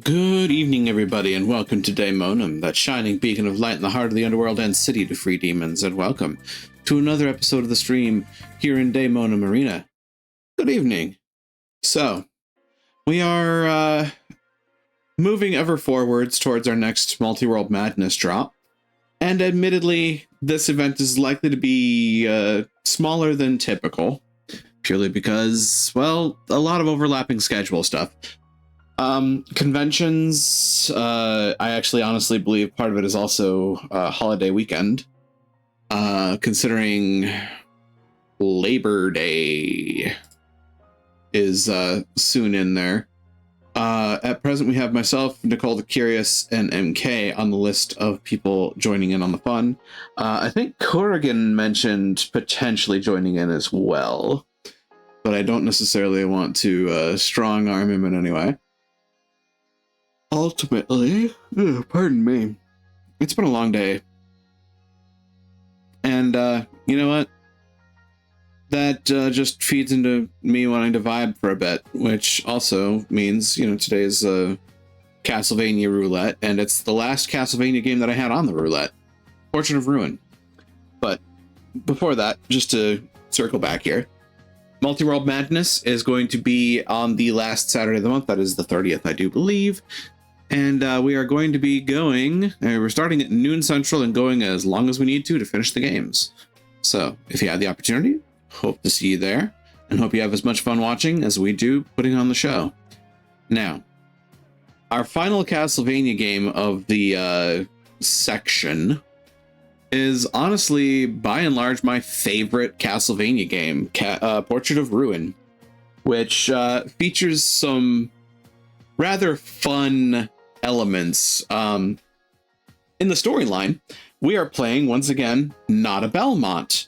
Good evening, everybody, and welcome to Daemonum, that shining beacon of light in the heart of the underworld and city to free demons, and welcome to another episode of the stream here in Daemonum Arena. Good evening. So, we are moving ever forwards towards our next Multi-World Madness drop, and admittedly, this event is likely to be smaller than typical, purely because, well, a lot of overlapping schedule stuff. Conventions, I actually honestly believe part of it is also a holiday weekend, considering Labor Day is soon in there. At present, we have myself, Nicole the Curious, and MK on the list of people joining in on the fun. I think Corrigan mentioned potentially joining in as well, but I don't necessarily want to strong arm him in any way. Ultimately, pardon me, it's been a long day. And you know what? That just feeds into me wanting to vibe for a bit, which also means, you know, today's Castlevania roulette, and it's the last Castlevania game that I had on the roulette, Portrait of Ruin. But before that, just to circle back here, Multi-World Madness is going to be on the last Saturday of the month. That is the 30th, I do believe. And we are going to be going, we're starting at noon central and going as long as we need to finish the games. So if you had the opportunity, hope to see you there, and hope you have as much fun watching as we do putting on the show. Now, our final Castlevania game of the section is honestly, by and large, my favorite Castlevania game, Portrait of Ruin, which features some rather fun elements. In the storyline, we are playing, once again, not a Belmont.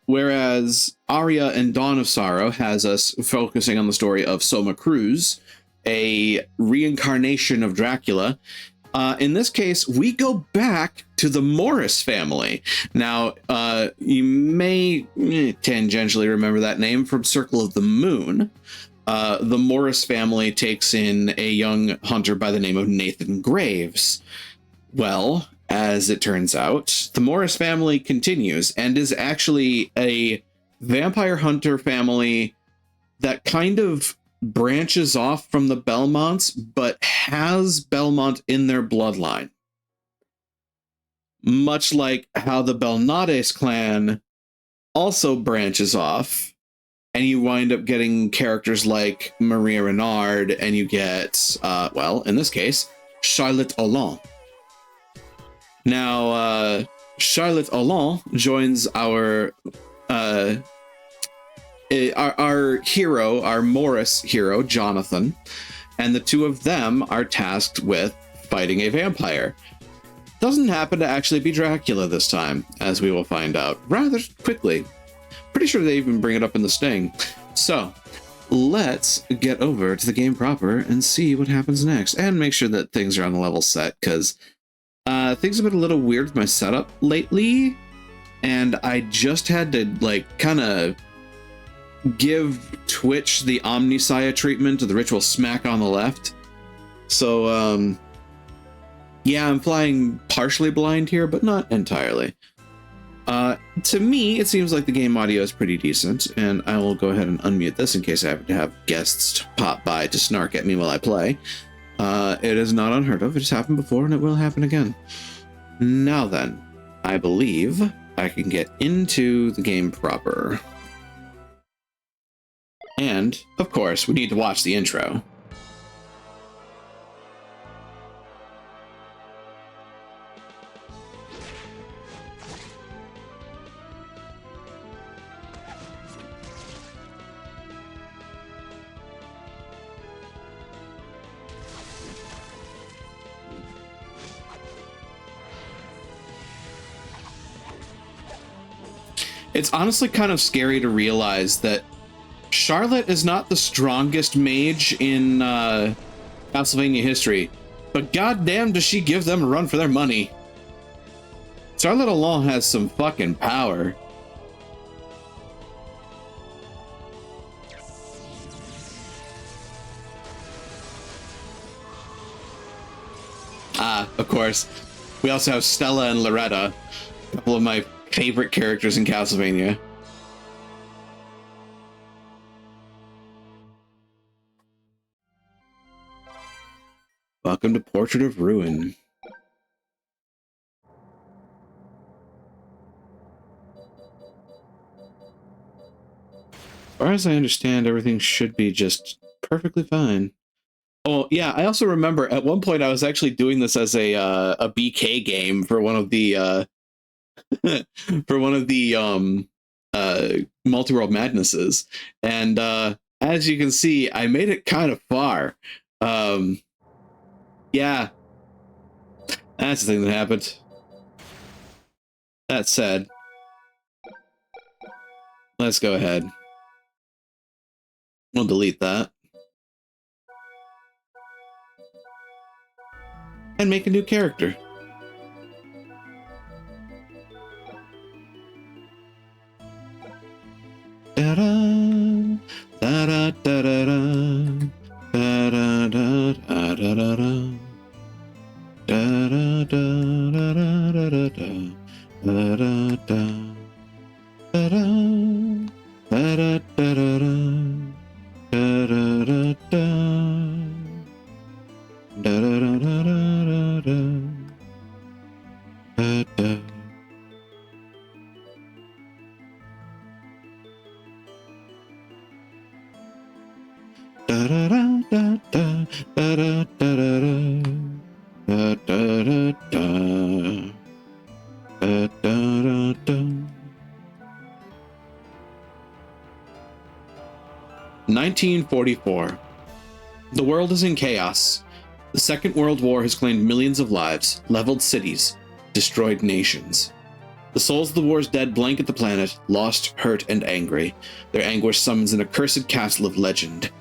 Whereas Aria and Dawn of Sorrow has us focusing on the story of Soma Cruz, a reincarnation of Dracula. In this case, we go back to the Morris family. Now, you may tangentially remember that name from Circle of the Moon. The Morris family takes in a young hunter by the name of Nathan Graves. Well, as it turns out, the Morris family continues and is actually a vampire hunter family that kind of branches off from the Belmonts, but has Belmont in their bloodline. Much like how the Belnades clan also branches off, and you wind up getting characters like Maria Renard, and you get, well, in this case, Charlotte Aulin. Now, Charlotte Aulin joins our hero, our Morris hero, Johnathan, and the two of them are tasked with fighting a vampire. Doesn't happen to actually be Dracula this time, as we will find out rather quickly. Pretty sure they even bring it up in the sting. So let's get over to the game proper and see what happens next, and make sure that things are on the level set, because things have been a little weird with my setup lately, and I just had to like kind of give Twitch the Omniscia treatment to the ritual smack on the left. So yeah, I'm flying partially blind here, but not entirely. To me, it seems like the game audio is pretty decent, and I will go ahead and unmute this in case I have to have guests pop by to snark at me while I play. It is not unheard of. It has happened before, and it will happen again. Now then, I believe I can get into the game proper. And, of course, we need to watch the intro. It's honestly kind of scary to realize that Charlotte is not the strongest mage in Castlevania history, but goddamn does she give them a run for their money. Charlotte Aulin has some fucking power. of course. We also have Stella and Loretta, a couple of my favorite characters in Castlevania. Welcome to Portrait of Ruin. As far as I understand, everything should be just perfectly fine. Oh, yeah, I also remember at one point I was actually doing this as a BK game for one of the for one of the Multi-World Madnesses. And as you can see, I made it kind of far. Yeah. That's the thing that happened. That said, let's go ahead. We'll delete that. And make a new character. Da-da, da-da, da-da-da, da-da, da-da-da-da-da. Da da da da da da da da da da da. 1944. The world is in chaos. The Second World War has claimed millions of lives, leveled cities, destroyed nations. The souls of the war's dead blanket the planet, lost, hurt, and angry. Their anguish summons an accursed castle of legend. It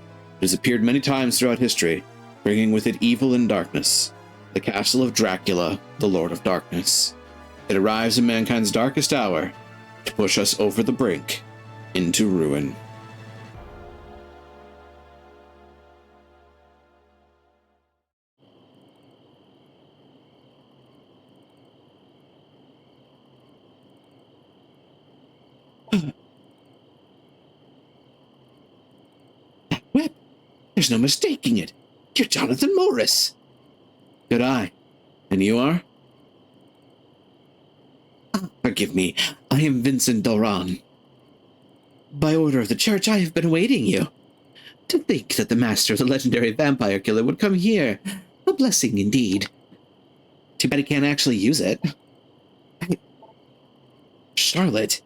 has appeared many times throughout history, bringing with it evil and darkness. The castle of Dracula, the Lord of Darkness. It arrives in mankind's darkest hour to push us over the brink into ruin. That whip! There's no mistaking it. You're Johnathan Morris. Good eye. And you are? Forgive me. I am Vincent Doran. By order of the church, I have been awaiting you. To think that the master of the legendary vampire killer would come here. A blessing indeed. Too bad he can't actually use it. Charlotte,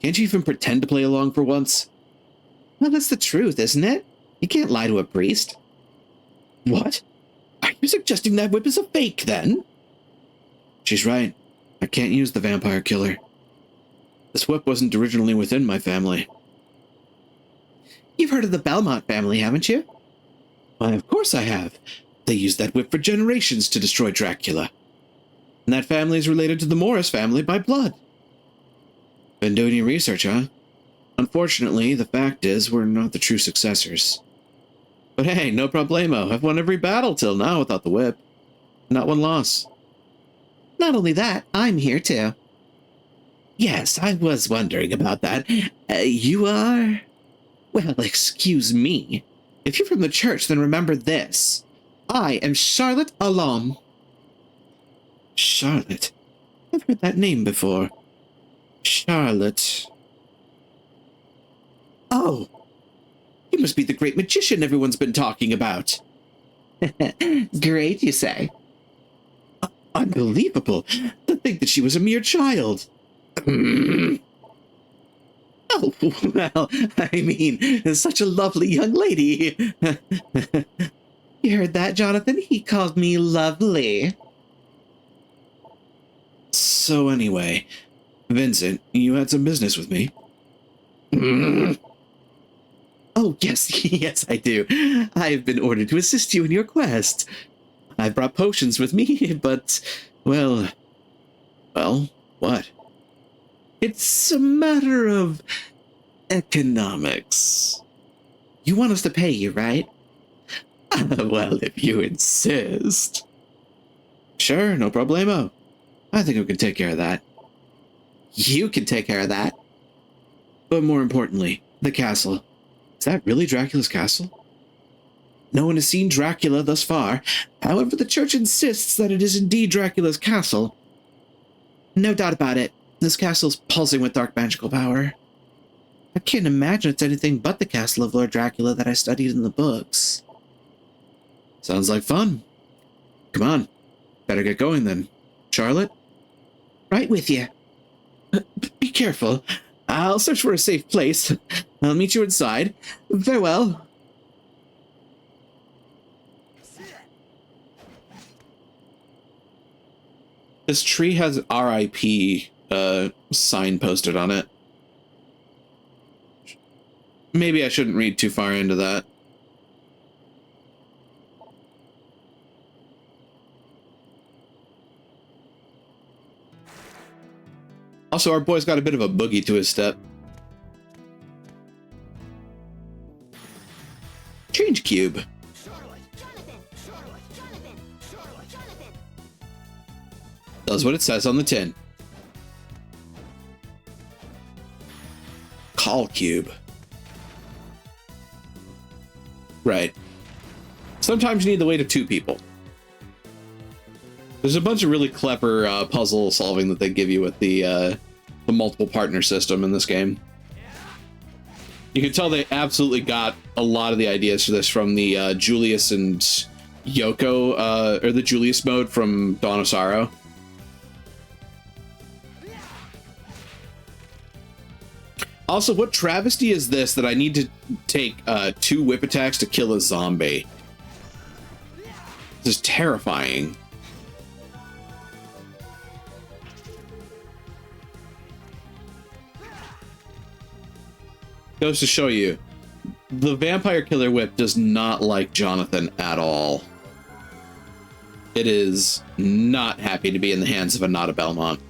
can't you even pretend to play along for once? Well, that's the truth, isn't it? You can't lie to a priest. What? Are you suggesting that whip is a fake, then? She's right. I can't use the vampire killer. This whip wasn't originally within my family. You've heard of the Belmont family, haven't you? Why, of course I have. They used that whip for generations to destroy Dracula. And that family is related to the Morris family by blood. Been doing your research, huh? Unfortunately, the fact is we're not the true successors. But hey, no problemo. I've won every battle till now without the whip. Not one loss. Not only that, I'm here too. Yes, I was wondering about that. You are? Well, excuse me. If you're from the church, then remember this. I am Charlotte Aulin. Charlotte? I've heard that name before. Charlotte. Oh! You must be the great magician everyone's been talking about. Great, you say? Unbelievable. To think that she was a mere child. Oh, well, I mean, such a lovely young lady. You heard that, Johnathan? He called me lovely. So anyway, Vincent, you had some business with me. Oh, yes, yes, I do. I've been ordered to assist you in your quest. I've brought potions with me, but, well, what? It's a matter of economics. You want us to pay you, right? Well, if you insist. Sure, no problemo. I think we can take care of that. You can take care of that. But more importantly, the castle. Is that really Dracula's castle? No one has seen Dracula thus far. However, the church insists that it is indeed Dracula's castle. No doubt about it. This castle's pulsing with dark magical power. I can't imagine it's anything but the castle of Lord Dracula that I studied in the books. Sounds like fun. Come on. Better get going then. Charlotte? Right with you. Be careful. I'll search for a safe place. I'll meet you inside. Farewell. This tree has RIP sign posted on it. Maybe I shouldn't read too far into that. Also, our boy's got a bit of a boogie to his step. Change cube. Does what it says on the tin. Call cube. Right. Sometimes you need the weight of two people. There's a bunch of really clever puzzle solving that they give you with the multiple partner system in this game. You can tell they absolutely got a lot of the ideas for this from the Julius and Yoko, or the Julius mode from Dawn of Sorrow. Also, what travesty is this that I need to take 2 whip attacks to kill a zombie? This is terrifying. Goes to show you, the Vampire Killer Whip does not like Johnathan at all. It is not happy to be in the hands of a not a Belmont.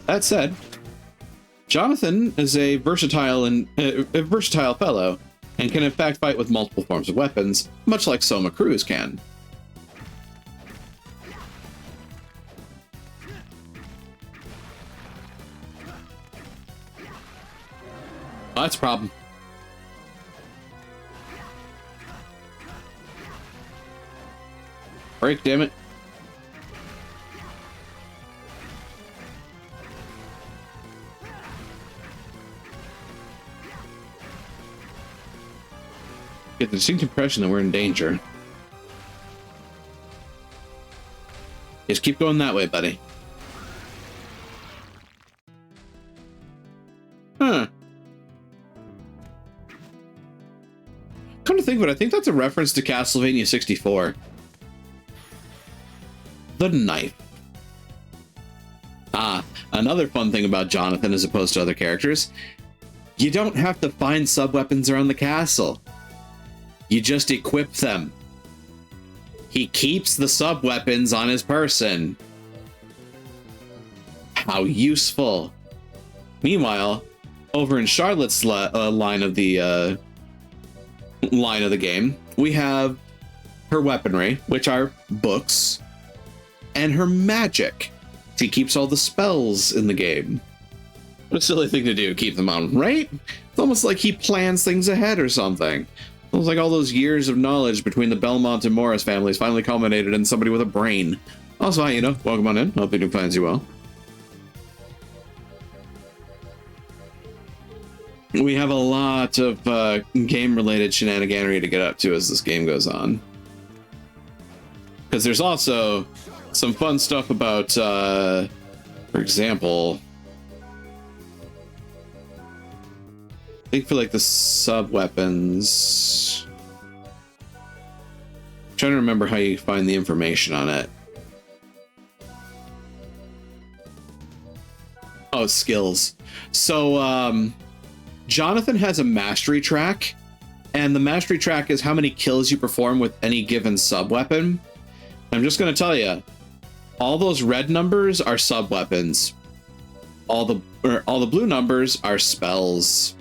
That said, Johnathan is a versatile fellow and can in fact fight with multiple forms of weapons, much like Soma Cruz can. Oh, that's a problem. Break, damn it. Get the distinct impression that we're in danger. Just keep going that way, buddy. Huh. Come to think of it, I think that's a reference to Castlevania 64. The knife. Ah, another fun thing about Johnathan as opposed to other characters. You don't have to find sub-weapons around the castle. You just equip them. He keeps the sub-weapons on his person. How useful. Meanwhile, over in Charlotte's line of the game, we have her weaponry, which are books, and her magic. She keeps all the spells in the game. What a silly thing to do, keep them on, right? It's almost like he plans things ahead or something. It was like all those years of knowledge between the Belmont and Morris families finally culminated in somebody with a brain. Also, you know, welcome on in. Hope it finds you well. We have a lot of game-related shenaniganery to get up to as this game goes on. Because there's also some fun stuff about, for example, I think for like the sub-weapons, I'm trying to remember how you find the information on it. Oh, skills. So, Johnathan has a mastery track, and the mastery track is how many kills you perform with any given sub-weapon. I'm just going to tell you, all those red numbers are sub-weapons. All the blue numbers are spells.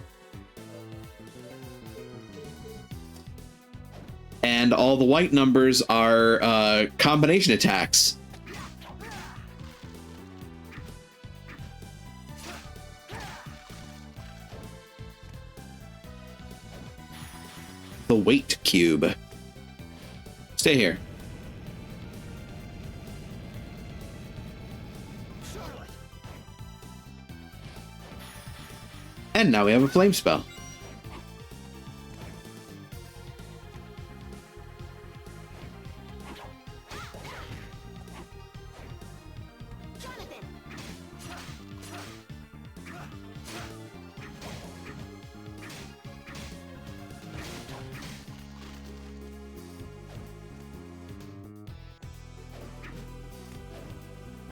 and all the white numbers are combination attacks. The weight cube. Stay here. And now we have a flame spell.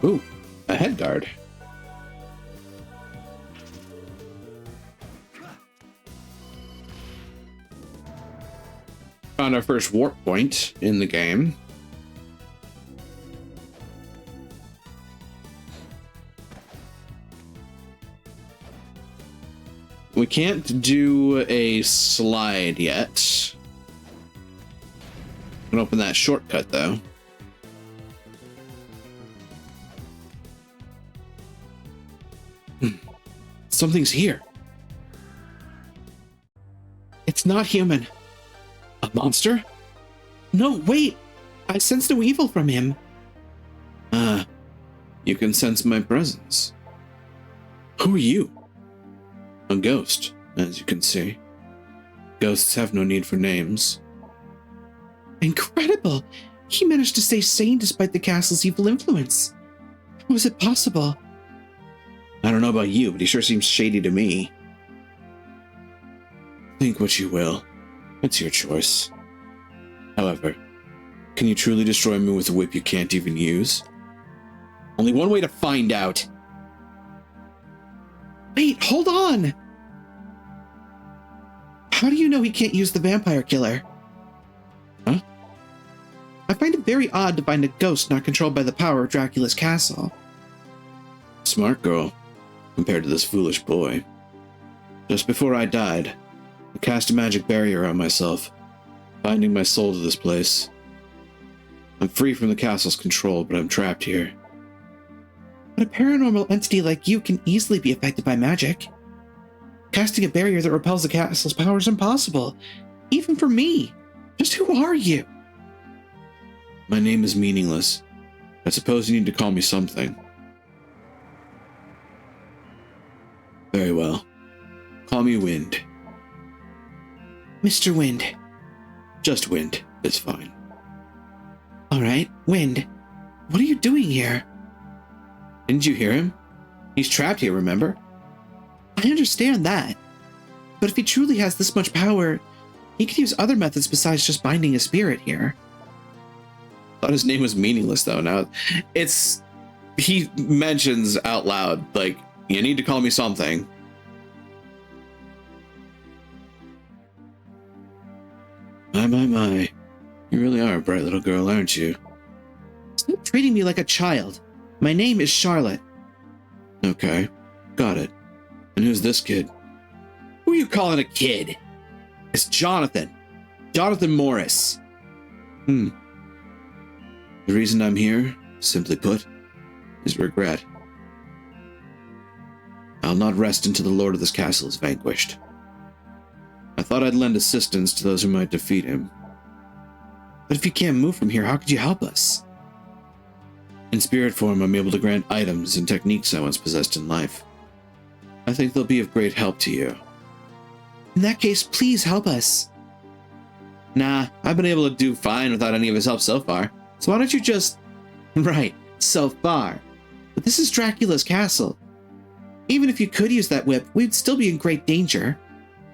Ooh, a head guard. Found our first warp point in the game. We can't do a slide yet. I can open that shortcut though. Something's here. It's not human. A monster? No, wait! I sense no evil from him. You can sense my presence. Who are you? A ghost, as you can see. Ghosts have no need for names. Incredible! He managed to stay sane despite the castle's evil influence. How is it possible? I don't know about you, but he sure seems shady to me. Think what you will. It's your choice. However, can you truly destroy me with a whip you can't even use? Only one way to find out. Wait, hold on! How do you know he can't use the vampire killer? Huh? I find it very odd to find a ghost not controlled by the power of Dracula's castle. Smart girl, compared to this foolish boy. Just before I died, I cast a magic barrier on myself, binding my soul to this place. I'm free from the castle's control, but I'm trapped here. But a paranormal entity like you can easily be affected by magic. Casting a barrier that repels the castle's power is impossible, even for me. Just who are you? My name is meaningless. I suppose you need to call me something. Very well. Call me Wind. Mr. Wind. Just Wind is fine. Alright, Wind. What are you doing here? Didn't you hear him? He's trapped here, remember? I understand that. But if he truly has this much power, he could use other methods besides just binding a spirit here. Thought his name was meaningless, though. Now, he mentions out loud, like, you need to call me something. My. You really are a bright little girl, aren't you? Stop treating me like a child. My name is Charlotte. Okay, got it. And who's this kid? Who are you calling a kid? It's Johnathan. Johnathan Morris. The reason I'm here, simply put, is regret. I'll not rest until the lord of this castle is vanquished. I thought I'd lend assistance to those who might defeat him. But if you can't move from here, how could you help us? In spirit form, I'm able to grant items and techniques I once possessed in life. I think they'll be of great help to you. In that case, please help us. Nah, I've been able to do fine without any of his help so far. So why don't you just... Right, so far. But this is Dracula's castle. Even if you could use that whip, we'd still be in great danger.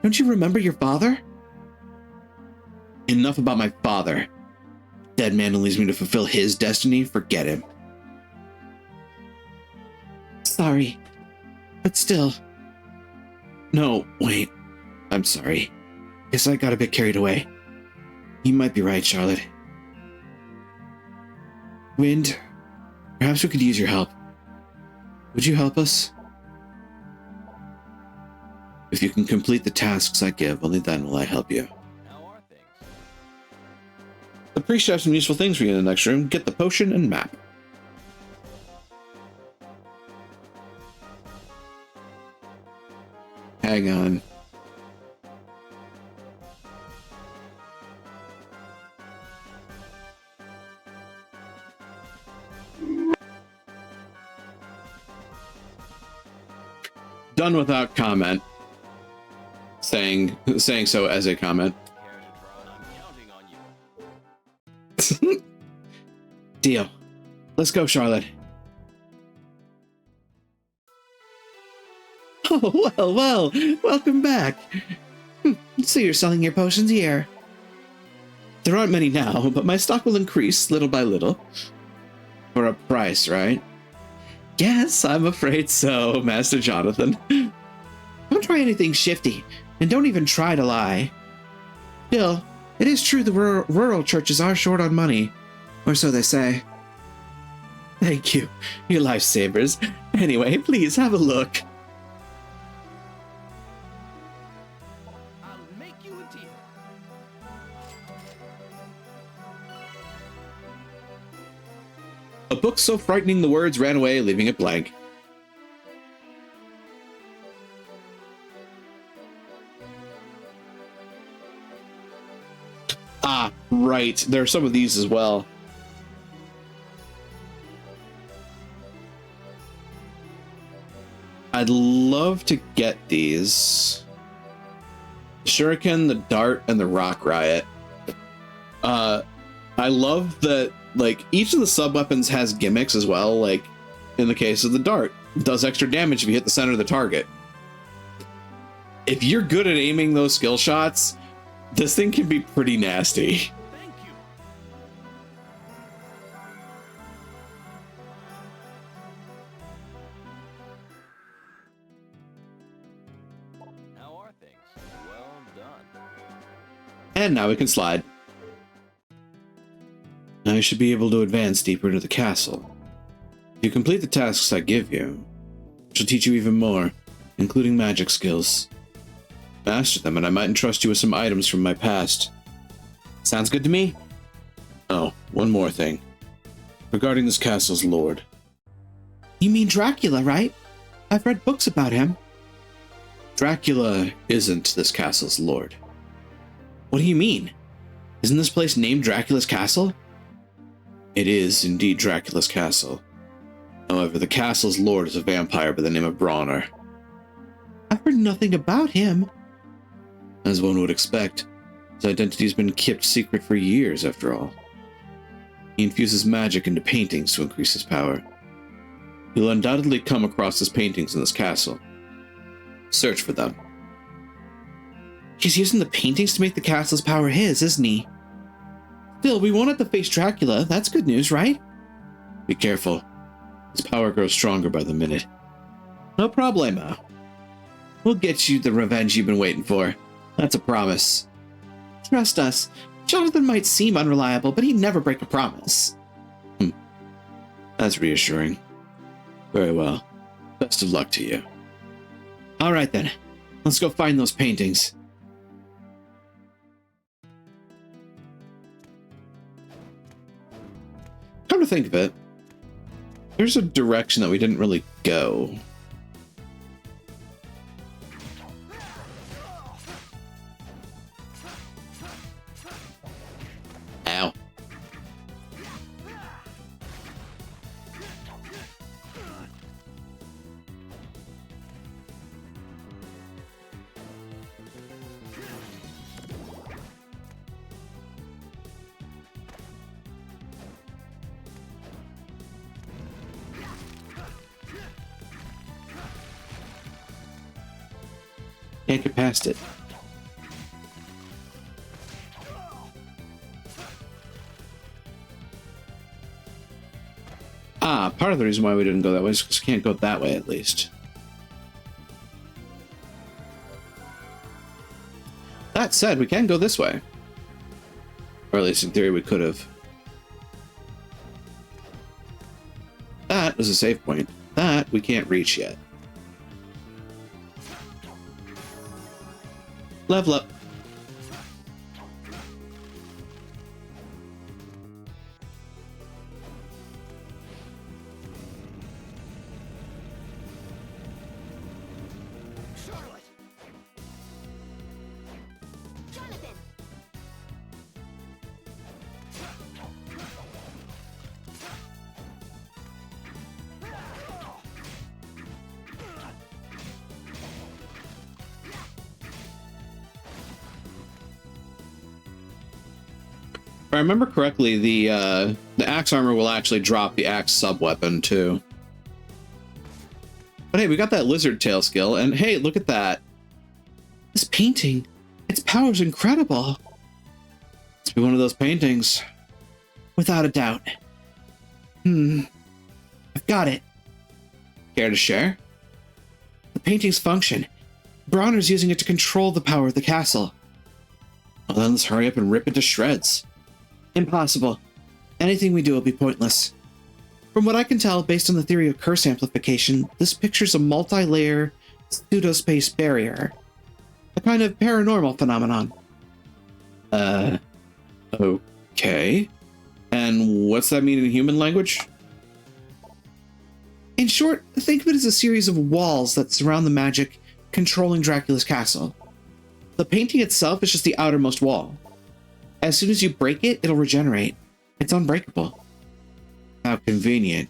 Don't you remember your father? Enough about my father. Dead man who leaves me to fulfill his destiny, forget him. Sorry, but still. No, wait. I'm sorry. Guess I got a bit carried away. You might be right, Charlotte. Wind, perhaps we could use your help. Would you help us? If you can complete the tasks I give, only then will I help you. The priest should have some useful things for you in the next room. Get the potion and map. Hang on. Done without comment. Saying so as a comment. Deal. Let's go, Charlotte. Oh, well, welcome back. So you're selling your potions here. There aren't many now, but my stock will increase little by little. For a price, right? Yes, I'm afraid so, Master Johnathan. Don't try anything shifty, and don't even try to lie. Still, it is true the rural churches are short on money, or so they say. Thank you, you lifesavers. Anyway, please have a look. I'll make you a deal. A book so frightening the words ran away, leaving it blank. Ah, right. There are some of these as well. I'd love to get these. The Shuriken, the Dart, and the Rock Riot. I love that, like, each of the sub-weapons has gimmicks as well. Like, in the case of the Dart, it does extra damage if you hit the center of the target. If you're good at aiming those skill shots, this thing can be pretty nasty. Thank you. How are things? Well done. And now we can slide. Now you should be able to advance deeper into the castle. If you complete the tasks I give you, I shall teach you even more, including magic skills. Master them, and I might entrust you with some items from my past. Sounds good to me? Oh, one more thing. Regarding this castle's lord. You mean Dracula, right? I've read books about him. Dracula isn't this castle's lord. What do you mean? Isn't this place named Dracula's Castle? It is indeed Dracula's castle. However, the castle's lord is a vampire by the name of Brauner. I've heard nothing about him. As one would expect, his identity has been kept secret for years, after all. He infuses magic into paintings to increase his power. You'll undoubtedly come across his paintings in this castle. Search for them. He's using the paintings to make the castle's power his, isn't he? Still, we won't have to face Dracula. That's good news, right? Be careful. His power grows stronger by the minute. No problemo. We'll get you the revenge you've been waiting for. That's a promise. Trust us. Johnathan might seem unreliable, but he'd never break a promise. That's reassuring. Very well. Best of luck to you. All right, then. Let's go find those paintings. Come to think of it, there's a direction that we didn't really go. Ow. Can't get past it. Ah, part of the reason why we didn't go that way is because we can't go that way, at least. That said, we can go this way. Or at least in theory we could have. That was a save point. That we can't reach yet. Level up. If I remember correctly, the axe armor will actually drop the axe sub-weapon, too. But hey, we got that lizard tail skill, and hey, look at that. This painting, its power is incredible. Must be one of those paintings. Without a doubt. I've got it. Care to share? The painting's function. Brauner's using it to control the power of the castle. Well, then let's hurry up and rip it to shreds. Impossible. Anything we do will be pointless. From what I can tell, based on the theory of curse amplification, this picture's a multi-layer pseudo-space barrier. A kind of paranormal phenomenon. Okay. And what's that mean in human language? In short, think of it as a series of walls that surround the magic controlling Dracula's castle. The painting itself is just the outermost wall. As soon as you break it, it'll regenerate. It's unbreakable. How convenient.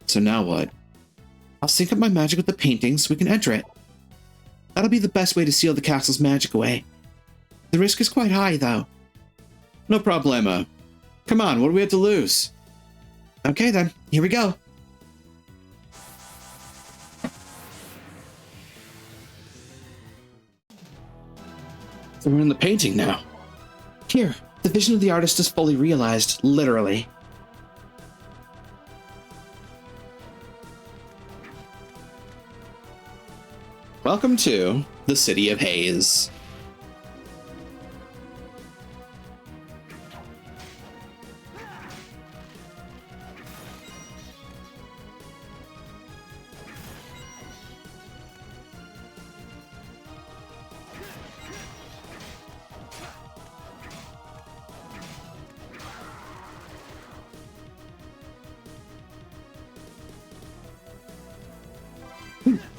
So now what? I'll sync up my magic with the painting so we can enter it. That'll be the best way to seal the castle's magic away. The risk is quite high, though. No problemo. Come on, what do we have to lose? Okay then, here we go. So we're in the painting now. Here, the vision of the artist is fully realized, literally. Welcome to the City of Haze.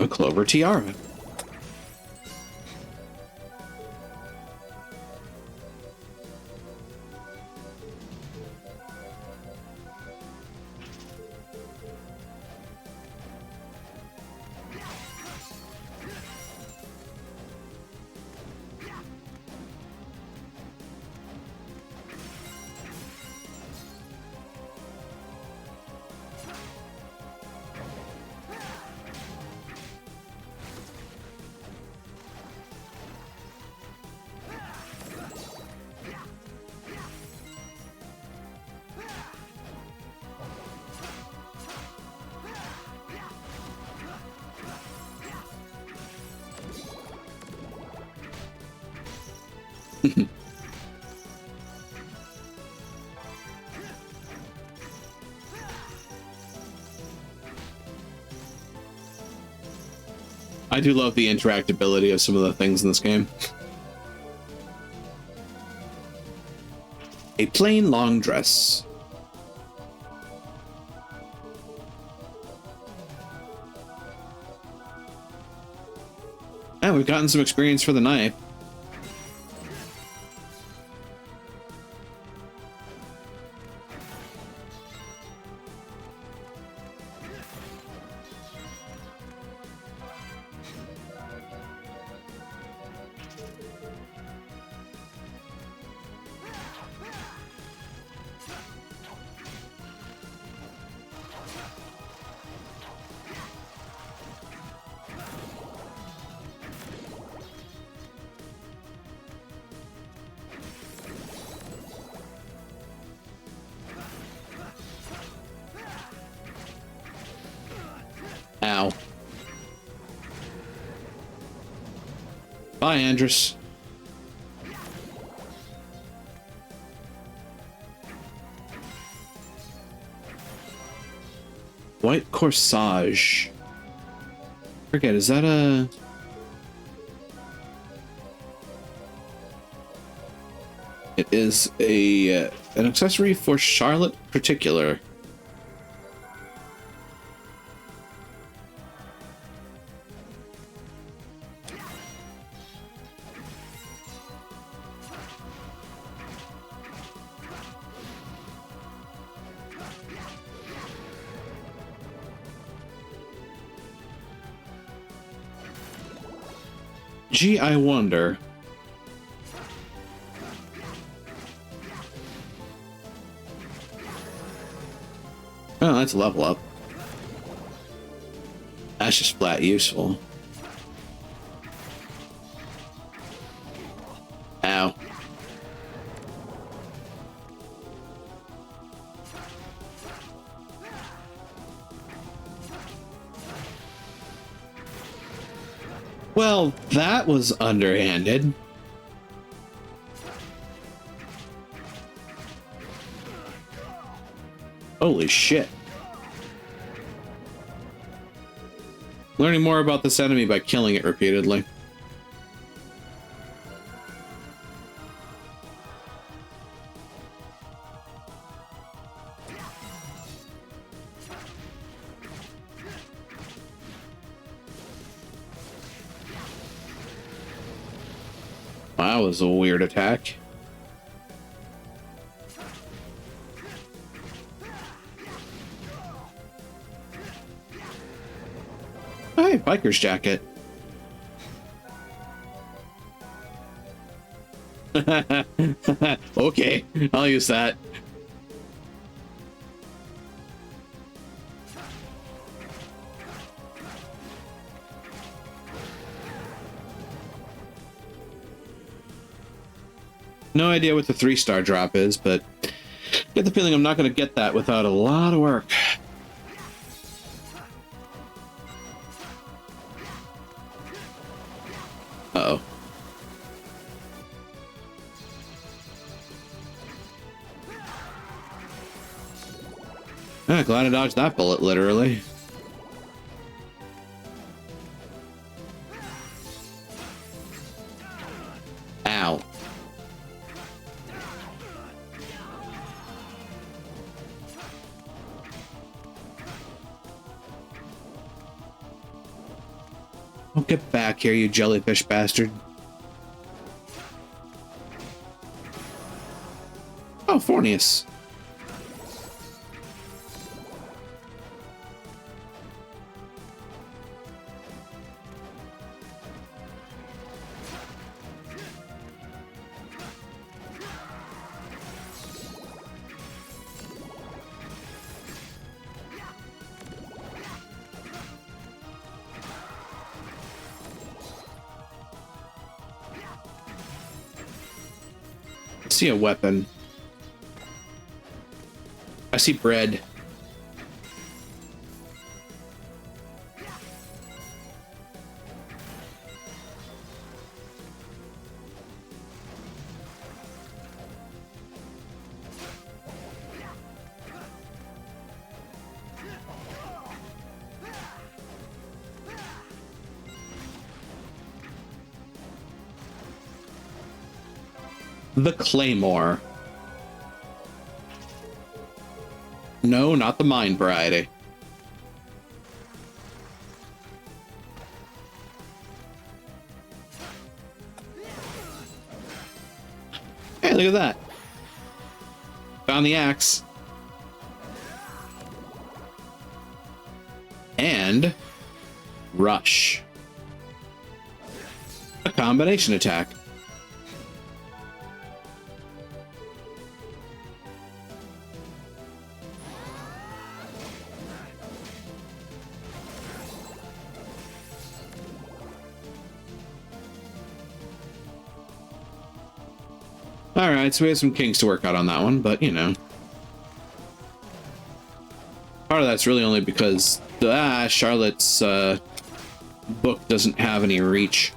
A clover tiara. I do love the interactability of some of the things in this game. A plain long dress. And we've gotten some experience for the knife. Ow. Bye, Andrus. White corsage. Forget, is that a... It is an accessory for Charlotte Particular. Gee, I wonder. Oh, that's a level up. That's just flat useful. Ow. Well, that was underhanded. Holy shit. Learning more about this enemy by killing it repeatedly. That was a weird attack. Hey, biker's jacket. Okay, I'll use that. No idea what the 3-star drop is, but I get the feeling I'm not going to get that without a lot of work. Uh-oh. Ah, glad I dodged that bullet, literally. Ow. Oh, get back here, you jellyfish bastard. Oh, Fornius. I see a weapon. I see bread. The Claymore. No, not the mine variety. Hey, look at that. Found the axe. And rush. A combination attack. Alright, so we have some kinks to work out on that one, but you know. Part of that's really only because Charlotte's book doesn't have any reach.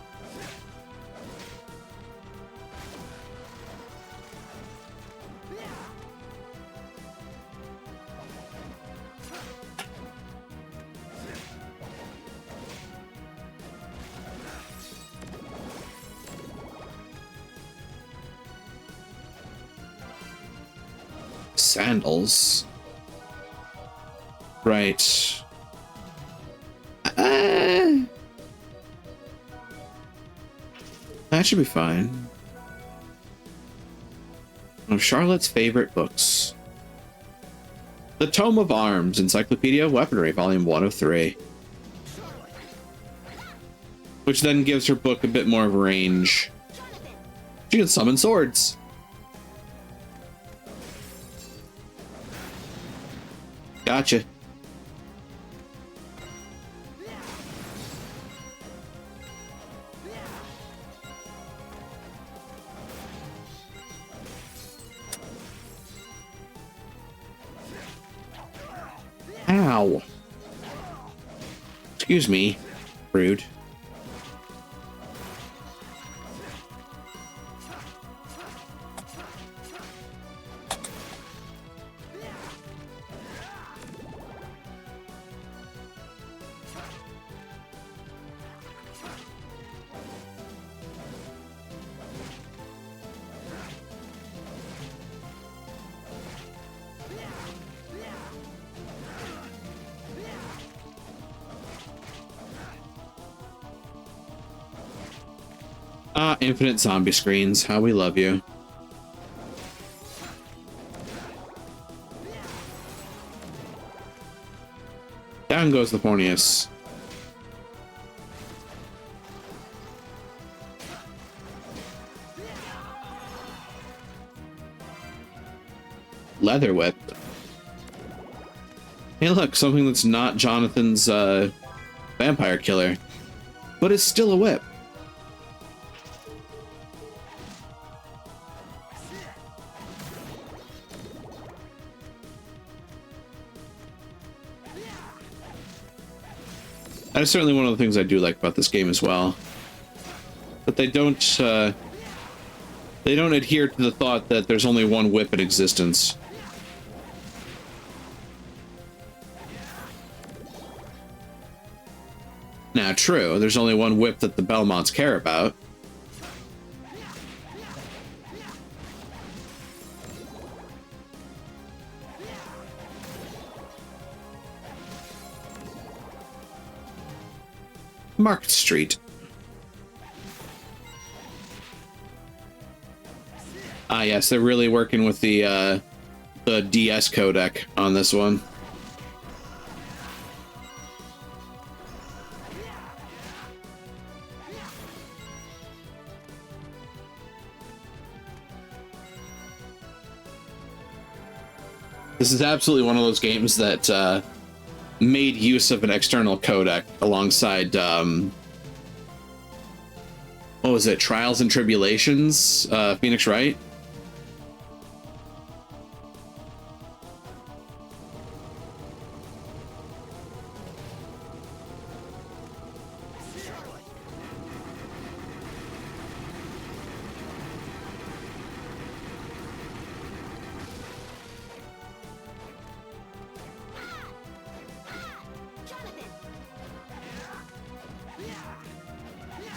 Sandals. Right. That should be fine. One of Charlotte's favorite books. The Tome of Arms, Encyclopedia of Weaponry, Volume 1 of 3. Which then gives her book a bit more of a range. She can summon swords. Gotcha. Ow. Excuse me. Rude. Ah, infinite zombie screens. How we love you. Down goes the Porneus. Leather whip. Hey, look, something that's not Johnathan's vampire killer, but it's still a whip. That is certainly one of the things I do like about this game as well. But they don't adhere to the thought that there's only one whip in existence. Now, true, there's only one whip that the Belmonts care about. Market Street. Ah, yes, they're really working with the DS codec on this one. This is absolutely one of those games that made use of an external codec alongside, what was it, Trials and Tribulations, Phoenix Wright?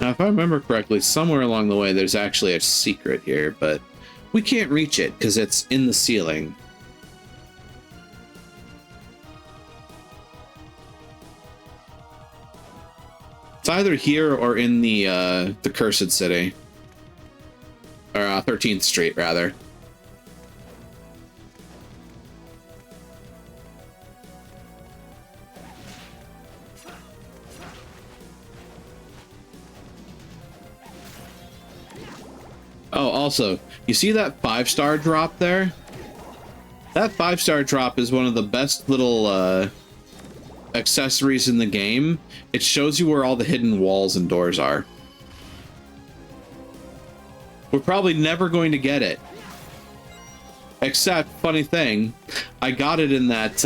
Now, if I remember correctly, somewhere along the way, there's actually a secret here, but we can't reach it because it's in the ceiling. It's either here or in the Cursed City. Or 13th Street, rather. Oh, also, you see that 5-star drop there? That 5-star drop is one of the best little accessories in the game. It shows you where all the hidden walls and doors are. We're probably never going to get it. Except, funny thing, I got it in that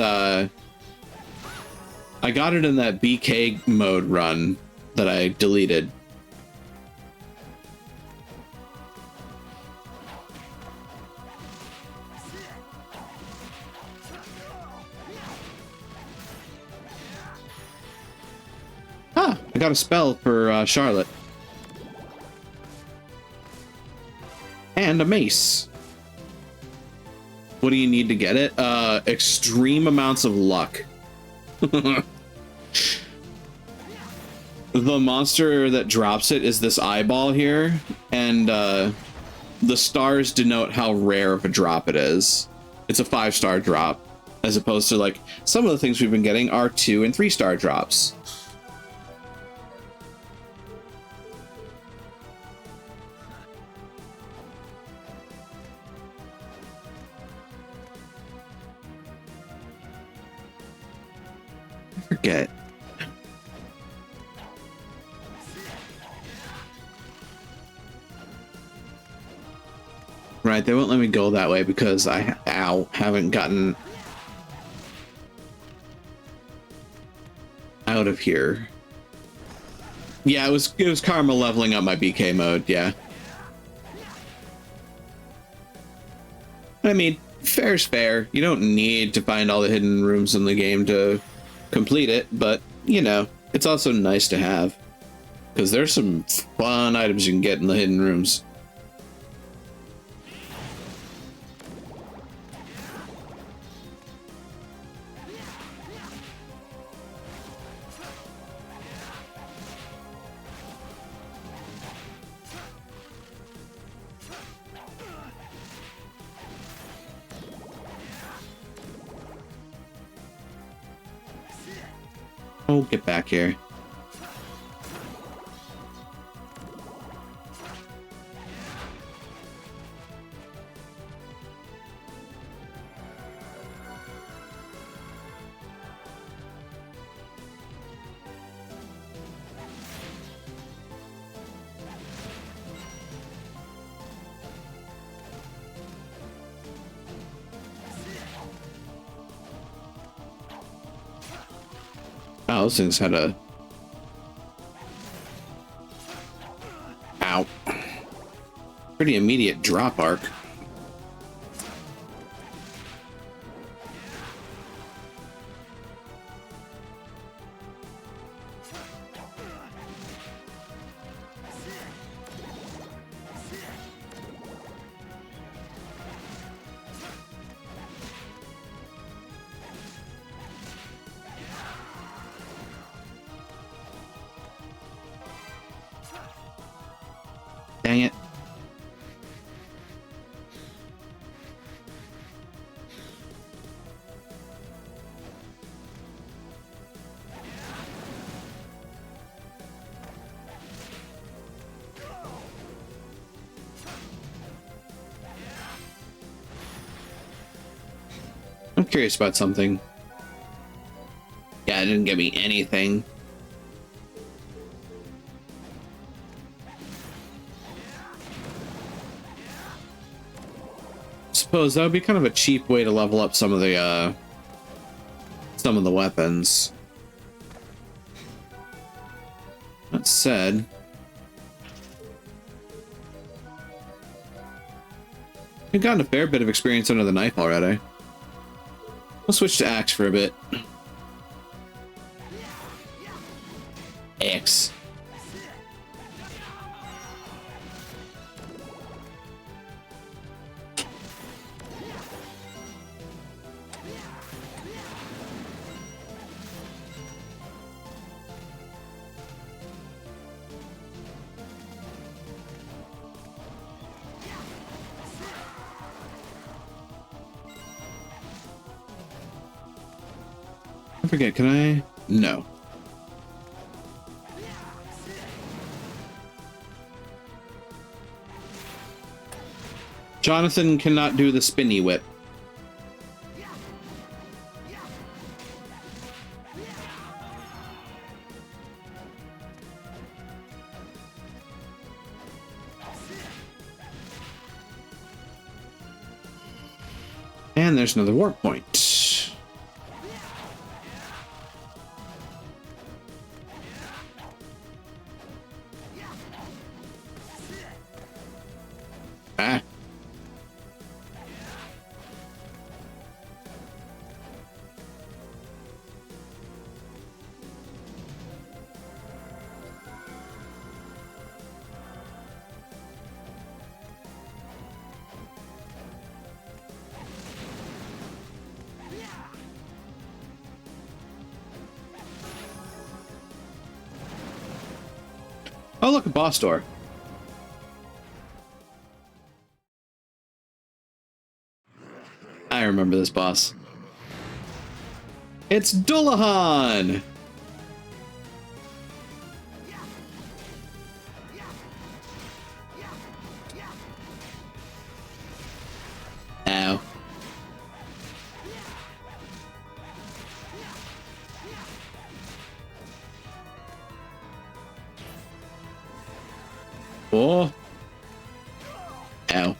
BK mode run that I deleted. I got a spell for Charlotte. And a mace. What do you need to get it? Extreme amounts of luck. The monster that drops it is this eyeball here, and the stars denote how rare of a drop it is. It's a 5-star drop, as opposed to like some of the things we've been getting are 2- and 3-star drops. forget. Right, they won't let me go that way because I, haven't gotten out of here. Yeah, it was Karma leveling up my BK mode, yeah. I mean, fair's fair. You don't need to find all the hidden rooms in the game to complete it, but, you know, it's also nice to have. Because there's some fun items you can get in the hidden rooms. Oh, get back here. Oh, those things had a... Ow. Pretty immediate drop arc. Dang it. I'm curious about something. Yeah, it didn't give me anything. Suppose that would be kind of a cheap way to level up some of the weapons. That said, we've gotten a fair bit of experience under the knife already. We'll switch to axe for a bit. Axe. I forget, can I? No. Johnathan cannot do the spinny whip. And there's another warp point. Ah. Oh, look, a boss door. I remember this boss. It's Johnathan! Ow. Oh. Ow.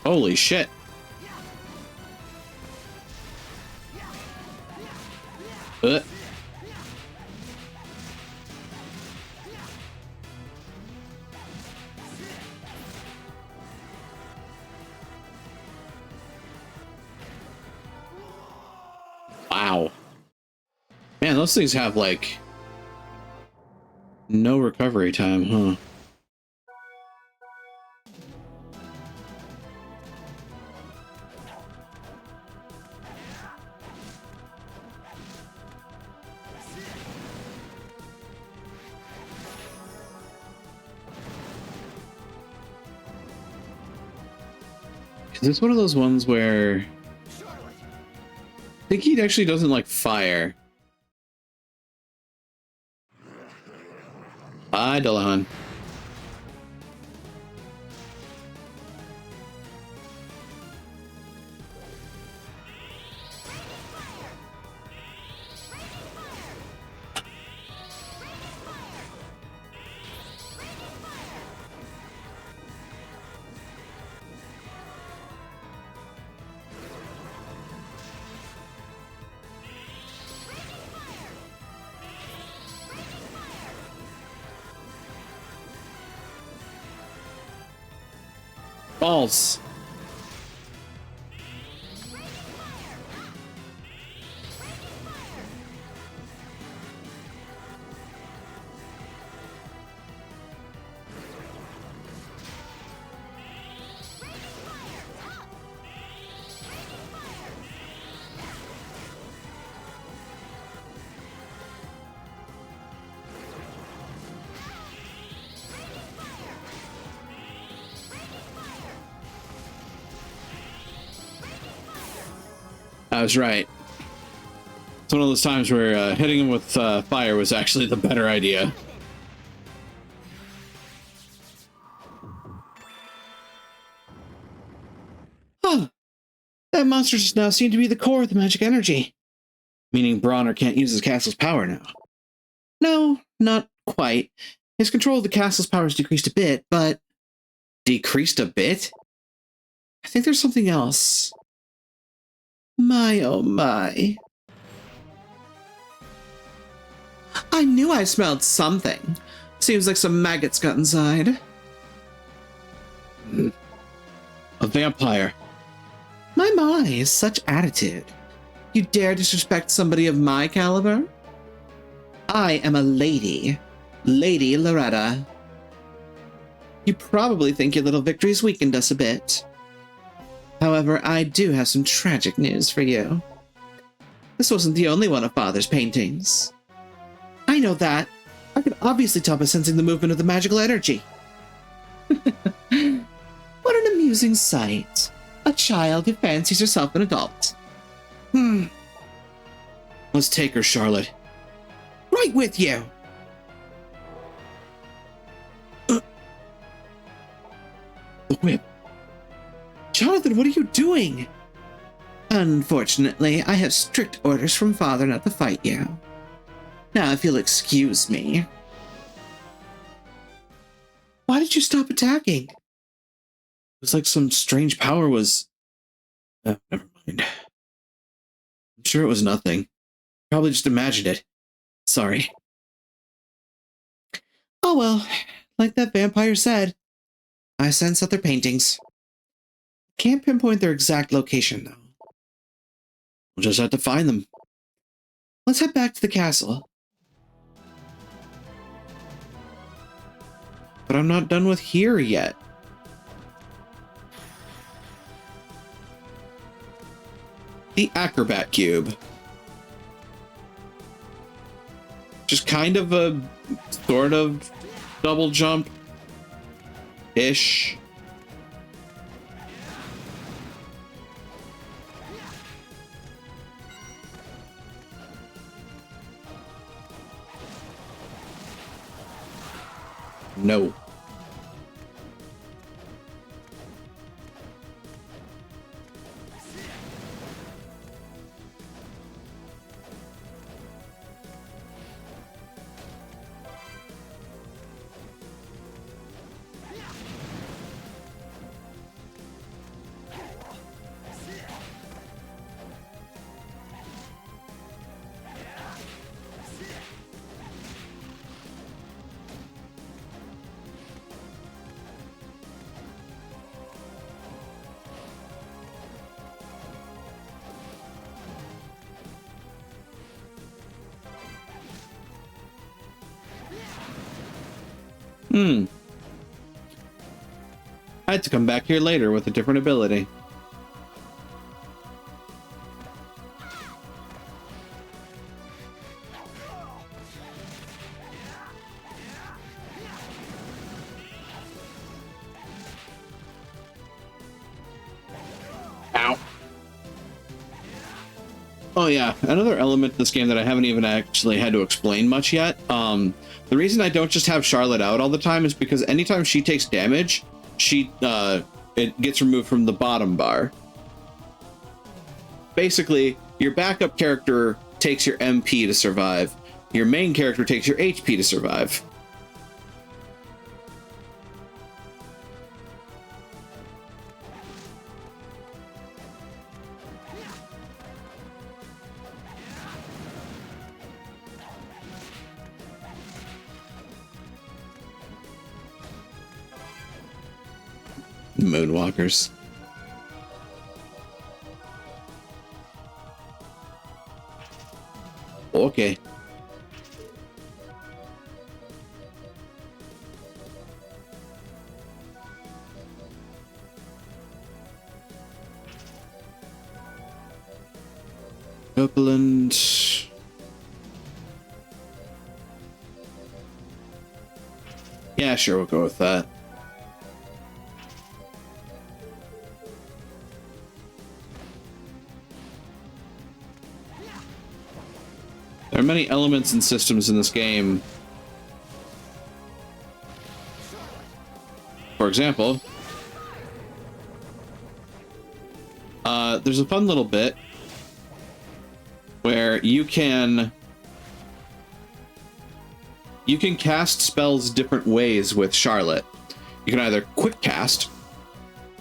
Holy shit. Uh. Wow. Man, those things have like no recovery time, huh? Is this one of those ones where I think he actually doesn't like fire? Hi, Johnathan. Balls. I was right. It's one of those times where hitting him with fire was actually the better idea. Huh. That monster just now seemed to be the core of the magic energy. Meaning Brauner can't use his castle's power now. No, not quite. His control of the castle's power has decreased a bit, but... Decreased a bit? I think there's something else. My, oh my. I knew I smelled something. Seems like some maggots got inside. A vampire. My, such attitude. You dare disrespect somebody of my caliber? I am a lady. Lady Loretta. You probably think your little victories weakened us a bit. However, I do have some tragic news for you. This wasn't the only one of Father's paintings. I know that. I could obviously tell by sensing the movement of the magical energy. What an amusing sight. A child who fancies herself an adult. Let's take her, Charlotte. Right with you! The whip. Johnathan, what are you doing? Unfortunately, I have strict orders from Father not to fight you. Now, if you'll excuse me. Why did you stop attacking? It was like some strange power was... Oh, never mind. I'm sure it was nothing. Probably just imagined it. Sorry. Oh well, like that vampire said, I sense other paintings. Can't pinpoint their exact location, though. We'll just have to find them. Let's head back to the castle. But I'm not done with here yet. The Acrobat Cube. Just kind of a sort of double jump-ish. No. I had to come back here later with a different ability. Ow. Oh yeah, another element to this game that I haven't even actually had to explain much yet. The reason I don't just have Charlotte out all the time is because anytime she takes damage, it gets removed from the bottom bar. Basically, your backup character takes your MP to survive. Your main character takes your HP to survive. Moonwalkers. Okay. Copeland. Yeah, sure, we'll go with that. There are many elements and systems in this game. For example, there's a fun little bit where you can cast spells different ways with Charlotte. You can either quick cast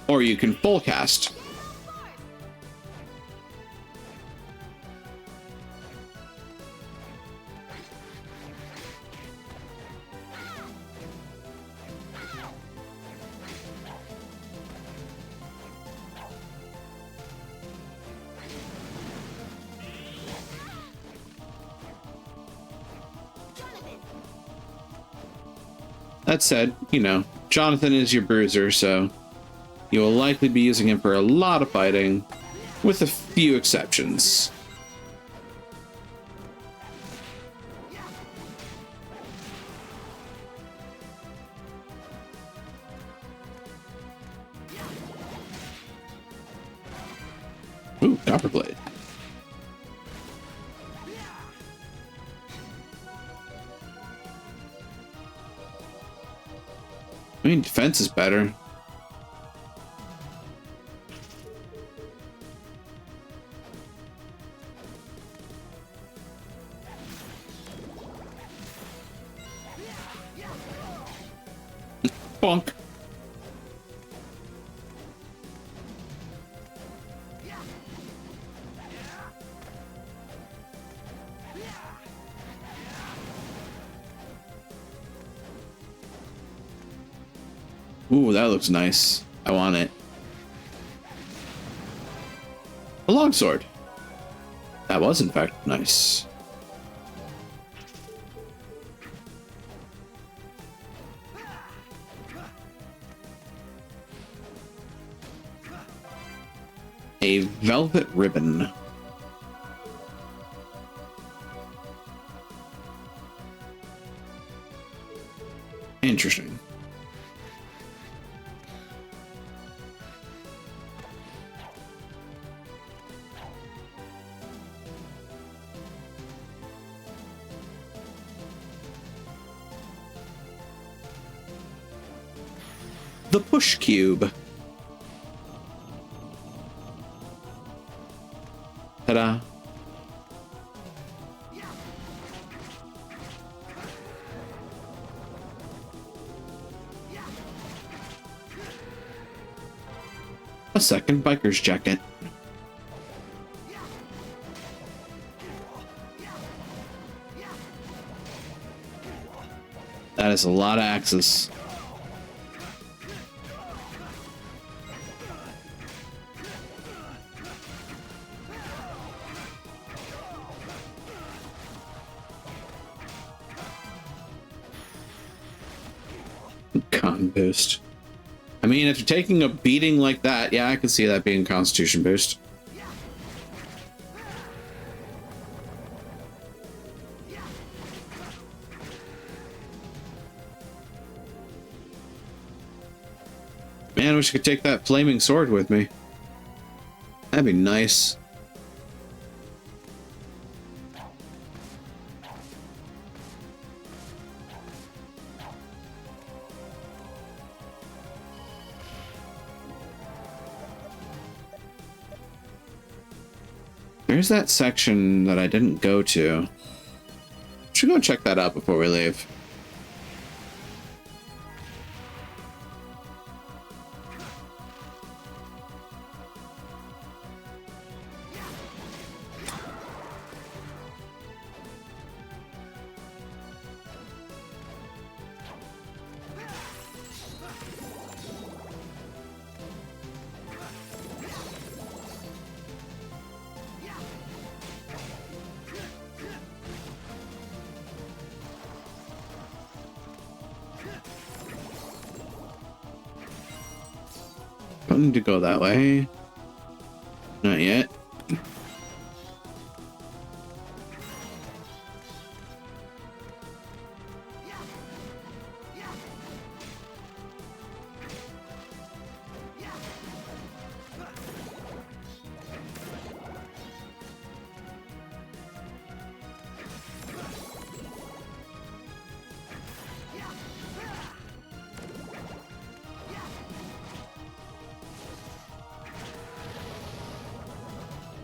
or you can full cast. That said, you know, Johnathan is your bruiser, so you will likely be using him for a lot of fighting, with a few exceptions. Ooh, Copperblade. I mean, defense is better. Bonk. Ooh, that looks nice. I want it. A longsword. That was, in fact, nice. A velvet ribbon. Interesting. The push cube. Ta-da. A second biker's jacket. That is a lot of axes. Con boost. I mean, if you're taking a beating like that, yeah, I can see that being a constitution boost. Man, I wish I could take that flaming sword with me. That'd be nice. There's that section that I didn't go to. Should go check that out before we leave. Don't need to go that way. Not yet.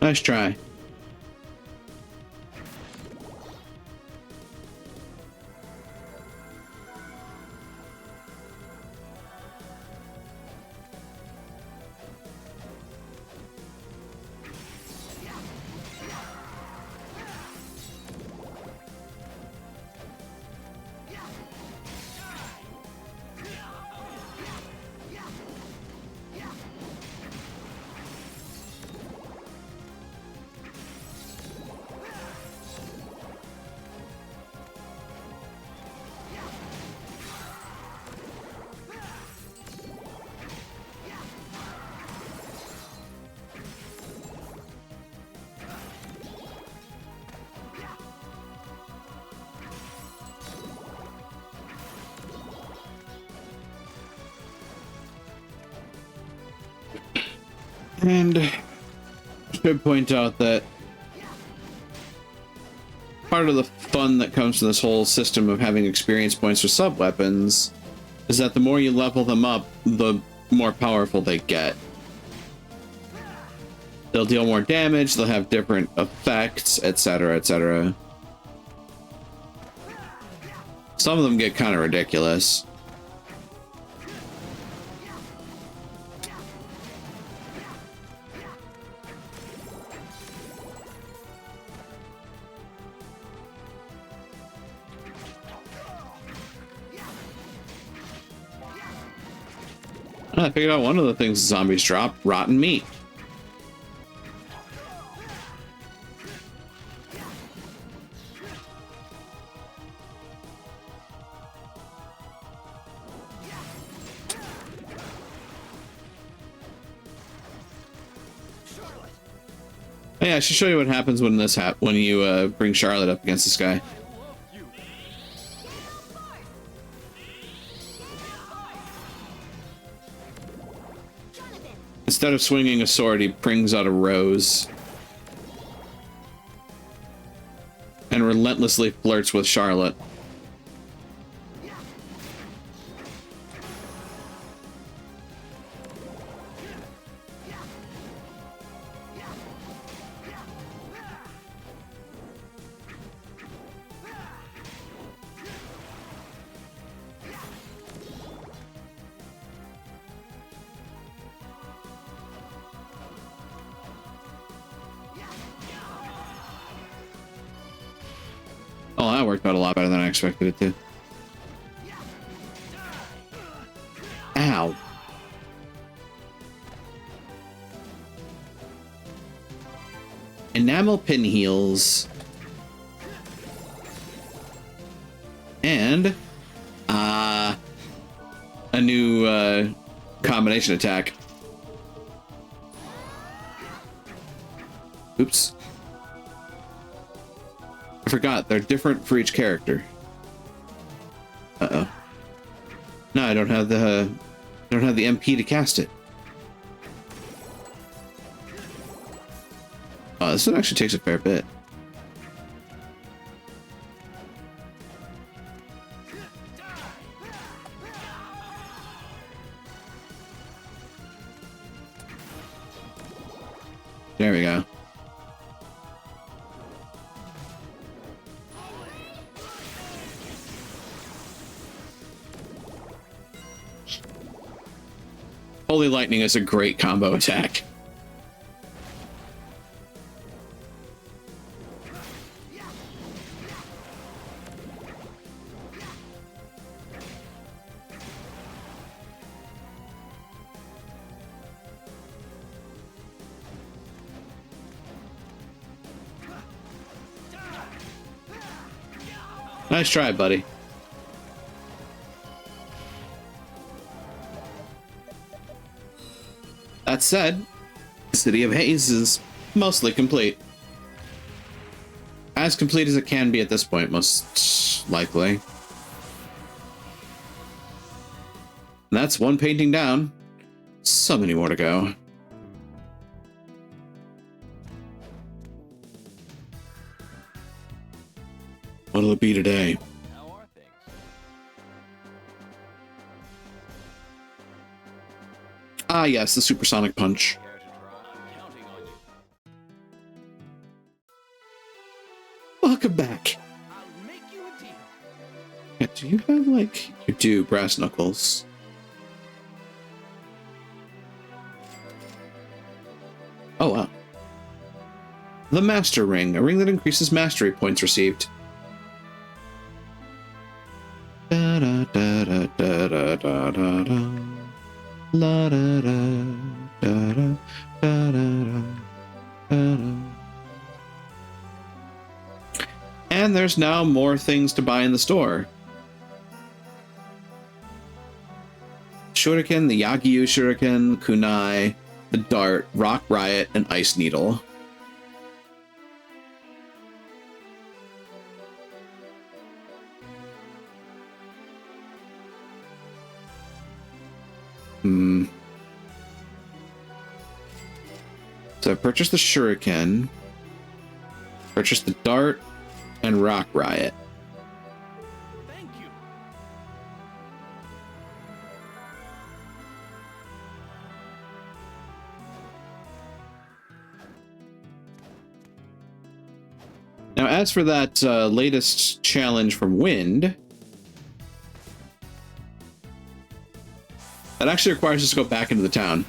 Nice try. And I should point out that part of the fun that comes from this whole system of having experience points for sub-weapons is that the more you level them up, the more powerful they get. They'll deal more damage, they'll have different effects, etc., etc. Some of them get kind of ridiculous. I figured out one of the things zombies drop: rotten meat. Oh, yeah, I should show you what happens when when you bring Charlotte up against this guy. Instead of swinging a sword, he brings out a rose and relentlessly flirts with Charlotte. Oh, that worked out a lot better than I expected it to. Ow. Enamel pin heals. And a new combination attack. Oops. I forgot, they're different for each character. Uh-oh. No, I don't have the MP to cast it. Oh, this one actually takes a fair bit. There we go. Holy Lightning is a great combo attack. Nice try, buddy. That said, the City of Haze is mostly complete. As complete as it can be at this point, most likely. And that's one painting down. So many more to go. What'll it be today? How are things? Ah, yes, the supersonic punch. Care to try? I'm counting on you. Welcome back. I'll make you a deal. Yeah, do you have, like... You do, brass knuckles. Oh, wow. The Master Ring, a ring that increases mastery points received. Da da da da da da da da da. La da da da da da da da da. And there's now more things to buy in the store. Shuriken, the Yagyu Shuriken, Kunai, the Dart, Rock Riot, and Ice Needle. So I purchased the Shuriken, purchased the Dart, and Rock Riot. Thank you. Now, as for that latest challenge from Wind, that actually requires us to go back into the town.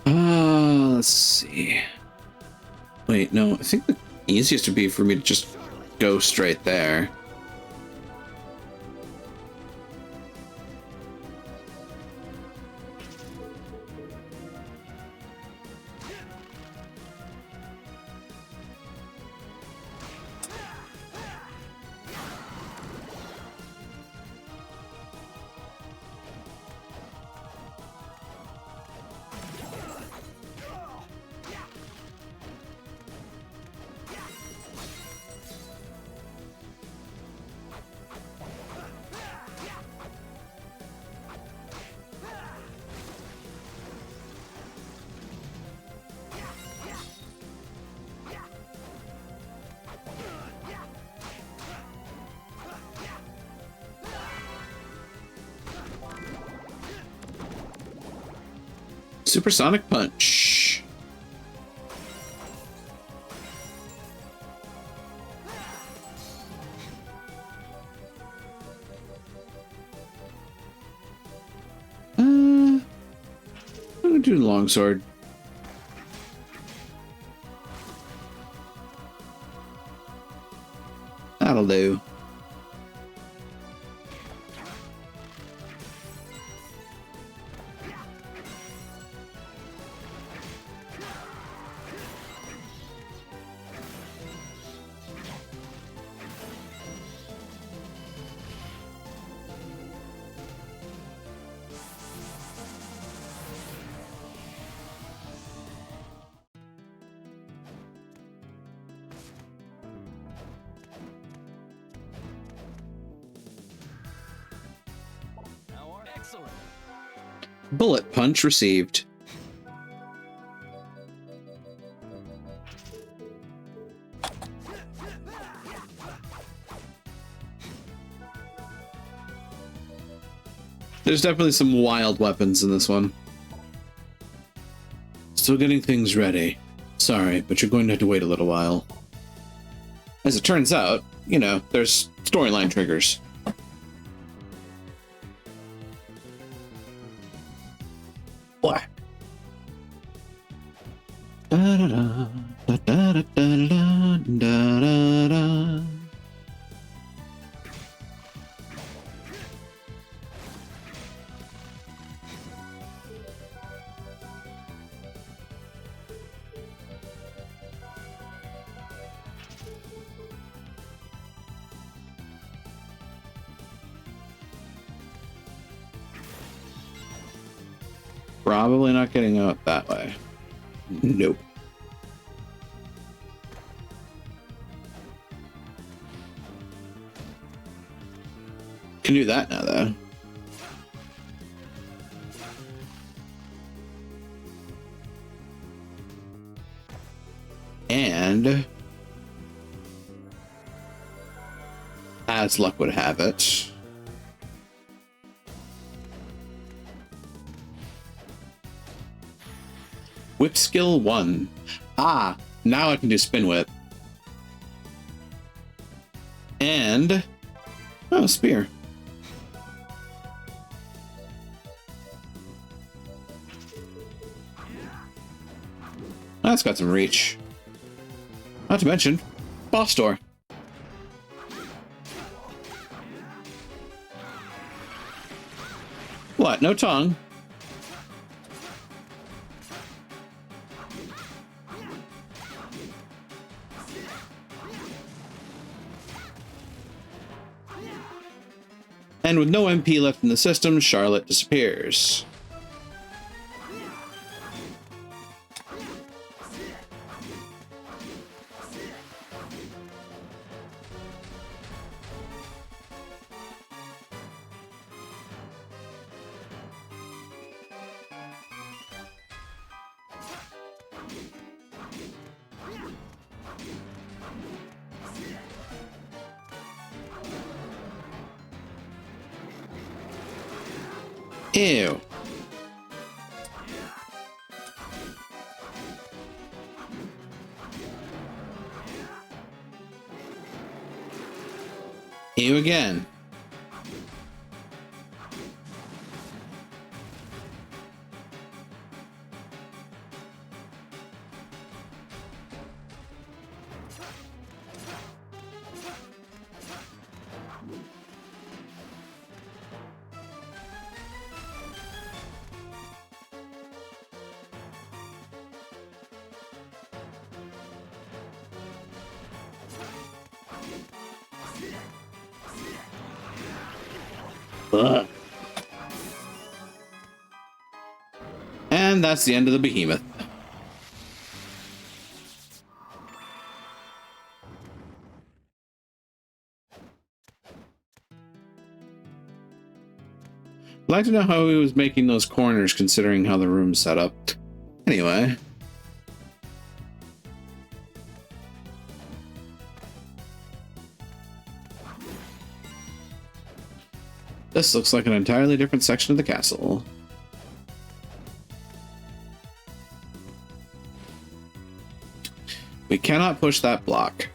Let's see. Wait, no, I think the easiest would be for me to just go straight there. Supersonic punch. I'm gonna do the longsword. That'll do. Excellent. Bullet punch received. There's definitely some wild weapons in this one. Still getting things ready. Sorry, but you're going to have to wait a little while. As it turns out, you know, there's storyline triggers. What? Da da da da da da da da da da. Probably not getting out that way. Nope. Can do that now, though. And as luck would have it, whip skill 1. Ah, now I can do spin whip. And oh, spear. That's got some reach. Not to mention, boss door. What? No tongue? And with no MP left in the system, Charlotte disappears. Ew. Ew again. Ugh. And that's the end of the behemoth. I'd like to know how he was making those corners considering how the room's set up. Anyway. This looks like an entirely different section of the castle. We cannot push that block,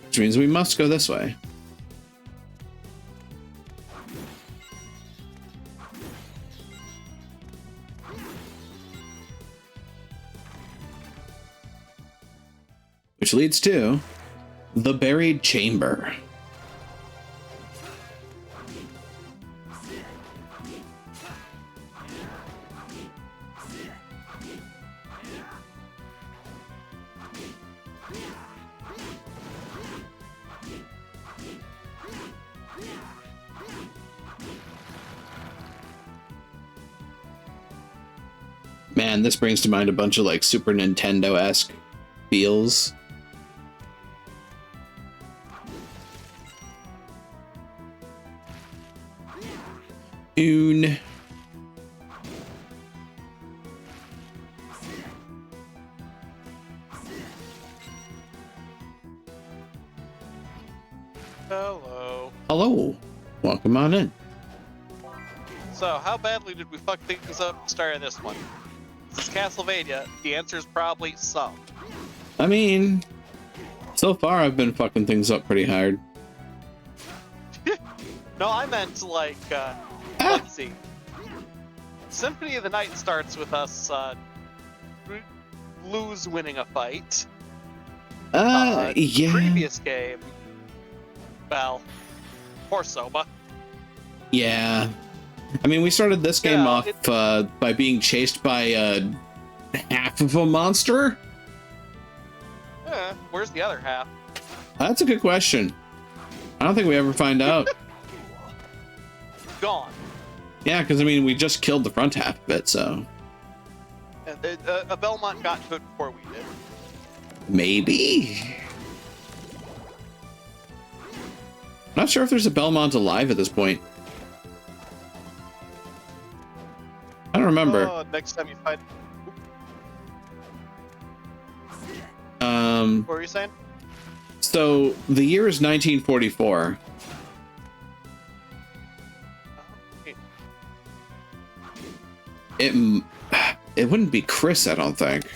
which means we must go this way. Which leads to the buried chamber. Man, this brings to mind a bunch of like Super Nintendo-esque feels. Un. Hello. Hello. Welcome on in. So, how badly did we fuck things up starting this one? This is Castlevania. The answer is probably some. I mean, so far I've been fucking things up pretty hard. No, I meant like, let's see. Symphony of the Night starts with us lose winning a fight. Yeah. Previous game, well, poor Soma. Yeah. I mean, we started this game Yeah, off by being chased by half of a monster. Where's the other half? That's a good question. I don't think we ever find out. Gone. Yeah, because I mean, we just killed the front half of it, so A Belmont got to it before we did. maybe. Not sure if there's a Belmont alive at this point. I don't remember. Oh, next time you find. What were you saying? So the year is 1944. It wouldn't be Chris, I don't think.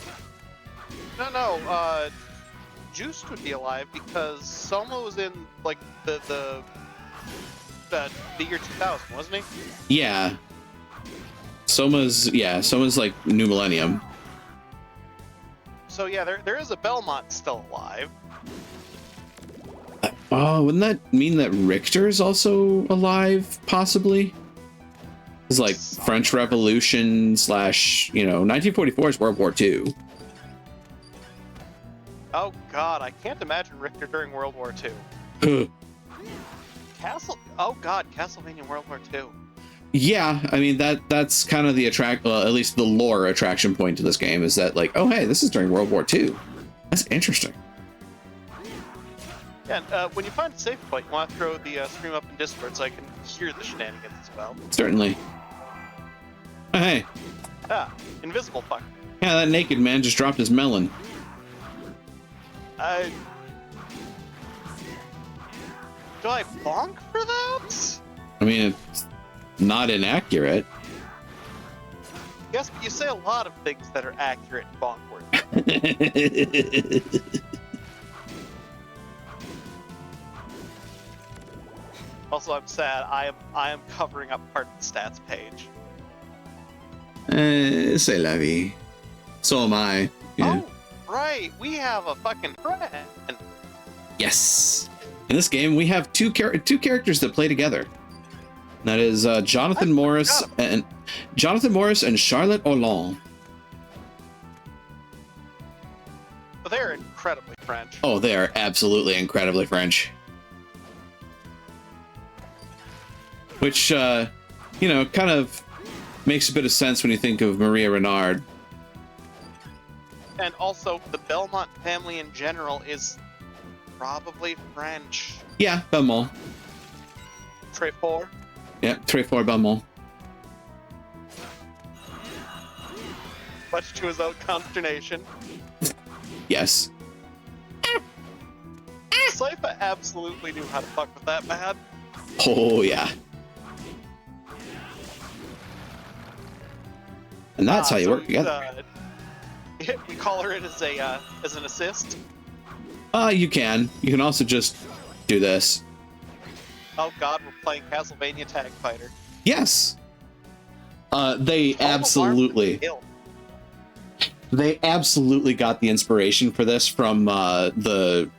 No, Juiced would be alive because Soma was in like the year 2000, wasn't he? Yeah. Soma's like New Millennium. So yeah, there is a Belmont still alive. Oh, wouldn't that mean that Richter is also alive, possibly? It's like French Revolution / 1944 is World War II. Oh god, I can't imagine Richter during World War II. Castlevania World War II. Yeah, I mean that's kind of the at least the lore attraction point to this game is that like, oh hey, this is during World War II. That's interesting. Yeah, and when you find a safe point, you want to throw the stream up in Discord so I can hear the shenanigans as well. Certainly. Oh, hey. Invisible fuck. Yeah, that naked man just dropped his melon. Do I bonk for that? I mean, it's not inaccurate. Yes, but you say a lot of things that are accurate and bonk worthy. Also, I'm sad. I am covering up part of the stats page. C'est la vie. So am I. Yeah. Oh, right. We have a fucking friend. Yes. In this game, we have two characters that play together. That is Johnathan Morris and Charlotte Aulin. But they're incredibly French. Oh, they are absolutely incredibly French. Which, kind of makes a bit of sense when you think of Maria Renard. And also, the Belmont family in general is probably French. Yeah, Belmont. Trefort. Yeah, Trefort Belmont. Much to his own consternation. Yes. Sypha absolutely knew how to fuck with that man. Oh, yeah. And that's how you work together. We call her in as an assist. You can. You can also just do this. Oh god, we're playing Castlevania Tag Fighter. Yes. They absolutely got the inspiration for this from the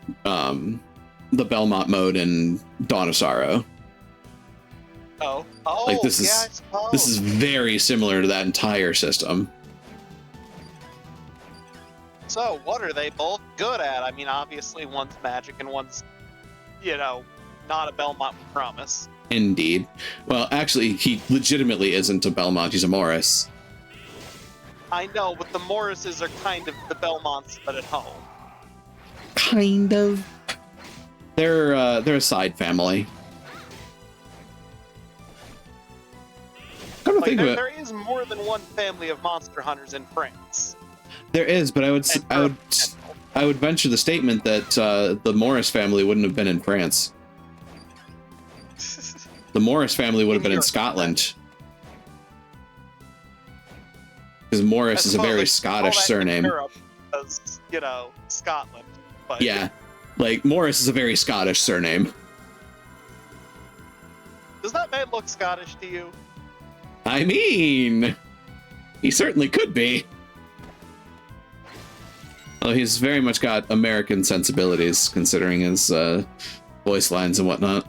Belmont mode in Dawn of Sorrow. Oh, like this is very similar to that entire system. So, what are they both good at? I mean, obviously one's magic and one's, not a Belmont with promise. Indeed. Well, actually, he legitimately isn't a Belmont, he's a Morris. I know, but the Morrises are kind of the Belmonts, but at home. Kind of. They're a side family. Like, think of it. there is more than one family of monster hunters in France. There is, but I would venture the statement that the Morris family wouldn't have been in France. The Morris family would have been in Scotland. Because Morris is a very Scottish surname. Because, you know, Scotland. But Yeah, like Morris is a very Scottish surname. does that man look Scottish to you? I mean, he certainly could be. Well, he's very much got American sensibilities, considering his voice lines and whatnot.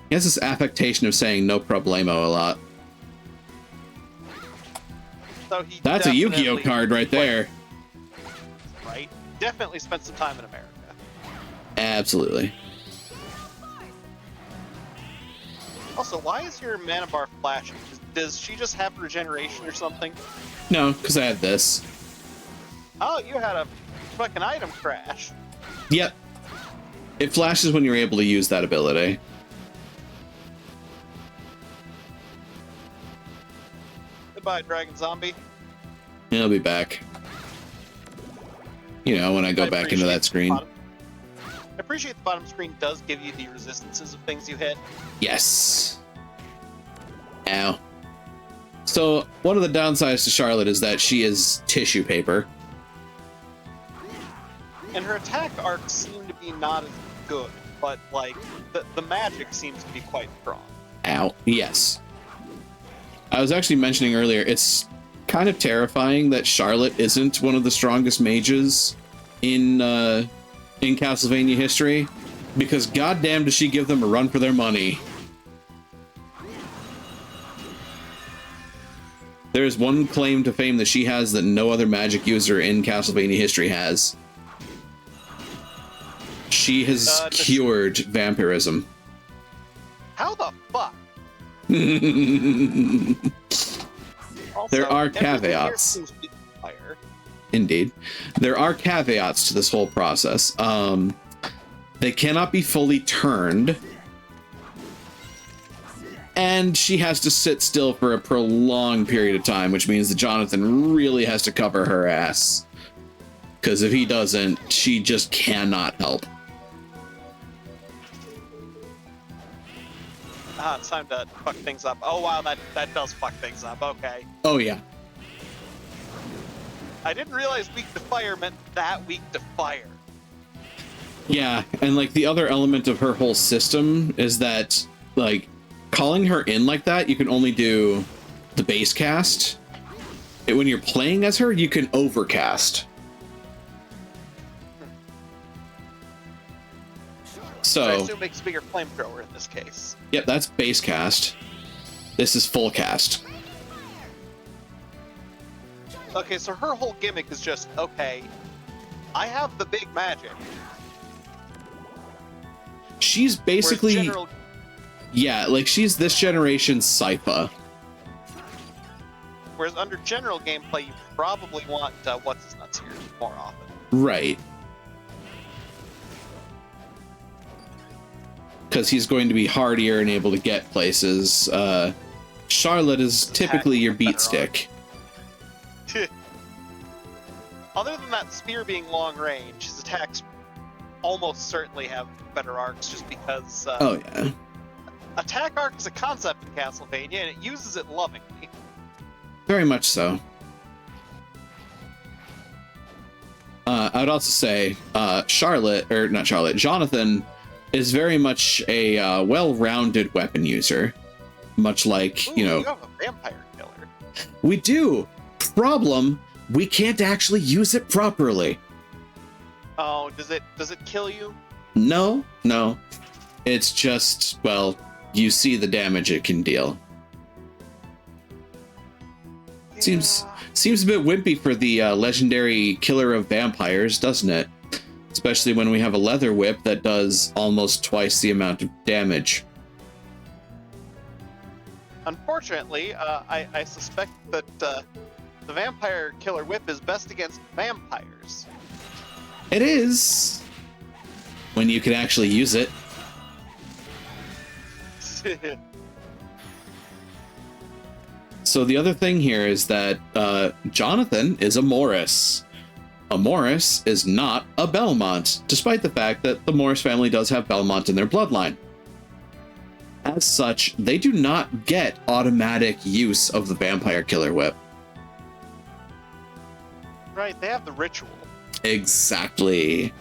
He has this affectation of saying no problemo a lot. So he That's a Yu-Gi-Oh card right there. Right? Definitely spent some time in America. Absolutely. Also, why is your mana bar flashing? Does she just have regeneration or something? No, because I had this. Oh, you had a fucking item crash. Yep. It flashes when you're able to use that ability. Goodbye, Dragon Zombie. He'll be back. You know, when I go back into that screen. I appreciate the bottom screen does give you the resistances of things you hit. Yes. Ow. So, one of the downsides to Charlotte is that she is tissue paper. And her attack arcs seem to be not as good, but, like, the magic seems to be quite strong. Ow. Yes. I was actually mentioning earlier, it's kind of terrifying that Charlotte isn't one of the strongest mages in Castlevania history, because goddamn does she give them a run for their money. There's one claim to fame that she has that no other magic user in Castlevania history has. She has cured vampirism. How the fuck? Also, There are everything here caveats. seems to be fire. Indeed. There are caveats to this whole process. They cannot be fully turned. And she has to sit still for a prolonged period of time, which means that Johnathan really has to cover her ass. Because if he doesn't, she just cannot help. It's time to fuck things up. Oh wow, that does fuck things up. Okay. Oh, yeah. I didn't realize weak to fire meant that weak to fire. Yeah, and like the other element of her whole system is that, like, calling her in like that, you can only do the base cast. When you're playing as her, you can overcast. So, I assume makes bigger flamethrower in this case. yep, that's base cast. This is full cast. Okay, so her whole gimmick is just, okay, I have the big magic. She's basically, General, yeah, like she's this generation's Sypha. whereas under general gameplay, you probably want what's his nuts here more often. Right. Because he's going to be hardier and able to get places. Charlotte is typically your beat stick. Other than that spear being long range, his attacks almost certainly have better arcs just because Oh, yeah. attack arc is a concept in Castlevania and it uses it lovingly. Very much so. I would also say Johnathan is very much a well-rounded weapon user. Much like, Ooh, you know... You have a vampire killer. We do! Problem, we can't actually use it properly. Oh, does it kill you? No. It's just, well, you see the damage it can deal. Seems a bit wimpy for the legendary killer of vampires, doesn't it? Especially when we have a leather whip that does almost twice the amount of damage. Unfortunately, I suspect that the vampire killer whip is best against vampires. It is, when you can actually use it. So the other thing here is that Johnathan is a Morris. A Morris is not a Belmont, despite the fact that the Morris family does have Belmont in their bloodline. As such, they do not get automatic use of the Vampire Killer Whip. Right, they have the ritual. Exactly.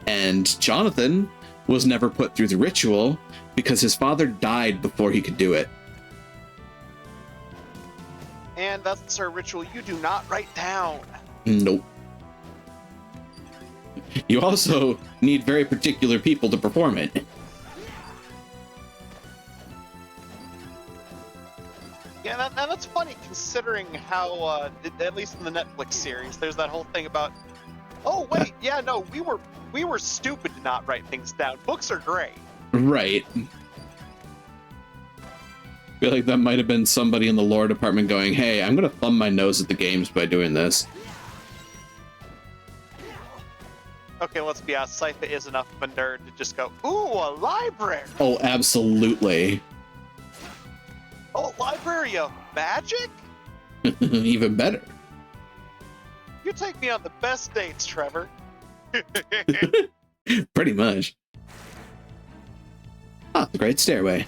And Johnathan was never put through the ritual because his father died before he could do it. And that's a ritual you do not write down. Nope. You also need very particular people to perform it. Yeah, and that's funny considering how, at least in the Netflix series, there's that whole thing about, oh wait, yeah, no, we were stupid to not write things down. Books are great. Right. I feel like that might have been somebody in the lore department going, hey, I'm going to thumb my nose at the games by doing this. Okay, let's be honest, Sypha is enough of a nerd to just go, ooh, a library! Oh, absolutely. Oh, library of magic? Even better. You take me on the best dates, Trevor. Pretty much. Ah, the Great Stairway.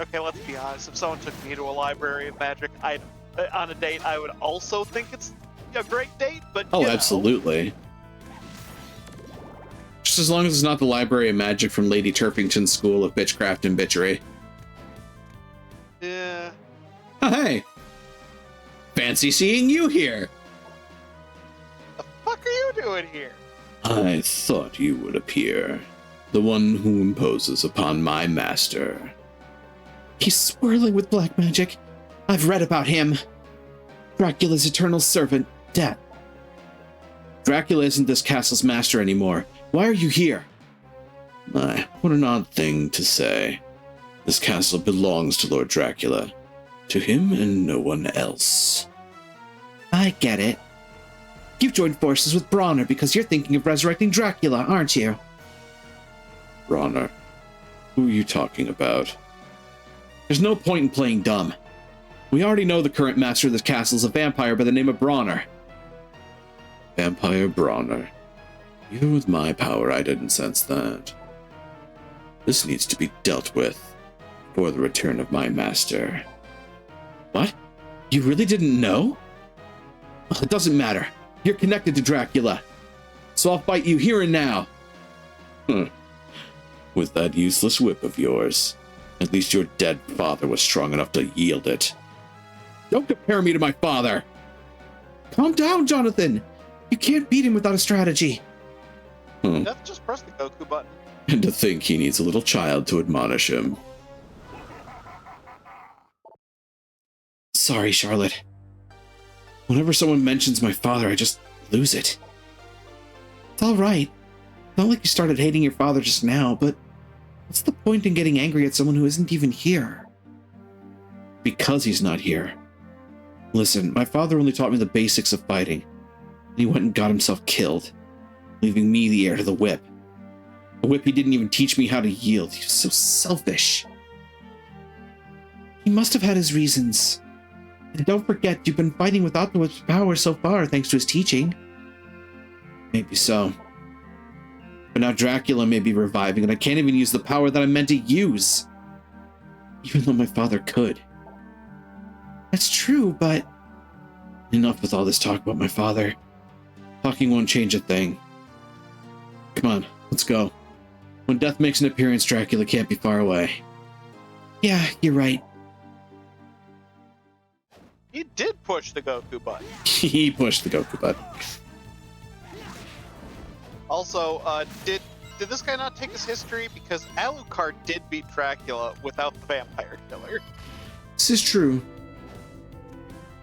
Okay, let's be honest, if someone took me to a library of magic, on a date, I would also think it's a great date, but Oh, you know. absolutely. Just as long as it's not the Library of Magic from Lady Turpington's School of Bitchcraft and Bitchery. Yeah. Oh, hey! Fancy seeing you here! The fuck are you doing here? I thought you would appear. The one who imposes upon my master. He's swirling with black magic. I've read about him. Dracula's eternal servant, Death. Dracula isn't this castle's master anymore. Why are you here? What an odd thing to say. This castle belongs to Lord Dracula. To him and no one else. I get it. You've joined forces with Brauner because you're thinking of resurrecting Dracula, aren't you? Brauner? Who are you talking about? There's no point in playing dumb. We already know the current master of this castle is a vampire by the name of Brauner. Vampire Brauner. Even with my power, I didn't sense that. This needs to be dealt with before the return of my master. What? You really didn't know? Well, it doesn't matter. You're connected to Dracula. So I'll fight you here and now. With that useless whip of yours. At least your dead father was strong enough to yield it. Don't compare me to my father! Calm down, Johnathan! You can't beat him without a strategy. That's just press the Goku button. And to think he needs a little child to admonish him. Sorry, Charlotte. Whenever someone mentions my father, I just lose it. It's all right. Not like you started hating your father just now, but what's the point in getting angry at someone who isn't even here? Because he's not here. Listen, my father only taught me the basics of fighting. And he went and got himself killed, leaving me the heir to the whip. A whip he didn't even teach me how to yield. He was so selfish. He must have had his reasons. And don't forget, you've been fighting without the whip's power so far, thanks to his teaching. Maybe so. But now Dracula may be reviving, and I can't even use the power that I'm meant to use. Even though my father could. That's true, but... Enough with all this talk about my father. Talking won't change a thing. Come on, let's go. When death makes an appearance, Dracula can't be far away. Yeah, you're right. He did push the Goku button. He pushed the Goku button. Also, did this guy not take his history? Because Alucard did beat Dracula without the vampire killer. This is true.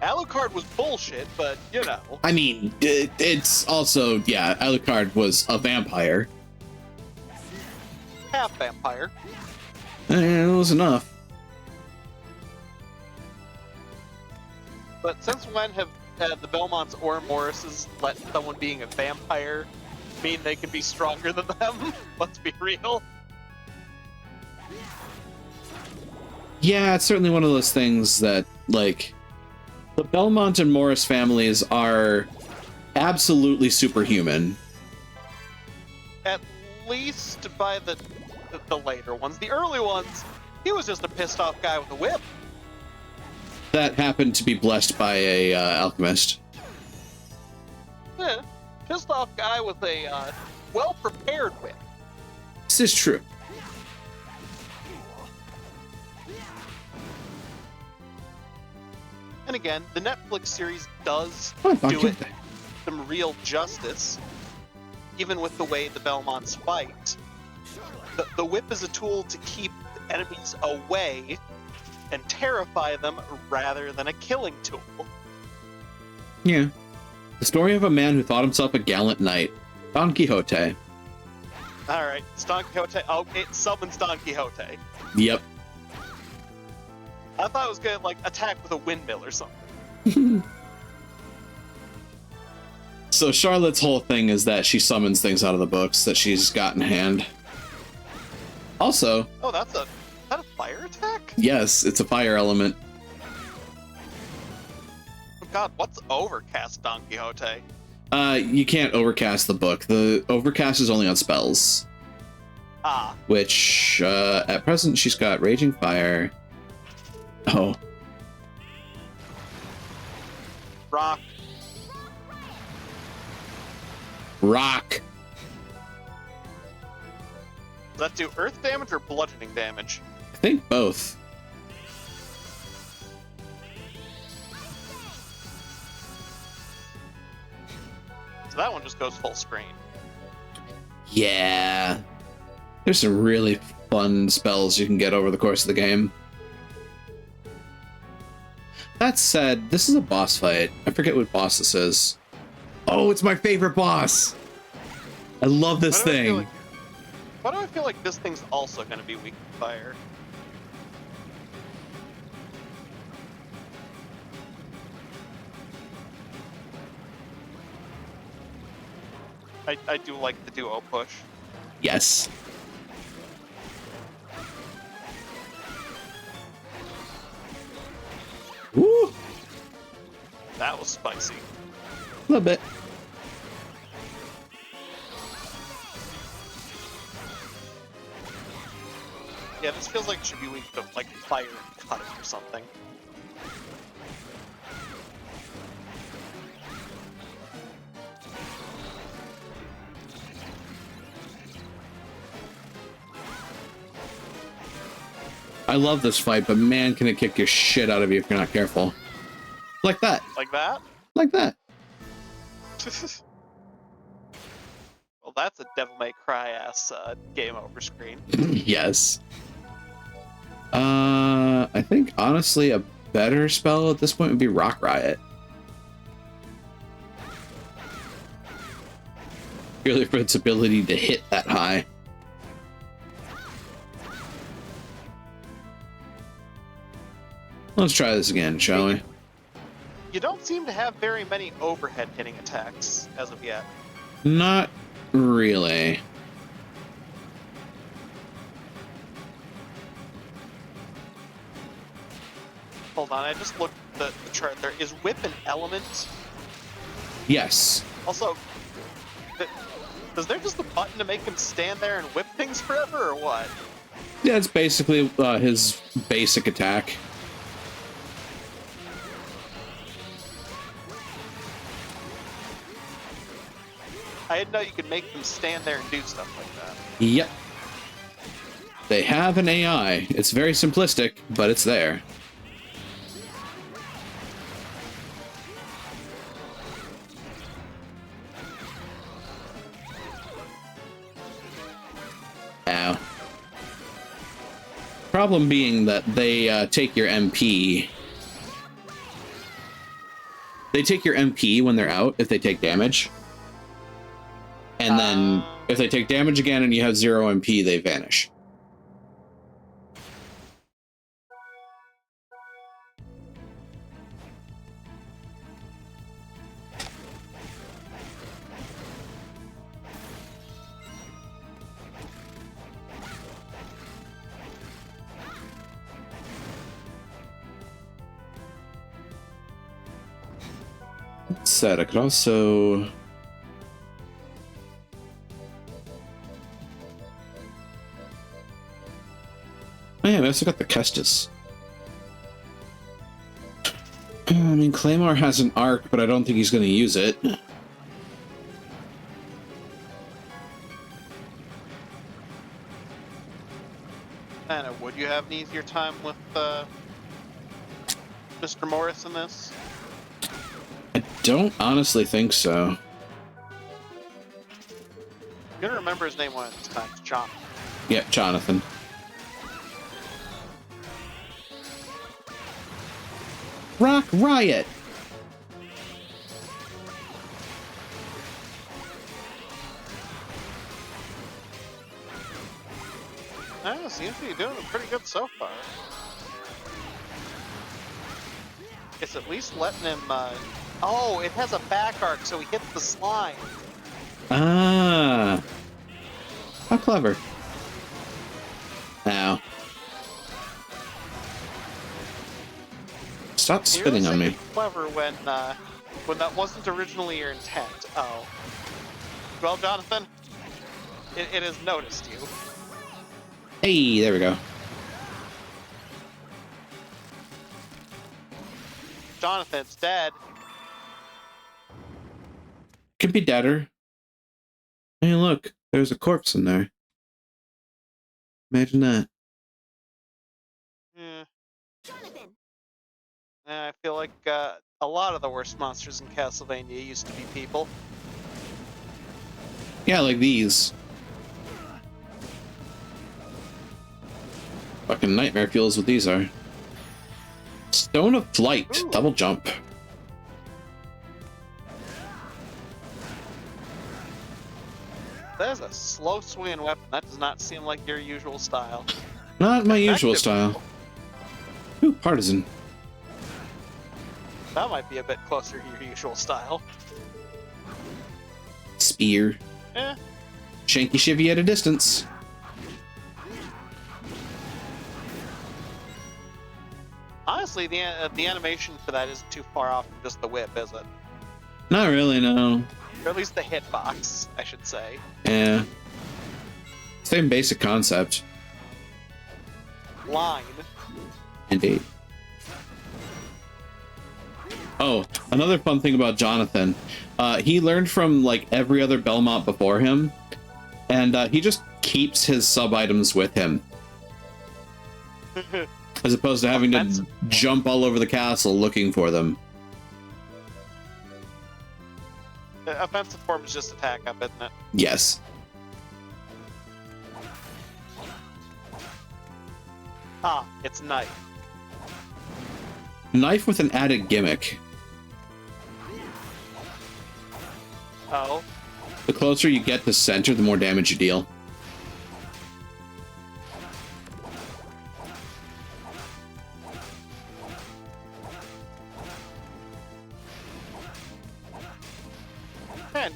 Alucard was bullshit, but, you know. I mean, it's also, yeah, Alucard was a vampire. Half vampire. It was enough. But since when have the Belmonts or Morrises let someone being a vampire mean they can be stronger than them? Let's be real. Yeah, it's certainly one of those things that, like, the Belmont and Morris families are absolutely superhuman. At least by the later ones. The early ones, he was just a pissed off guy with a whip. That happened to be blessed by a alchemist. Yeah, pissed off guy with a well prepared whip. This is true. And again, the Netflix series does do it some real justice, even with the way the Belmonts fight. The whip is a tool to keep enemies away and terrify them rather than a killing tool. Yeah. The story of a man who thought himself a gallant knight. Don Quixote. Alright, it's Don Quixote. Oh, it summons Don Quixote. Yep. I thought it was gonna, like, attack with a windmill or something. So Charlotte's whole thing is that she summons things out of the books that she's got in hand. Also... Oh, is that a fire attack? Yes, it's a fire element. Oh god, what's Overcast Don Quixote? You can't overcast the book. The overcast is only on spells. Ah. Which, at present, she's got Raging Fire. Oh. Rock. Rock. Does that do earth damage or bludgeoning damage? I think both. So that one just goes full screen. Yeah. There's some really fun spells you can get over the course of the game. That said, this is a boss fight. I forget what boss this is. Oh, it's my favorite boss! I love this thing. Why do I feel like this thing's also going to be weak to fire? I do like the duo push. Yes. Woo! That was spicy. A little bit. Yeah, this feels like it should be weak to, like, fire and cut it or something. I love this fight, but man, can it kick your shit out of you if you're not careful. Like that. Like that? Like that. Well, that's a Devil May Cry ass game over screen. Yes. I think honestly a better spell at this point would be Rock Riot. Purely for its ability to hit that high. Let's try this again, shall we? You don't seem to have very many overhead hitting attacks as of yet. Not really. Hold on, I just looked at the chart there. Is whip an element? Yes. Also, is there just a button to make him stand there and whip things forever, or what? Yeah, it's basically his basic attack. I didn't know you could make them stand there and do stuff like that. Yep. They have an AI. It's very simplistic, but it's there. Ow. Problem being that they take your MP. They take your MP when they're out if they take damage. And then if they take damage again and you have 0 MP, they vanish. said, I could also... Oh yeah, we also got the Kestis. I mean, Claymore has an arc, but I don't think he's going to use it. Anna, would you have an easier time with Mr. Morris in this? I don't honestly think so. I'm gonna remember his name one of these times. John. Yeah, Johnathan. Rock Riot! Seems to be doing pretty good so far. It's at least letting him, oh, it has a back arc, so he hits the slime. Ah! How clever. Ow. Stop spitting on me. Clever when that wasn't originally your intent. Oh. Well, Jonathan, it has noticed you. Hey, there we go. Jonathan's dead. Could be deader. Hey, look, there's a corpse in there. Imagine that. Yeah. Jonathan. I feel like a lot of the worst monsters in Castlevania used to be people. Yeah, like these. Fucking nightmare fuels what these are. Stone of Flight. Ooh. Double jump. That is a slow swinging weapon. That does not seem like your usual style. Not my usual style. Ooh, partisan. That might be a bit closer to your usual style. Spear. Eh. Shanky shivy at a distance. Honestly, the animation for that isn't too far off from just the whip, is it? Not really, no. Or at least the hitbox, I should say. Yeah. Same basic concept. Line. Indeed. Oh, another fun thing about Johnathan. He learned from, like, every other Belmont before him, and he just keeps his sub-items with him. As opposed to having to jump all over the castle looking for them. The offensive form is just attack up, isn't it? Yes. Ah, it's knife. Knife with an added gimmick. Oh. The closer you get to center, the more damage you deal.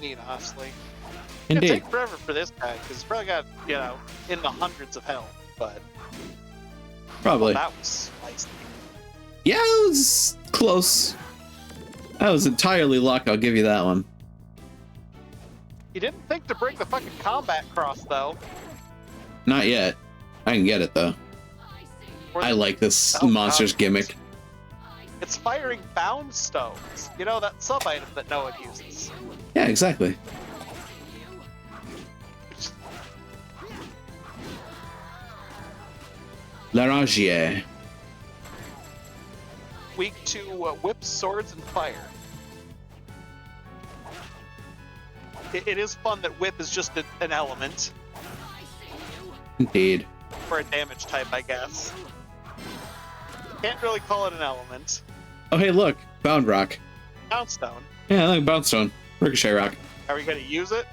Neat, honestly. Indeed. It'll take forever for this guy, because he's probably got, you know, in the hundreds of health, but... Probably. Well, that was spicy. Yeah, it was close. That was entirely luck, I'll give you that one. You didn't think to bring the fucking combat cross, though. Not yet. I can get it, though. I like this monster's gimmick. It's firing bound stones. You know, that sub-item that no one uses. Yeah, exactly. Laragier. Weak to whip, swords, and fire. It is fun that whip is just an element. Indeed. For a damage type, I guess. Can't really call it an element. Oh, hey, look. Bound rock. Bound stone. Yeah, look, bound stone. Ricochet rock. Are we going to use it?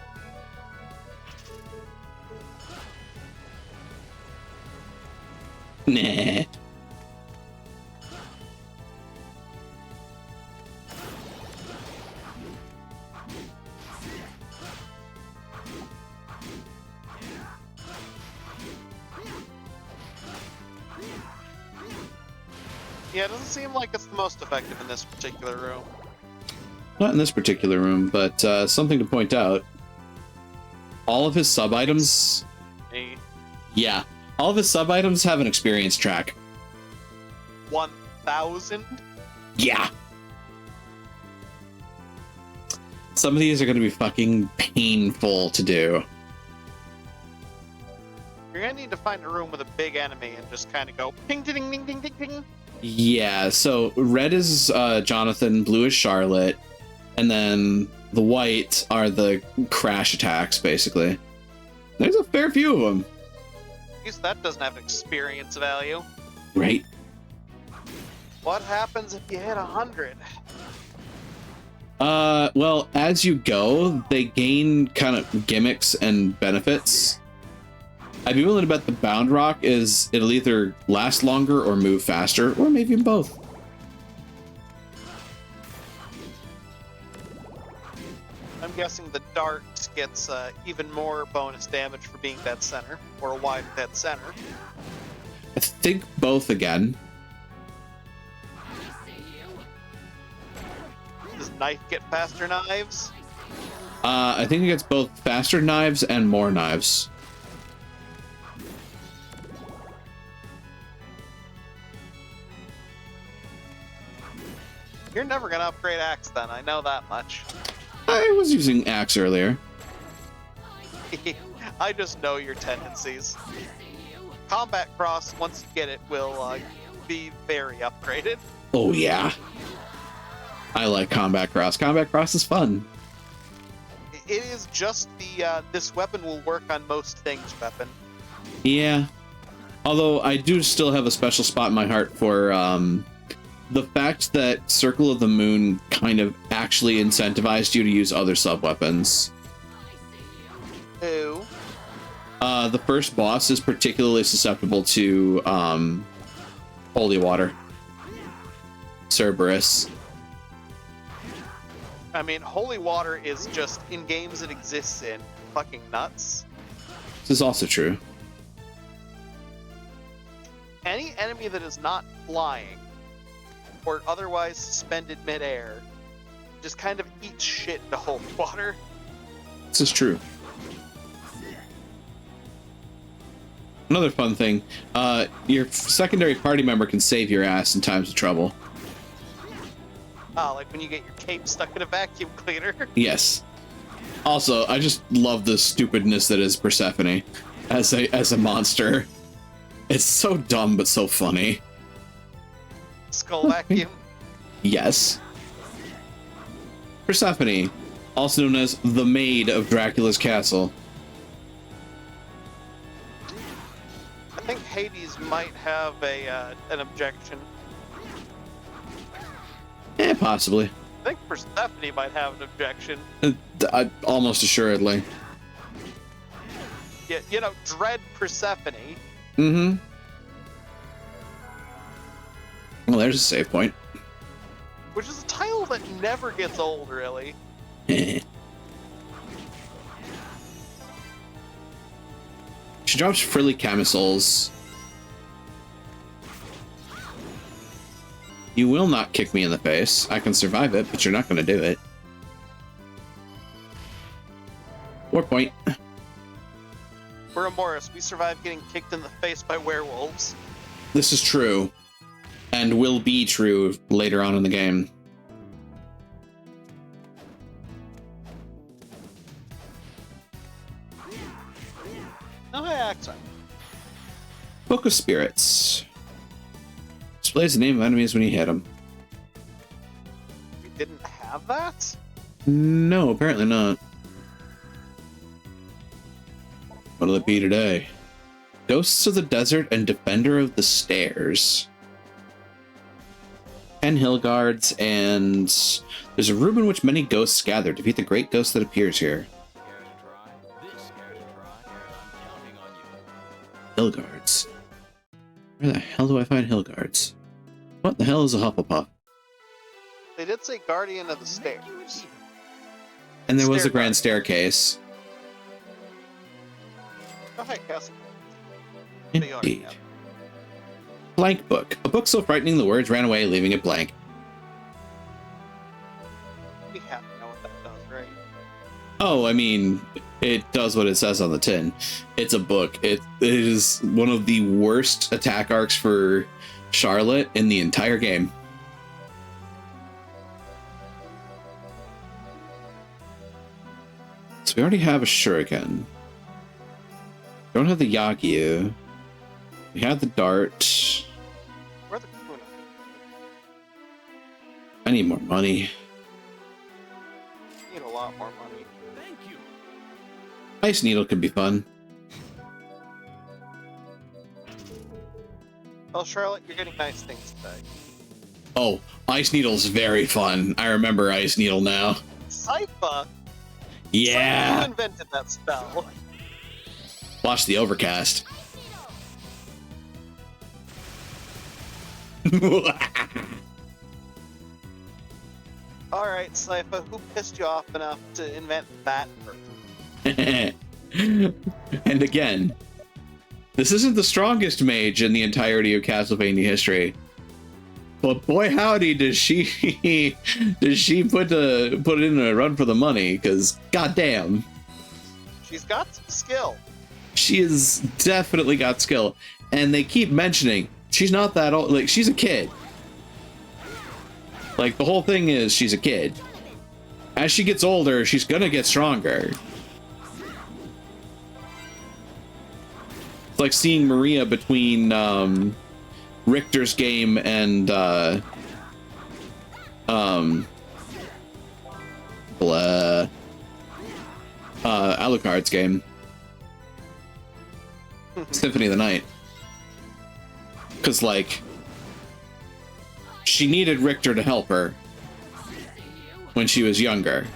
Nah. Yeah, it doesn't seem like it's the most effective in this particular room. Not in this particular room, but something to point out. All of his sub-items... A Yeah. All of his sub-items have an experience track. 1,000? Yeah. Some of these are going to be fucking painful to do. You're gonna need to find a room with a big enemy and just kind of go ping, ding, ding, ding, ding, ding. Yeah, so red is Johnathan, blue is Charlotte, and then the white are the crash attacks, basically. There's a fair few of them. At least that doesn't have experience value. Right. What happens if you hit 100? Well, as you go, they gain kind of gimmicks and benefits. I'd be willing to bet the bound rock is it'll either last longer or move faster, or maybe even both. I'm guessing the dart gets even more bonus damage for being dead center, or wide dead center. I think both again. Does knife get faster knives? I think it gets both faster knives and more knives. You're never gonna upgrade axe then, I know that much. I was using axe earlier. I just know your tendencies. Combat Cross, once you get it, will be very upgraded. Oh yeah. I like Combat Cross. Combat Cross is fun. It is just the this weapon will work on most things weapon. Yeah. Although I do still have a special spot in my heart for the fact that Circle of the Moon kind of actually incentivized you to use other sub-weapons. Who? The first boss is particularly susceptible to holy water. Cerberus. I mean, holy water is just, in games it exists in, fucking nuts. This is also true. Any enemy that is not flying, or otherwise suspended midair, just kind of eats shit into holy water. This is true. Another fun thing, your secondary party member can save your ass in times of trouble. Ah, like when you get your cape stuck in a vacuum cleaner. Yes. Also, I just love the stupidness that is Persephone as a monster. It's so dumb but so funny. Skull vacuum. Yes. Persephone, also known as the Maid of Dracula's Castle. I think Hades might have an objection. Possibly. I think Persephone might have an objection. Almost assuredly. Yeah, you know, dread Persephone. Mm-hmm. Well, there's a save point. Which is a title that never gets old, really. She drops frilly camisoles. You will not kick me in the face. I can survive it, but you're not going to do it. 4 point. We're a Morris. We survived getting kicked in the face by werewolves. This is true. And will be true later on in the game. Oh, hey, accent. Book of Spirits. Displays the name of enemies when you hit them. We didn't have that? No, apparently not. What'll it be today? Ghosts of the Desert and Defender of the Stairs. 10 hill guards, and there's a room in which many ghosts gather. Defeat the great ghost that appears here. Hill guards. Where the hell do I find hill guards? What the hell is a Hufflepuff? They did say Guardian of the Stairs. And there was a grand staircase. Oh, hey, Castle. Indeed. Blank book. A book so frightening the words ran away, leaving it blank. We Oh, I mean, it does what it says on the tin. It's a book. It is one of the worst attack arcs for Charlotte in the entire game. So we already have a Shuriken. Don't have the Yagyu. We have the Dart. Where the Kuna? I need more money. Need a lot more money. Thank you. Ice Needle could be fun. Well, Charlotte, you're getting nice things today. Oh, Ice Needle's very fun. I remember Ice Needle now. Sypha? Yeah. You invented that spell. Watch the Overcast. Alright, Sypha, who pissed you off enough to invent that first? And again, this isn't the strongest mage in the entirety of Castlevania history. But boy howdy does she put in a run for the money, because goddamn. She's got some skill. She has definitely got skill. And they keep mentioning she's not that old, like she's a kid. Like the whole thing is she's a kid. As she gets older, she's gonna get stronger. It's like seeing Maria between Richter's game and Alucard's game. Symphony of the Night. Because, like, she needed Richter to help her when she was younger.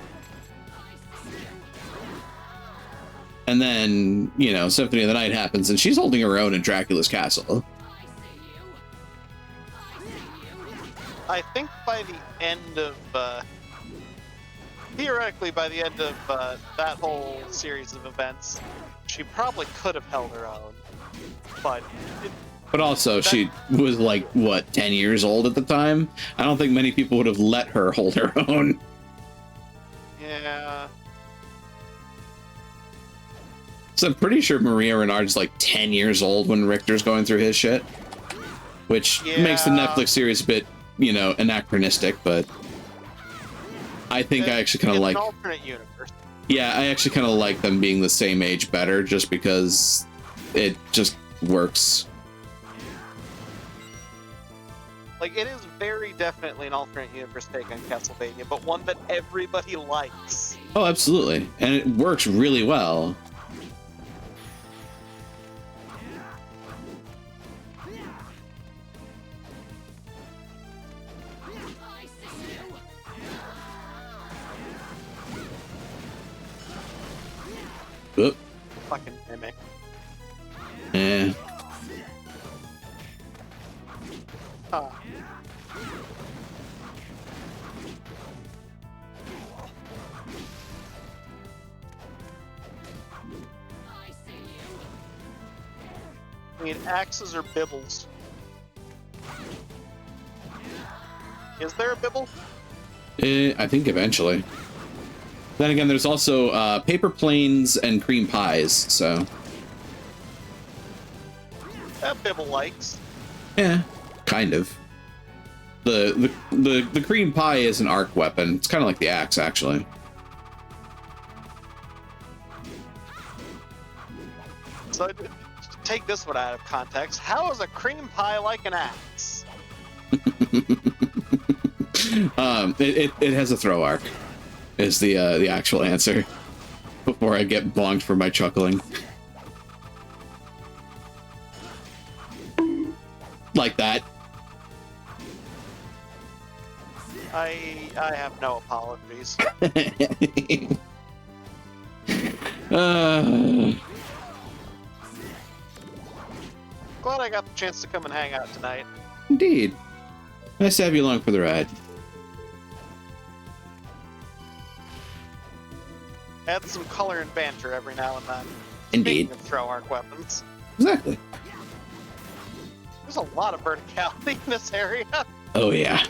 And then, you know, Symphony of the Night happens and she's holding her own in Dracula's castle. I think by the end of, theoretically, by the end of that whole series of events, she probably could have held her own. But also, she was like, what, 10 years old at the time? I don't think many people would have let her hold her own. Yeah. So I'm pretty sure Maria Renard's like 10 years old when Richter's going through his shit. Which makes the Netflix series a bit, you know, anachronistic, but I think I actually kind of like... an alternate universe. Yeah, I actually kind of like them being the same age better, just because it just works. Like, it is very definitely an alternate universe take on Castlevania, but one that everybody likes. Oh, absolutely. And it works really well. Oop. Fucking mimic. Eh. Huh. I mean, axes or bibbles? Is there a bibble? I think eventually. Then again, there's also paper planes and cream pies, so... That bibble likes. Yeah, kind of. The cream pie is an arc weapon. It's kind of like the axe, actually. So, take this one out of context. How is a cream pie like an axe? It has a throw arc, is the actual answer. Before I get bonked for my chuckling. Like that. I have no apologies. Glad I got the chance to come and hang out tonight. Indeed. Nice to have you along for the ride. Add some color and banter every now and then. Indeed. Speaking of throw arc weapons. Exactly. There's a lot of verticality in this area. Oh yeah.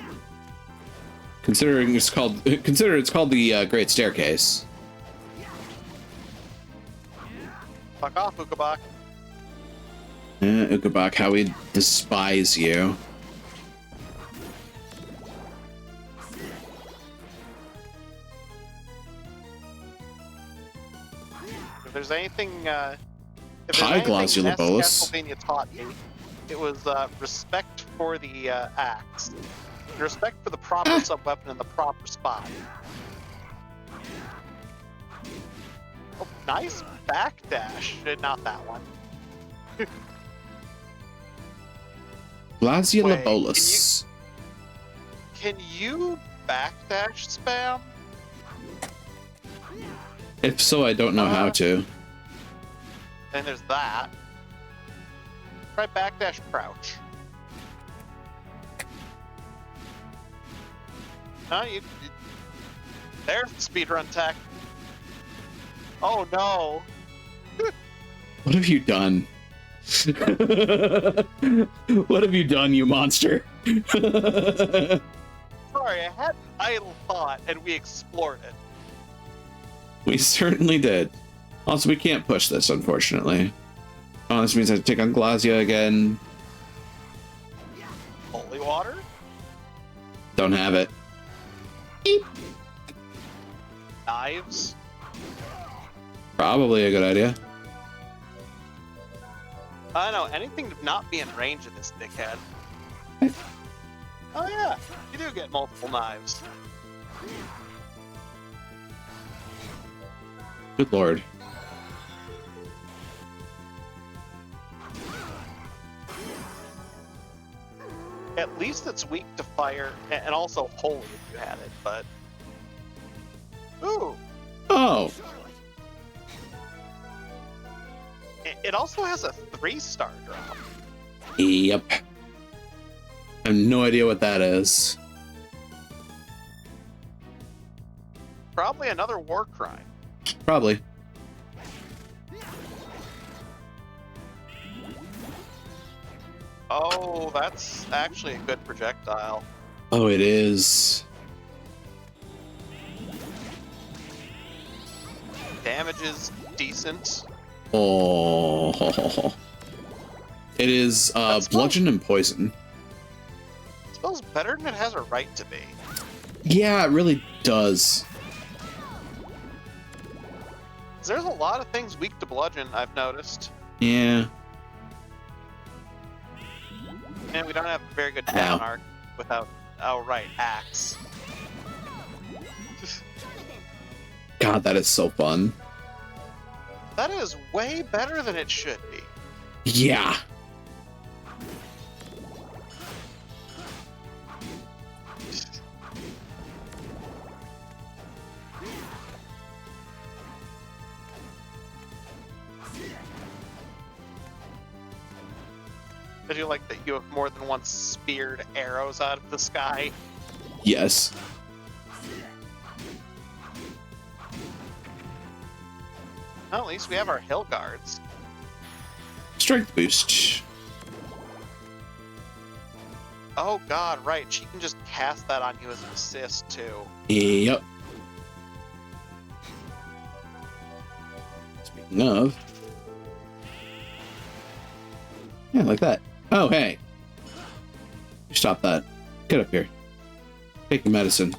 Consider it's called the Great Staircase. Fuck off, Ukabak. Ukabak, how we despise you. If there's anything, Hi, Glazulabolus. Castlevania taught me, it was respect for the axe, and respect for the proper sub-weapon in the proper spot. Oh, nice backdash. Not that one. Glazulabolus. Can you backdash spam? If so, I don't know how to. Then there's that. Try backdash crouch. No, there's speedrun tech. Oh no. What have you done? What have you done, you monster? Sorry, I had an idle thought and we explored it. We certainly did. Also, we can't push this, unfortunately. Oh, this means I have to take on Glazia again. Holy water? Don't have it. Eep. Knives? Probably a good idea. I don't know, anything to not be in range of this dickhead. Oh yeah, you do get multiple knives. Good lord. At least it's weak to fire, and also holy if you had it, but... Ooh! Oh! It also has a 3-star drop. Yep. I have no idea what that is. Probably another war crime. Probably. Oh, that's actually a good projectile. Oh, it is. Damage is decent. Oh. It is bludgeon and poison. It smells better than it has a right to be. Yeah, it really does. There's a lot of things weak to bludgeon, I've noticed. Yeah. And we don't have a very good down arc without outright axe. God, that is so fun. That is way better than it should be. Yeah. I do like that you have more than once speared arrows out of the sky. Yes. Well, at least we have our hill guards. Strength boost. Oh god, right. She can just cast that on you as an assist, too. Yep. Speaking of... Yeah, like that. Oh, hey. Stop that. Get up here. Take your medicine.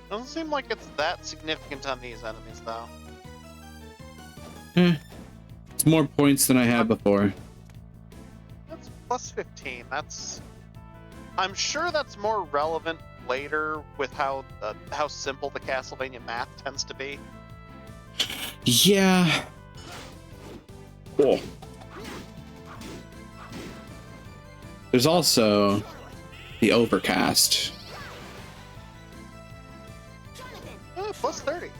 Doesn't seem like it's that significant on these enemies, though. It's more points than I had before. That's plus 15. That's... I'm sure that's more relevant later with how simple the Castlevania math tends to be. Yeah. Oh. There's also the overcast. Plus 30.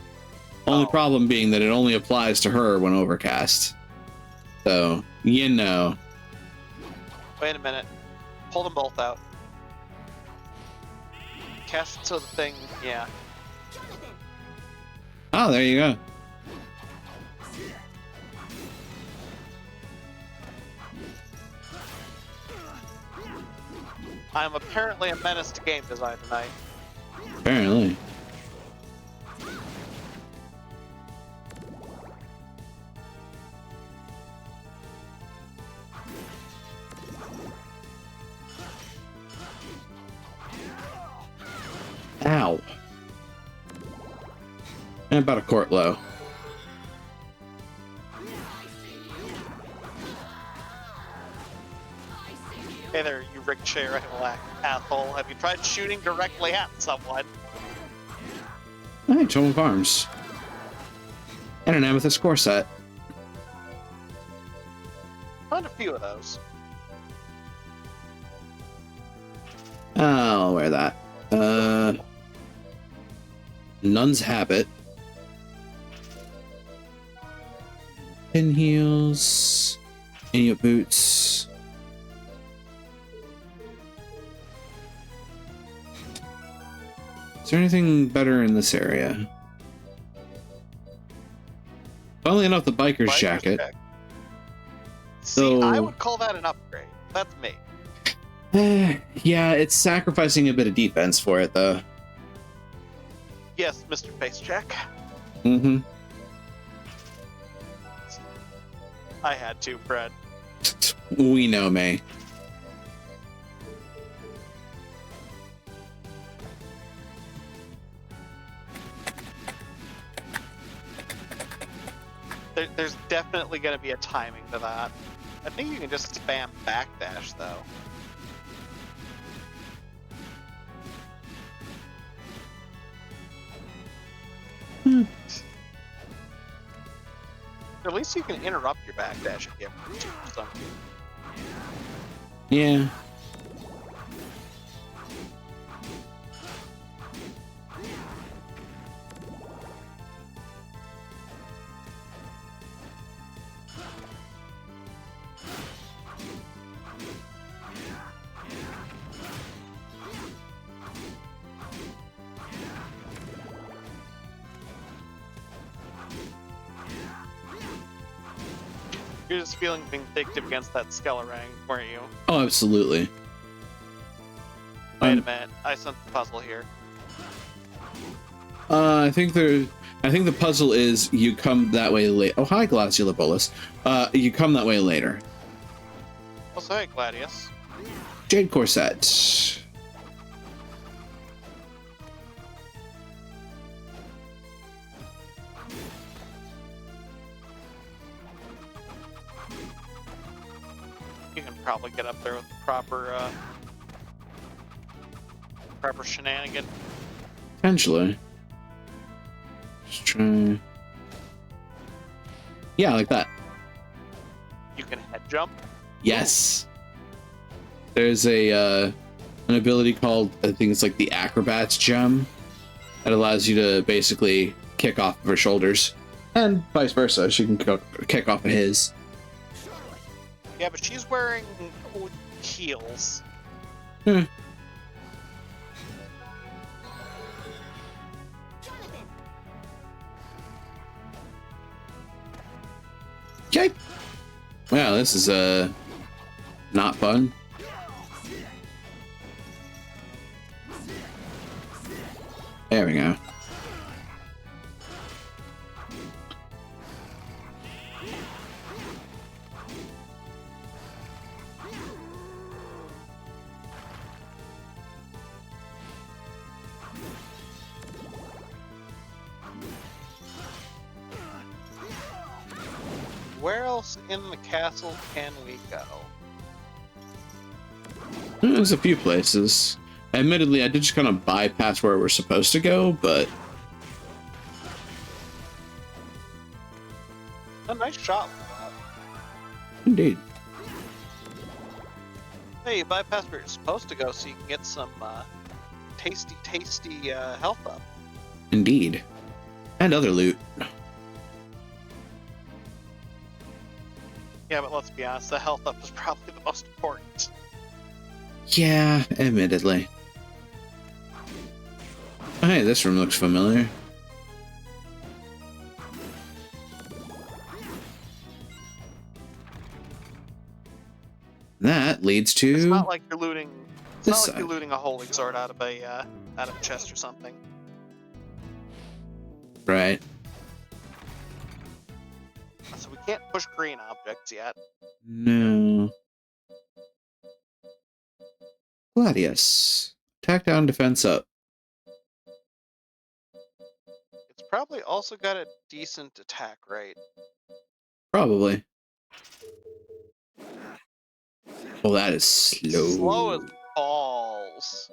Only problem being that it only applies to her when overcast. So, you know. Wait a minute. Pull them both out. Cast so the thing, yeah. Oh, there you go. I'm apparently a menace to game design tonight. Apparently. And about a court low. Hey there, you ricochet rifle asshole. Have you tried shooting directly at someone? Hey, 12 arms. And an amethyst core set. Found a few of those. I'll wear that. Nun's Habit. Pin heels. Inuit boots. Is there anything better in this area? Funnily enough, the biker's jacket. See, So, I would call that an upgrade. That's me. yeah, it's sacrificing a bit of defense for it, though. Yes, Mr. Facecheck. Mm-hmm. I had to, Fred. We know, May. There's definitely going to be a timing to that. I think you can just spam backdash, though. At least you can interrupt your backdash if you have to or something. Yeah. You're just feeling vindictive against that Skelerang, weren't you? Oh, absolutely. Wait a minute, I sent the puzzle here. I think the puzzle is you come that way late. Oh, hi, Glacial Bolus. You come that way later. Also, hey, Gladius. Jade Corset. You can probably get up there with the proper shenanigan. Potentially. Just try. Yeah, like that. You can head jump. Yes. There's an ability called, I think it's like the Acrobat's Gem, that allows you to basically kick off of her shoulders, and vice versa. She can kick off of his. Yeah, but she's wearing heels. Hmm. Okay. Wow, this is not fun. There we go. Where else in the castle can we go? There's a few places. Admittedly, I did just kind of bypass where we're supposed to go, but A nice shot with that. indeed. Hey, you bypass where you're supposed to go so you can get some tasty health up. Indeed. And other loot. Yeah, but let's be honest, the health up is probably the most important. Yeah, admittedly. Oh, hey, this room looks familiar. That leads to It's not like you're looting. It's this not like side. you're looting a holy sword out of a chest or something. Right. So we can't push green objects yet. No. Gladius. Attack down, defense up. It's probably also got a decent attack rate. Probably. Oh, that is slow. Slow as balls.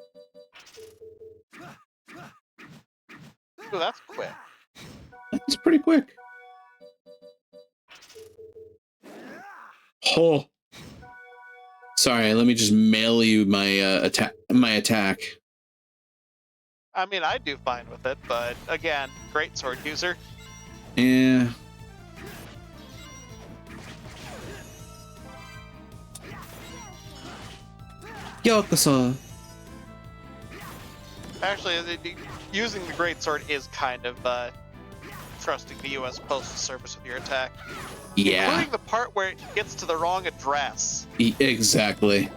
Ooh, that's quick. That's pretty quick. Oh. Sorry, let me just mail you my attack. I mean, I'd do fine with it, but again, great sword user. Yeah. Yakuza. Actually, using the great sword is kind of trusting the U.S. Postal Service with your attack. Yeah. Including the part where it gets to the wrong address. Exactly.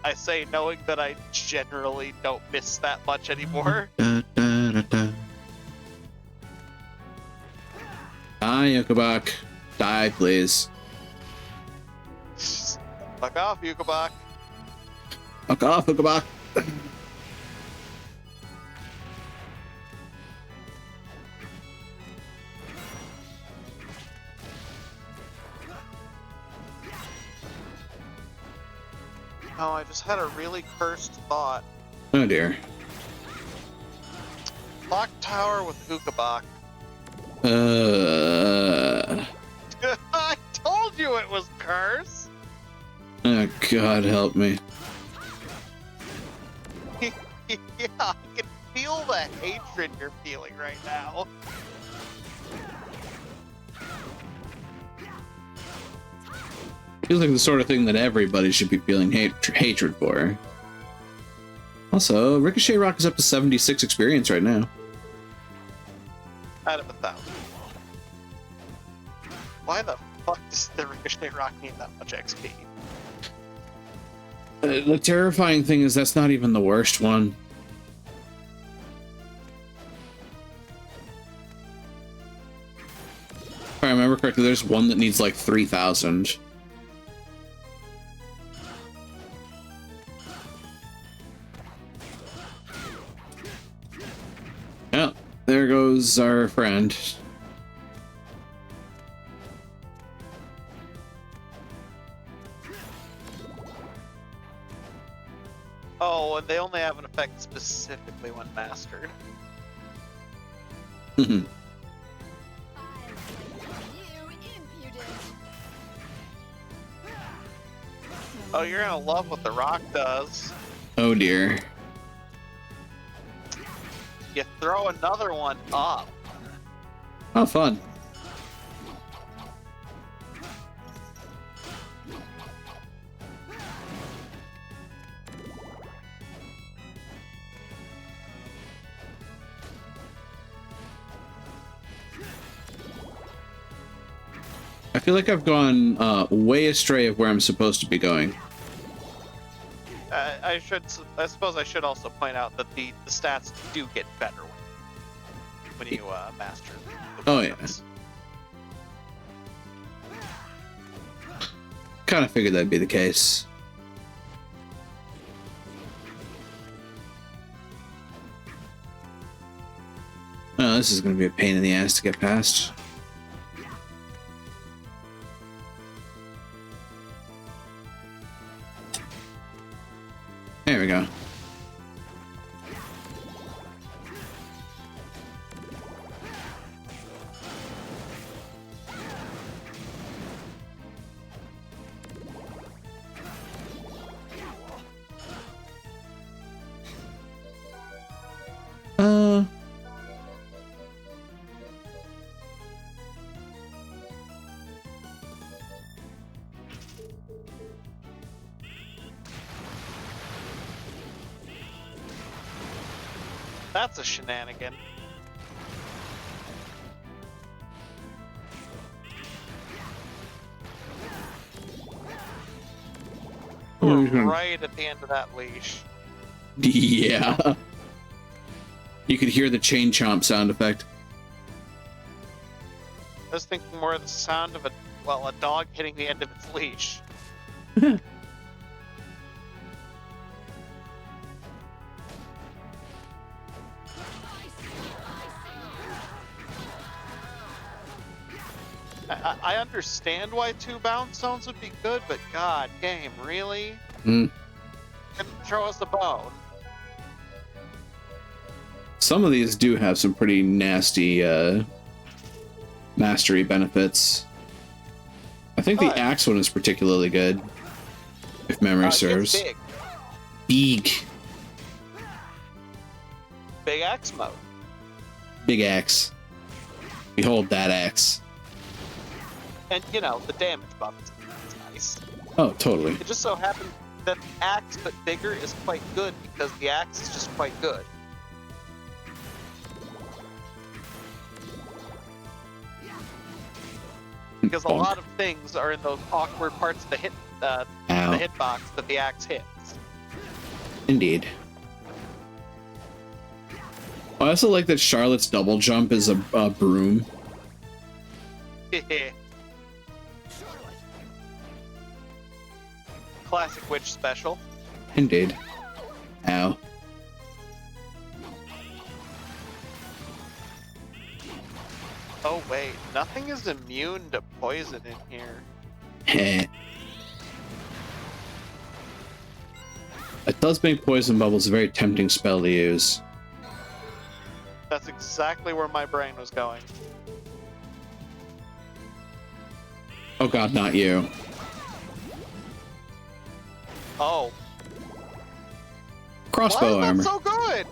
I say knowing that I generally don't miss that much anymore. Da, da, da, da. Die, Yukabak. Die, please. Fuck off, Yukabak. Fuck off, Yukabak. Oh, I just had a really cursed thought. Oh dear. Clock tower with Ukabak. I told you it was cursed! Oh God, help me. Yeah, I can feel the hatred you're feeling right now. Feels like the sort of thing that everybody should be feeling hatred for. Also, Ricochet Rock is up to 76 experience right now. Out of 1,000. Why the fuck does the Ricochet Rock need that much XP? The terrifying thing is that's not even the worst one. If I remember correctly, there's one that needs like 3,000. Yeah, there goes our friend. Oh, and they only have an effect specifically when mastered. Oh, you're gonna love what the rock does. Oh dear. You throw another one up. Oh, fun. I feel like I've gone way astray of where I'm supposed to be going. I suppose I should also point out that the stats do get better when you master the Oh, yeah. weapons. Kind of figured that'd be the case. Oh, this is going to be a pain in the ass to get past. There we go. That's a shenanigan. We're right at the end of that leash. Yeah. You could hear the chain chomp sound effect. I was thinking more of the sound of a dog hitting the end of its leash. I understand why 2 bounce zones would be good, but god game, really? Mm. Couldn't throw us a bone. Some of these do have some pretty nasty mastery benefits. I think the axe one is particularly good, if memory serves. It's Big. Big axe mode. Big axe. Behold that axe. And, you know, the damage buff is nice. Oh, totally. It just so happens that the axe, but bigger, is quite good because the axe is just quite good. Because a lot of things are in those awkward parts of the hitbox that the axe hits. Indeed. I also like that Charlotte's double jump is a broom. Classic witch special. Indeed. Ow. Oh wait, nothing is immune to poison in here. Heh. It does make poison bubbles a very tempting spell to use. That's exactly where my brain was going. Oh god, not you. Oh. Crossbow Why is armor. that so good?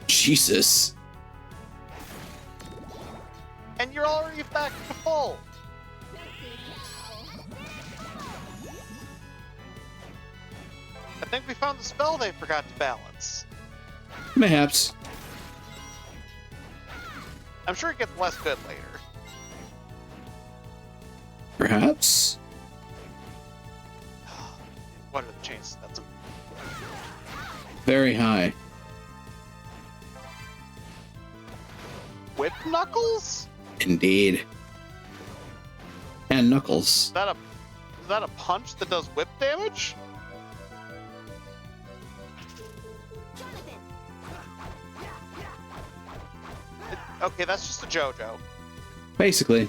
Jesus. And you're already back to full. I think we found the spell they forgot to balance. Mayhaps. I'm sure it gets less good later. Perhaps. What are the chances? That's Very high. whip knuckles? Indeed. And knuckles. Is that a punch that does whip damage? Okay, that's just a JoJo. Basically.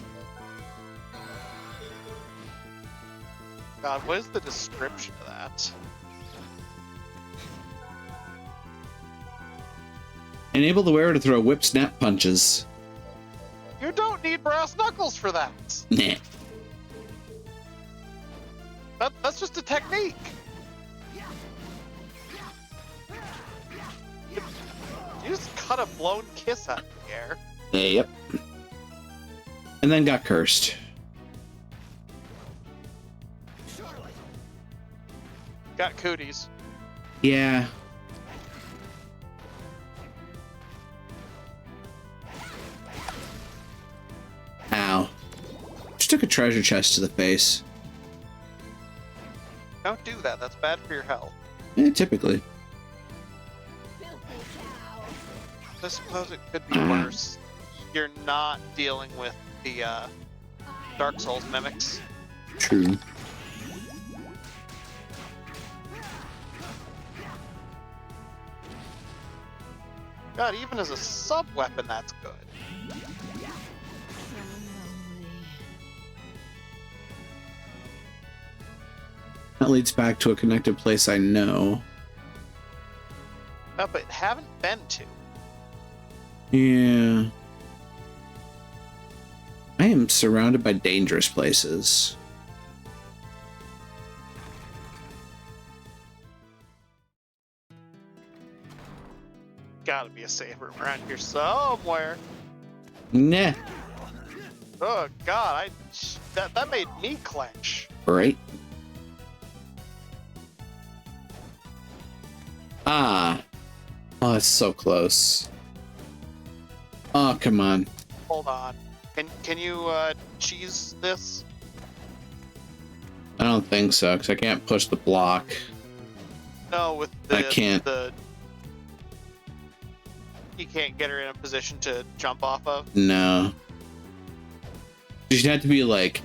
God, what is the description of that? Enable the wearer to throw whip snap punches. You don't need brass knuckles for that. Nah. That's just a technique. You just cut a blown kiss out of the air. Yep. And then got cursed. Got cooties. Yeah. Ow. Just took a treasure chest to the face. Don't do that. That's bad for your health. Yeah, typically. I suppose it could be worse. You're not dealing with the Dark Souls mimics. True. God, even as a sub-weapon, that's good. That leads back to a connected place I know. No, but haven't been to. Yeah. I am surrounded by dangerous places. Gotta be a save room around here somewhere. Nah. Oh God, that made me clench. Right? Ah. Oh, it's so close. Oh, come on. Hold on. Can you cheese this? I don't think so, because I can't push the block. No, with the I can't. You can't get her in a position to jump off of. No. She'd have to be, like,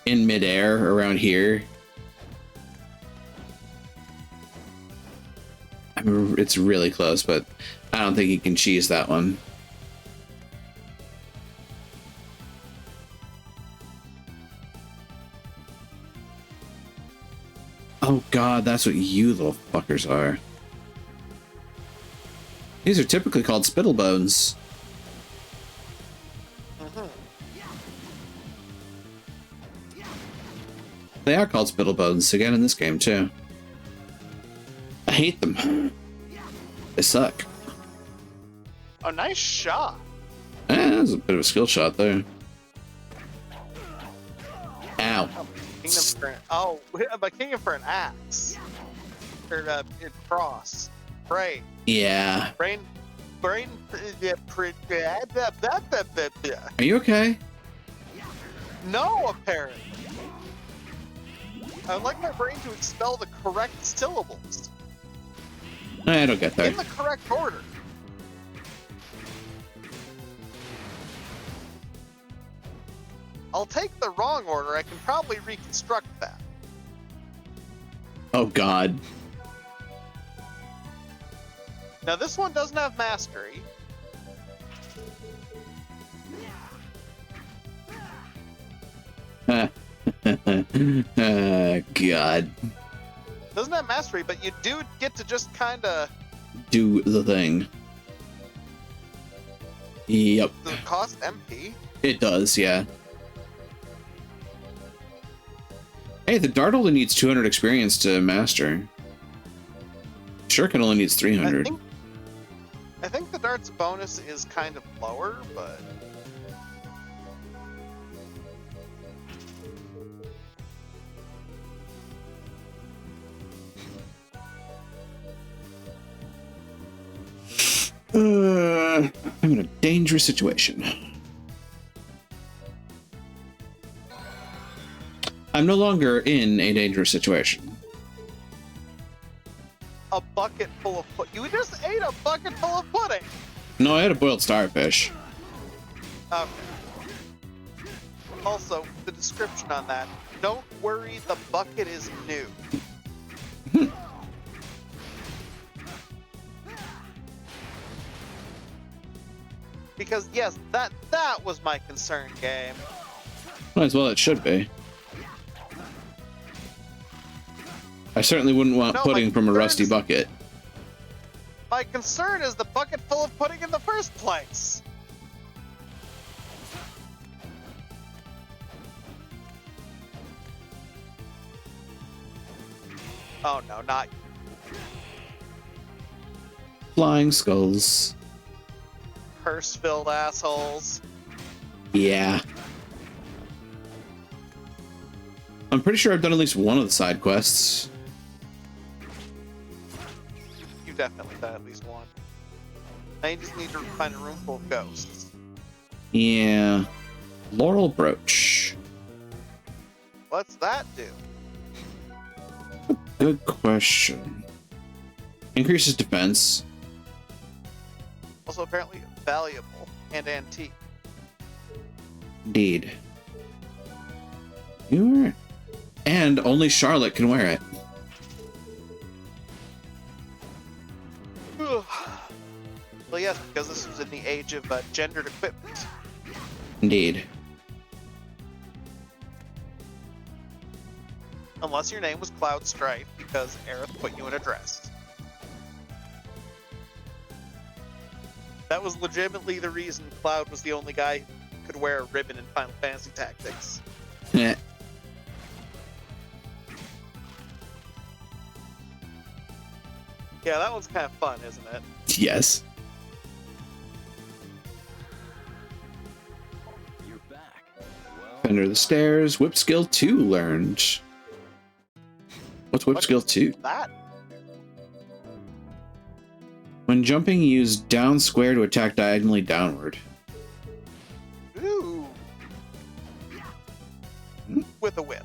in midair around here. it's really close, but I don't think he can cheese that one. Oh god, that's what you little fuckers are. These are typically called spittlebones. They are called spittlebones again in this game too. I hate them. They suck. Oh, nice shot. That was a bit of a skill shot there. Ow. I'm a king for an axe. Or cross. Brain. Yeah. Brain. Are you okay? No, apparently. I would like my brain to expel the correct syllables. I don't get there. In the correct order. I'll take the wrong order. I can probably reconstruct that. Oh god. Now this one doesn't have mastery. God. Doesn't have mastery, but you do get to just kind of do the thing. Yep. Does it cost MP? It does, yeah. Hey, the dart only needs 200 experience to master. Shuriken only needs 300. I think the dart's bonus is kind of lower, but... I'm in a dangerous situation. I'm no longer in a dangerous situation. A bucket full of You just ate a bucket full of pudding! No, I had a boiled starfish. Okay. Also, the description on that. Don't worry, the bucket is new. Because yes, that was my concern, game. Might as well it should be. I certainly wouldn't want pudding from a rusty bucket. My concern is the bucket full of pudding in the first place. Oh no, not Flying skulls. curse-filled assholes. Yeah. I'm pretty sure I've done at least one of the side quests. You've definitely done at least one. Now you just need to find a room full of ghosts. Yeah. Laurel brooch. What's that do? Good question. Increases defense. Also apparently valuable and antique. Indeed. You're... And only Charlotte can wear it. Well, yes, because this was in the age of gendered equipment. Indeed. Unless your name was Cloud Strife, because Aerith put you in a dress. That was legitimately the reason Cloud was the only guy who could wear a ribbon in Final Fantasy Tactics. Yeah. Yeah, that one's kind of fun, isn't it? Yes. You're back. Well, Under the stairs. Whip skill 2 learned. What's whip skill 2? That? When jumping, use down square to attack diagonally downward. Ooh. With a whip.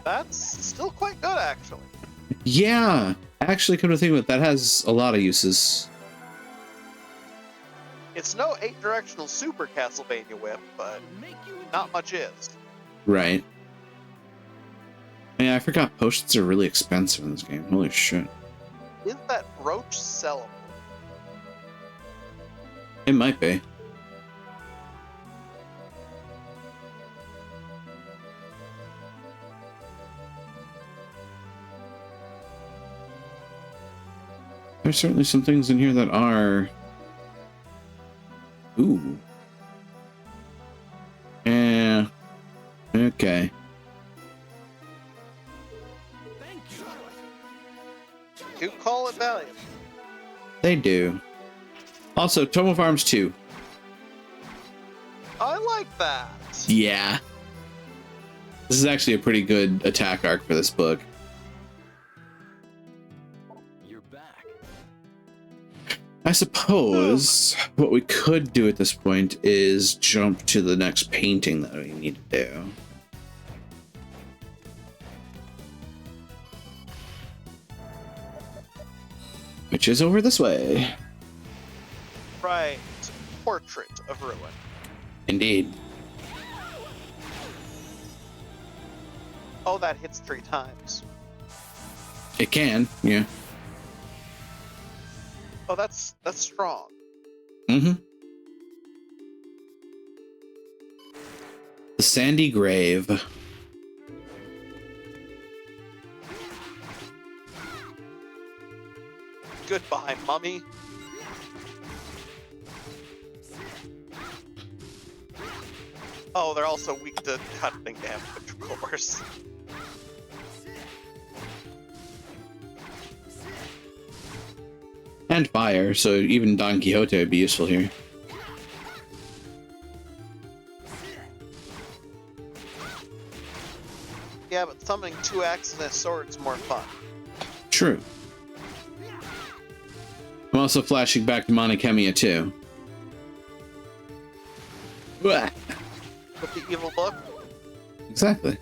That's still quite good, actually. Yeah. Actually, come to think of it, that has a lot of uses. It's no 8-directional Super Castlevania whip, but not much is. Right. Yeah, I forgot potions are really expensive in this game. Holy shit. Is that brooch sellable? It might be. There's certainly some things in here that are... Ooh. Yeah. Okay. You call it valuable. They do. Also, Tome of Arms 2. I like that. Yeah. This is actually a pretty good attack arc for this book. You're back. I suppose what we could do at this point is jump to the next painting that we need to do. Which is over this way. Right. Portrait of Ruin. Indeed. Oh, that hits 3 times. It can, yeah. Oh, that's strong. Mm-hmm. The Sandy Grave. Goodbye, mummy. Oh, they're also weak to cutting damage, of course. And fire, so even Don Quixote would be useful here. Yeah, but summoning 2 axes and a sword's more fun. True. I'm also flashing back to Monokemia too. Blah. With the evil look? Exactly.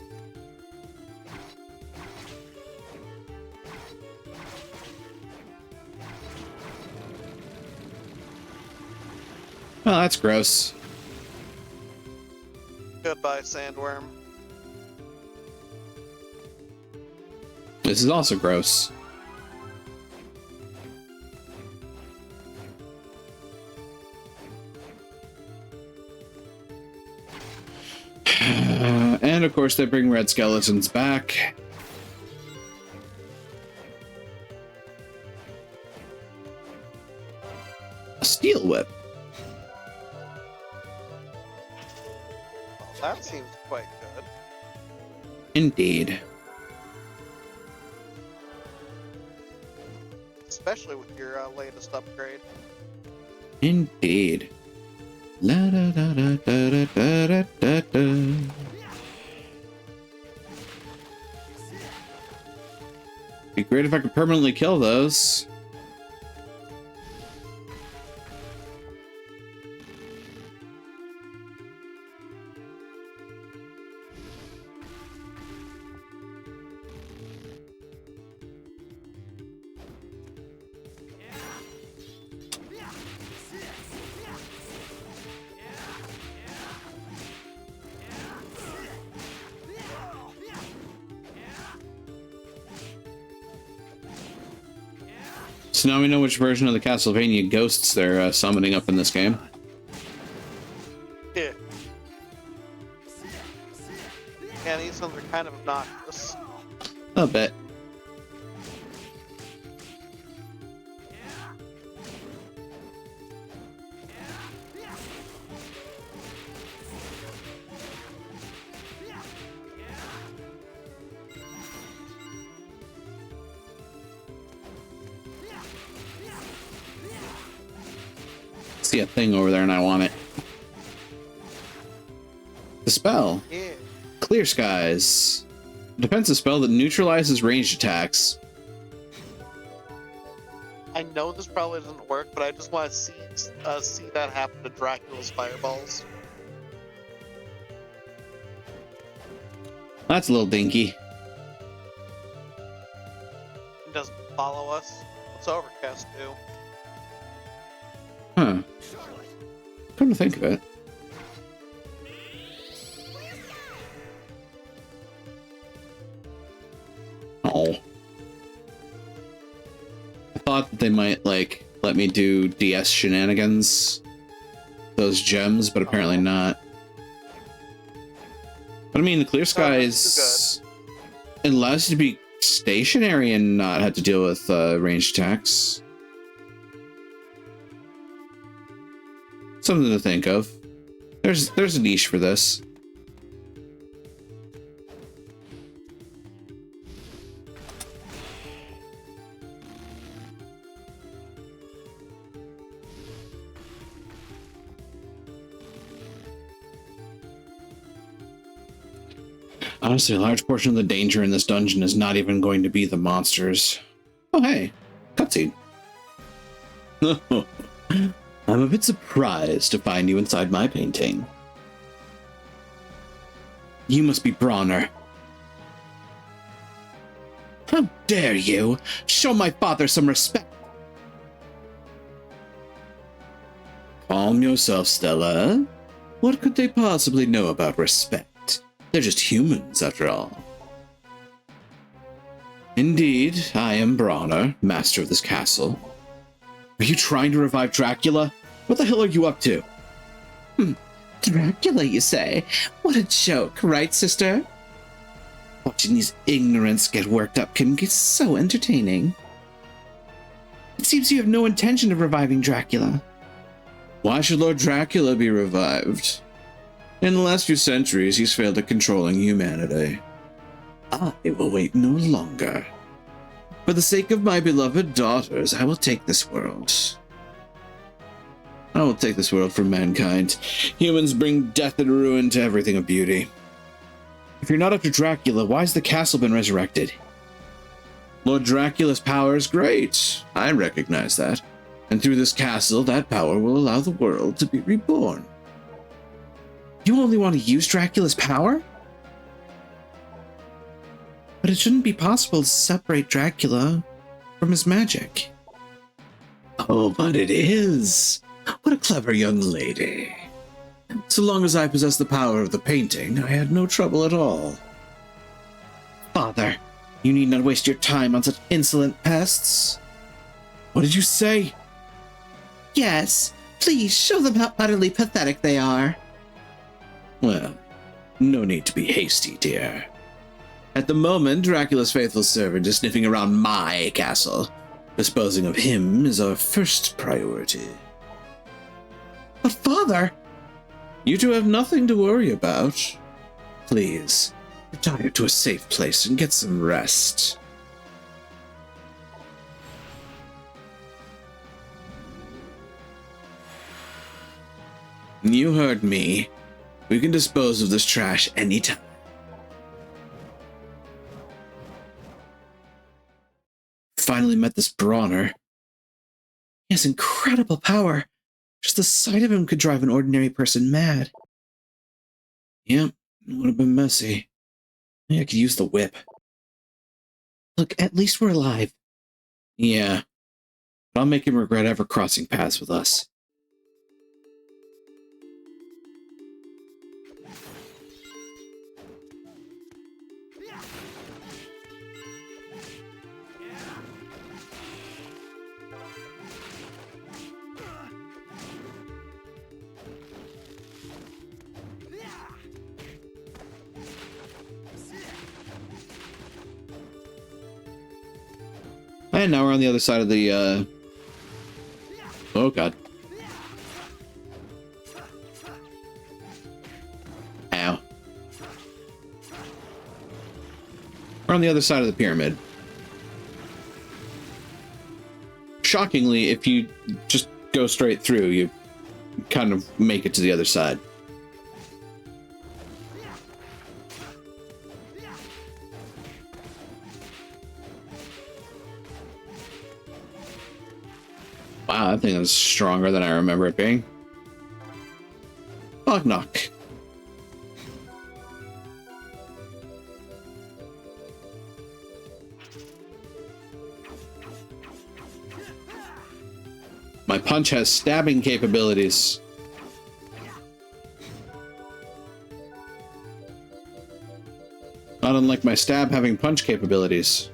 Oh, that's gross. Goodbye, sandworm. This is also gross. And of course they bring red skeletons back. A steel whip. Well, that seems quite good. Indeed. Especially with your latest upgrade. Indeed. La da da da da da da da da. Be great if I could permanently kill those. So now we know which version of the Castlevania ghosts they're summoning up in this game. Yeah. Yeah, these ones are kind of obnoxious. A bit. See a thing over there and I want it. The spell. Yeah. Clear Skies. Defensive spell that neutralizes ranged attacks. I know this probably doesn't work, but I just want to see that happen to Dracula's fireballs. That's a little dinky. It doesn't follow us. What's Overcast do? Huh. Come to think of it. Oh. I thought that they might, like, let me do DS shenanigans. Those gems, but apparently not. But I mean, the Clear Skies, it allows you to be stationary and not have to deal with ranged attacks. Something to think of. There's a niche for this. Honestly, a large portion of the danger in this dungeon is not even going to be the monsters. Oh, hey. Cutscene. I'm a bit surprised to find you inside my painting. You must be Brauner. How dare you! Show my father some respect! Calm yourself, Stella. What could they possibly know about respect? They're just humans, after all. Indeed, I am Brauner, master of this castle. Are you trying to revive Dracula? What the hell are you up to? Dracula, you say? What a joke, right, sister? Watching these ignorants get worked up can get so entertaining. It seems you have no intention of reviving Dracula. Why should Lord Dracula be revived? In the last few centuries, he's failed at controlling humanity. I will wait no longer. For the sake of my beloved daughters, I will take this world. I will take this world from mankind. Humans bring death and ruin to everything of beauty. If you're not after Dracula, why has the castle been resurrected? Lord Dracula's power is great. I recognize that. And through this castle, that power will allow the world to be reborn. You only want to use Dracula's power? But it shouldn't be possible to separate Dracula from his magic. Oh, but it is. What a clever young lady. So long as I possess the power of the painting, I had no trouble at all. Father, you need not waste your time on such insolent pests. What did you say? Yes, please show them how utterly pathetic they are. Well, no need to be hasty, dear. At the moment, Dracula's faithful servant is sniffing around my castle. Disposing of him is our first priority. But father! You two have nothing to worry about. Please, retire to a safe place and get some rest. You heard me. We can dispose of this trash anytime. Finally met this Brauner. He has incredible power. Just the sight of him could drive an ordinary person mad. Yep, it would have been messy. Maybe I could use the whip. Look, at least we're alive. Yeah, but I'll make him regret ever crossing paths with us. And now we're on the other side of the, Oh, God. Ow. We're on the other side of the pyramid. Shockingly, if you just go straight through, you kind of make it to the other side. Wow, that thing is stronger than I remember it being. Knock knock. My punch has stabbing capabilities. not unlike my stab having punch capabilities.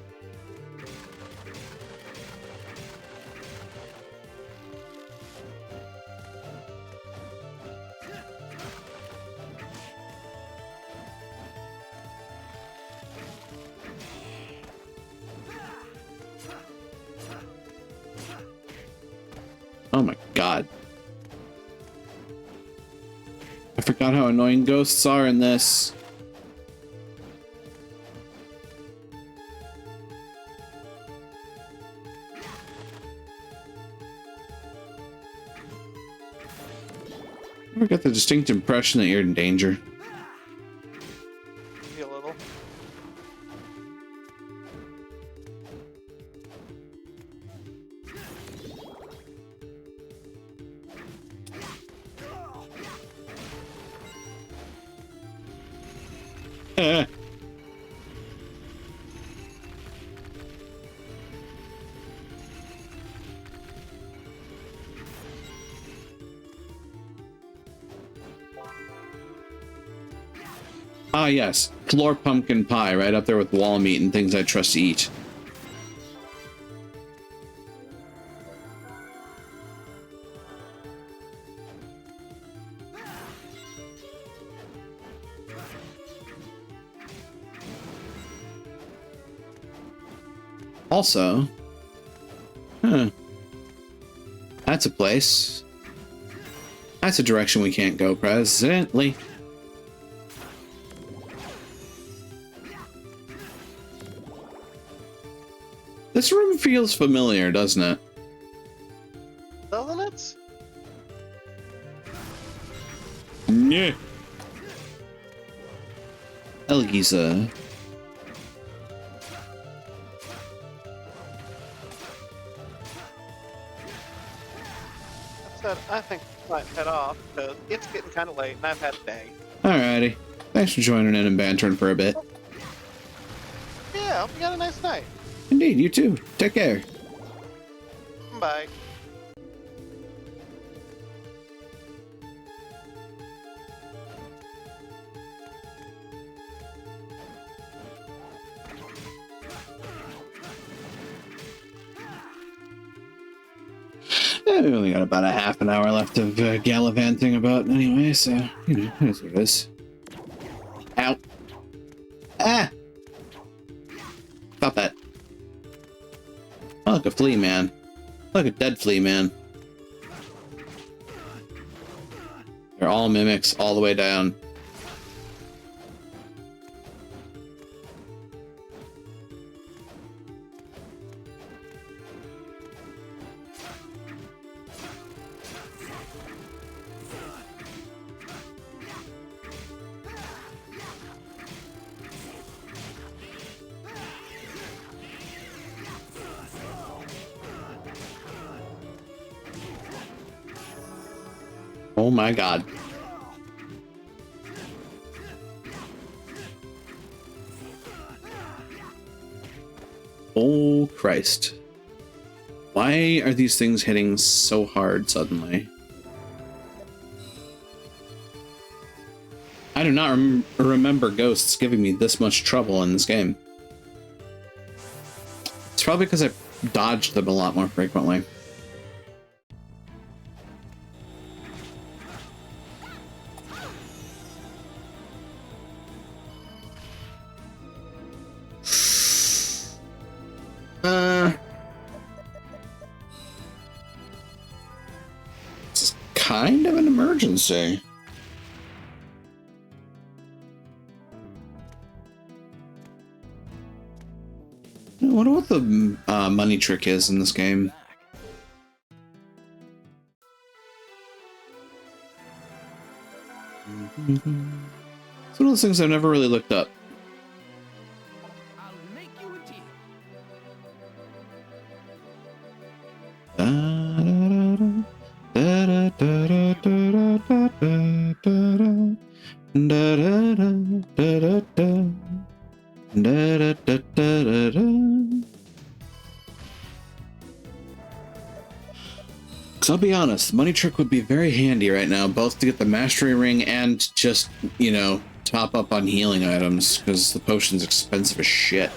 Oh my god. I forgot how annoying ghosts are in this. I get the distinct impression that you're in danger. Maybe a little. Ah, yes. Floor pumpkin pie, right up there with wall meat and things I trust to eat. Also, that's a place. That's a direction we can't go presently. This room feels familiar, doesn't it? Doesn't it? Yeah. Elgiza. I think I might head off because it's getting kind of late and I've had a day. Alrighty. Thanks for joining in and bantering for a bit. Yeah, hope you got a nice night. Indeed, you too. Take care. Bye. We've only got about a half an hour left of gallivanting about anyway, so, you know, that's what it is. Ow. Ah! Stop that. Oh, look, a flea man. Look, a dead flea man. They're all mimics all the way down. Oh my god. Oh Christ. Why are these things hitting so hard suddenly? I do not remember ghosts giving me this much trouble in this game. It's probably because I dodged them a lot more frequently. It's kind of an emergency. I wonder what the money trick is in this game. It's one of those things I've never really looked up. I'll make you a deal. Because I'll be honest, the money trick would be very handy right now, both to get the mastery ring and just, you know, top up on healing items because the potion's expensive as shit.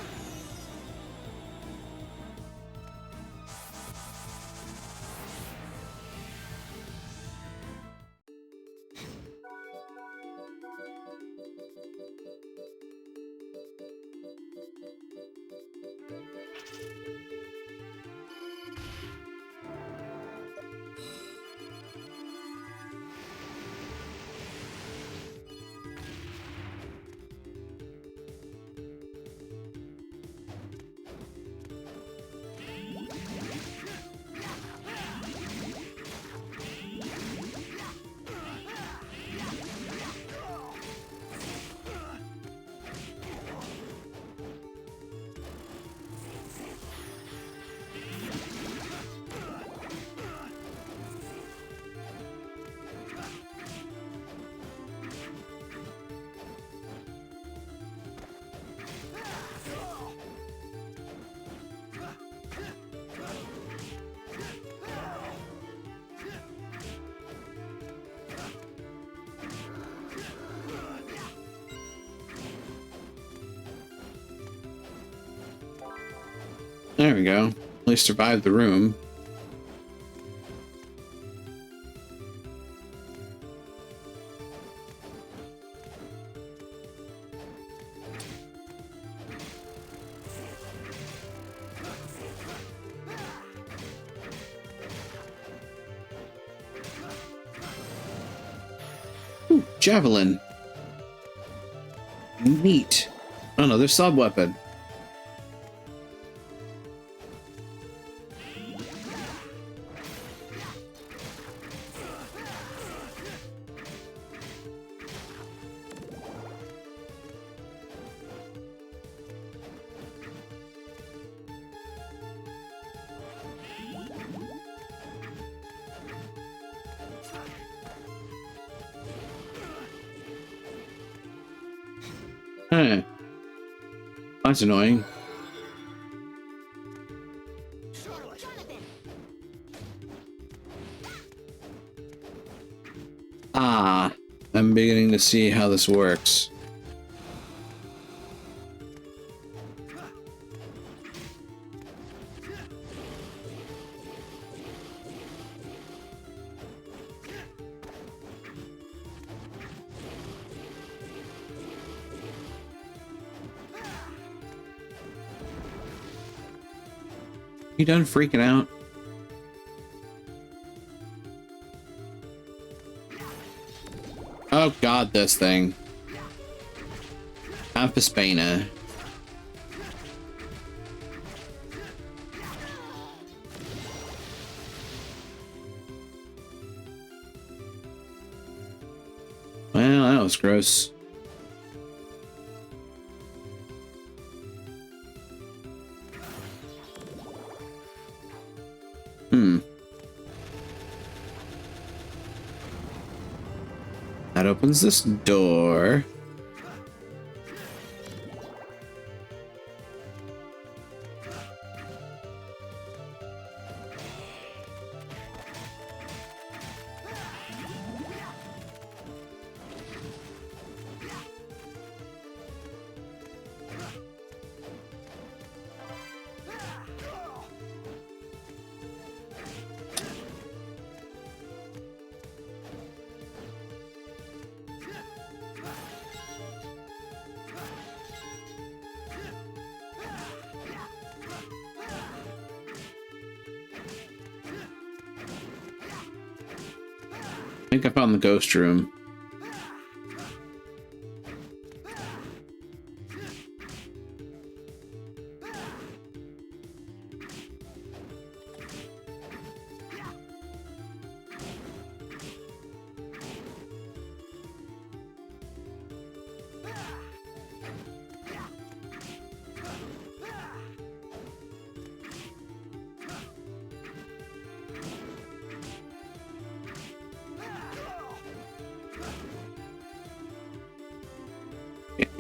There we go. At least survived the room. Ooh, javelin. Neat. Oh no, there's sub-weapon. Huh. That's annoying. Johnathan. Ah, I'm beginning to see how this works. You done freaking out? Oh god, this thing. Ampaspana. Well, that was gross. That opens this door. I think I found the ghost room.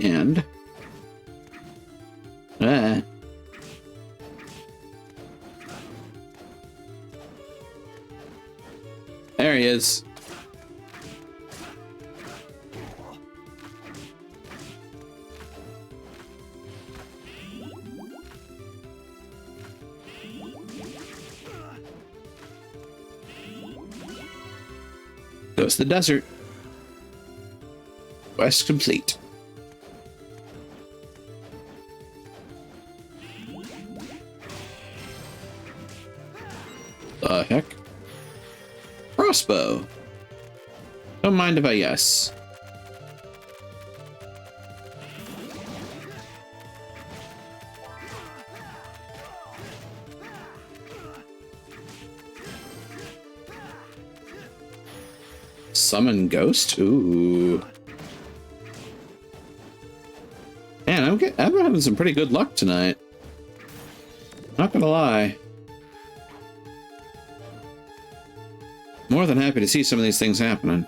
And there he is. Goes to the desert. Quest complete. The heck? Crossbow. Don't mind if I yes. Summon ghost? Ooh. Man, I'm having some pretty good luck tonight. Not gonna lie. More than happy to see some of these things happening.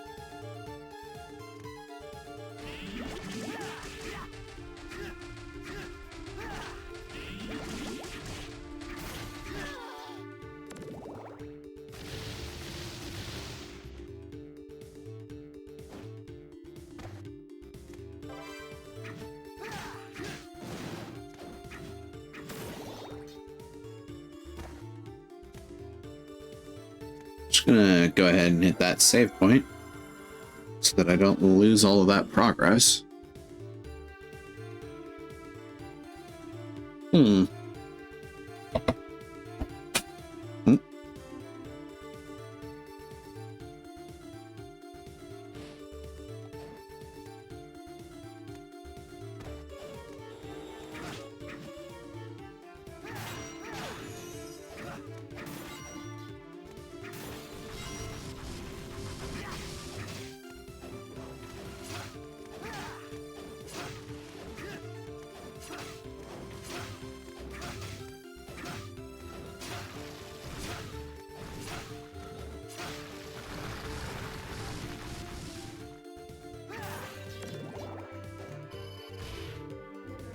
Just gonna go ahead and hit that save point so that I don't lose all of that progress. Hmm.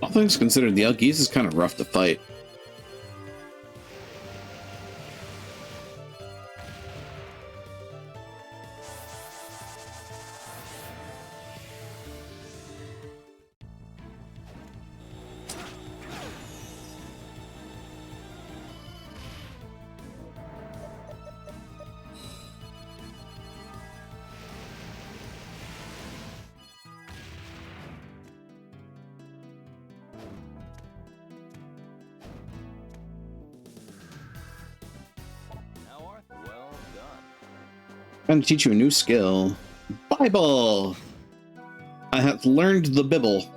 All things considered, the Elgeese is kind of rough to fight. I'm going to teach you a new skill. Bible! I have learned the Bibble.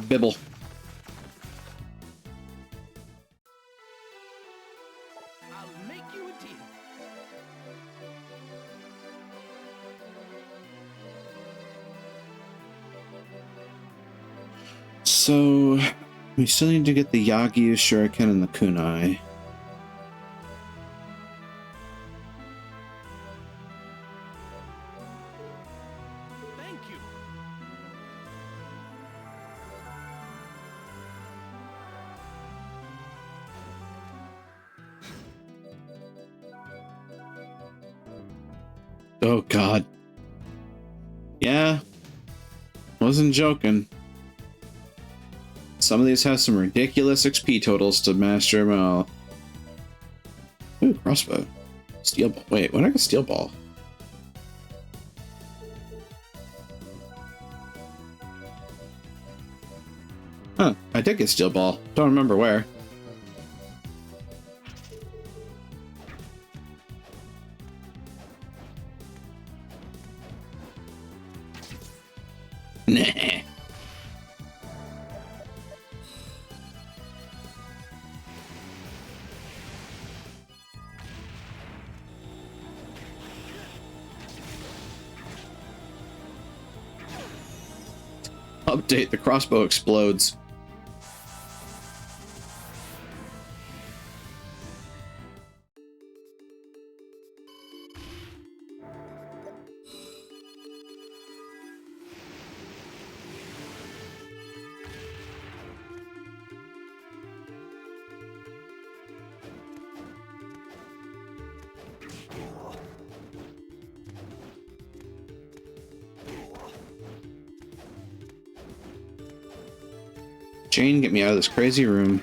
Bibble. I'll make you a deal. So, we still need to get the Yagi, Shuriken, and the Kunai. Thank you. Oh, God. Yeah. Wasn't joking. Some of these have some ridiculous XP totals to master them all. Ooh, crossbow. Steel ball. Wait, when did I get steel ball? Huh, I did get steel ball. Don't remember where. Nah. Update, the crossbow explodes. Jane, get me out of this crazy room.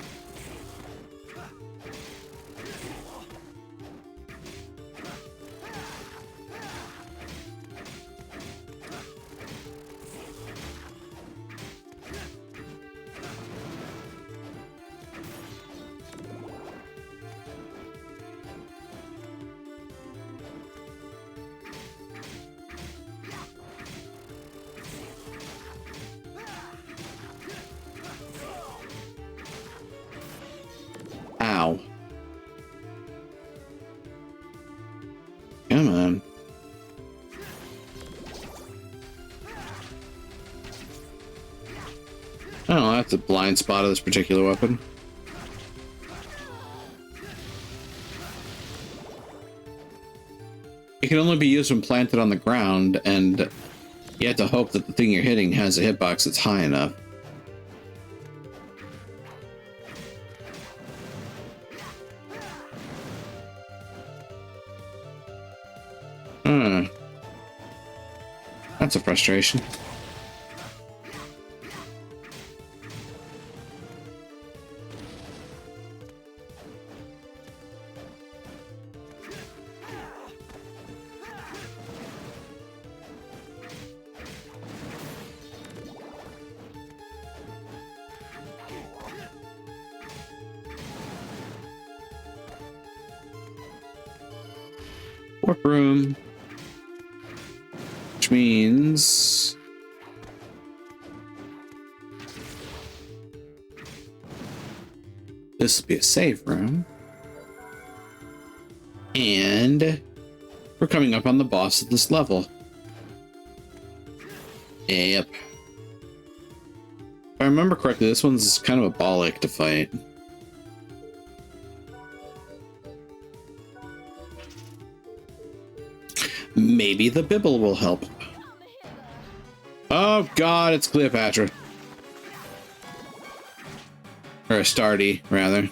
Ow. Come on. Oh, that's a blind spot of this particular weapon. It can only be used when planted on the ground, and you have to hope that the thing you're hitting has a hitbox that's high enough. That's a frustration. Warp room. Which means... this will be a save room. And we're coming up on the boss of this level. Yep. If I remember correctly, this one's kind of a bollock to fight. Maybe the Bibble will help. Oh god, it's Cleopatra. Or Astarte, rather.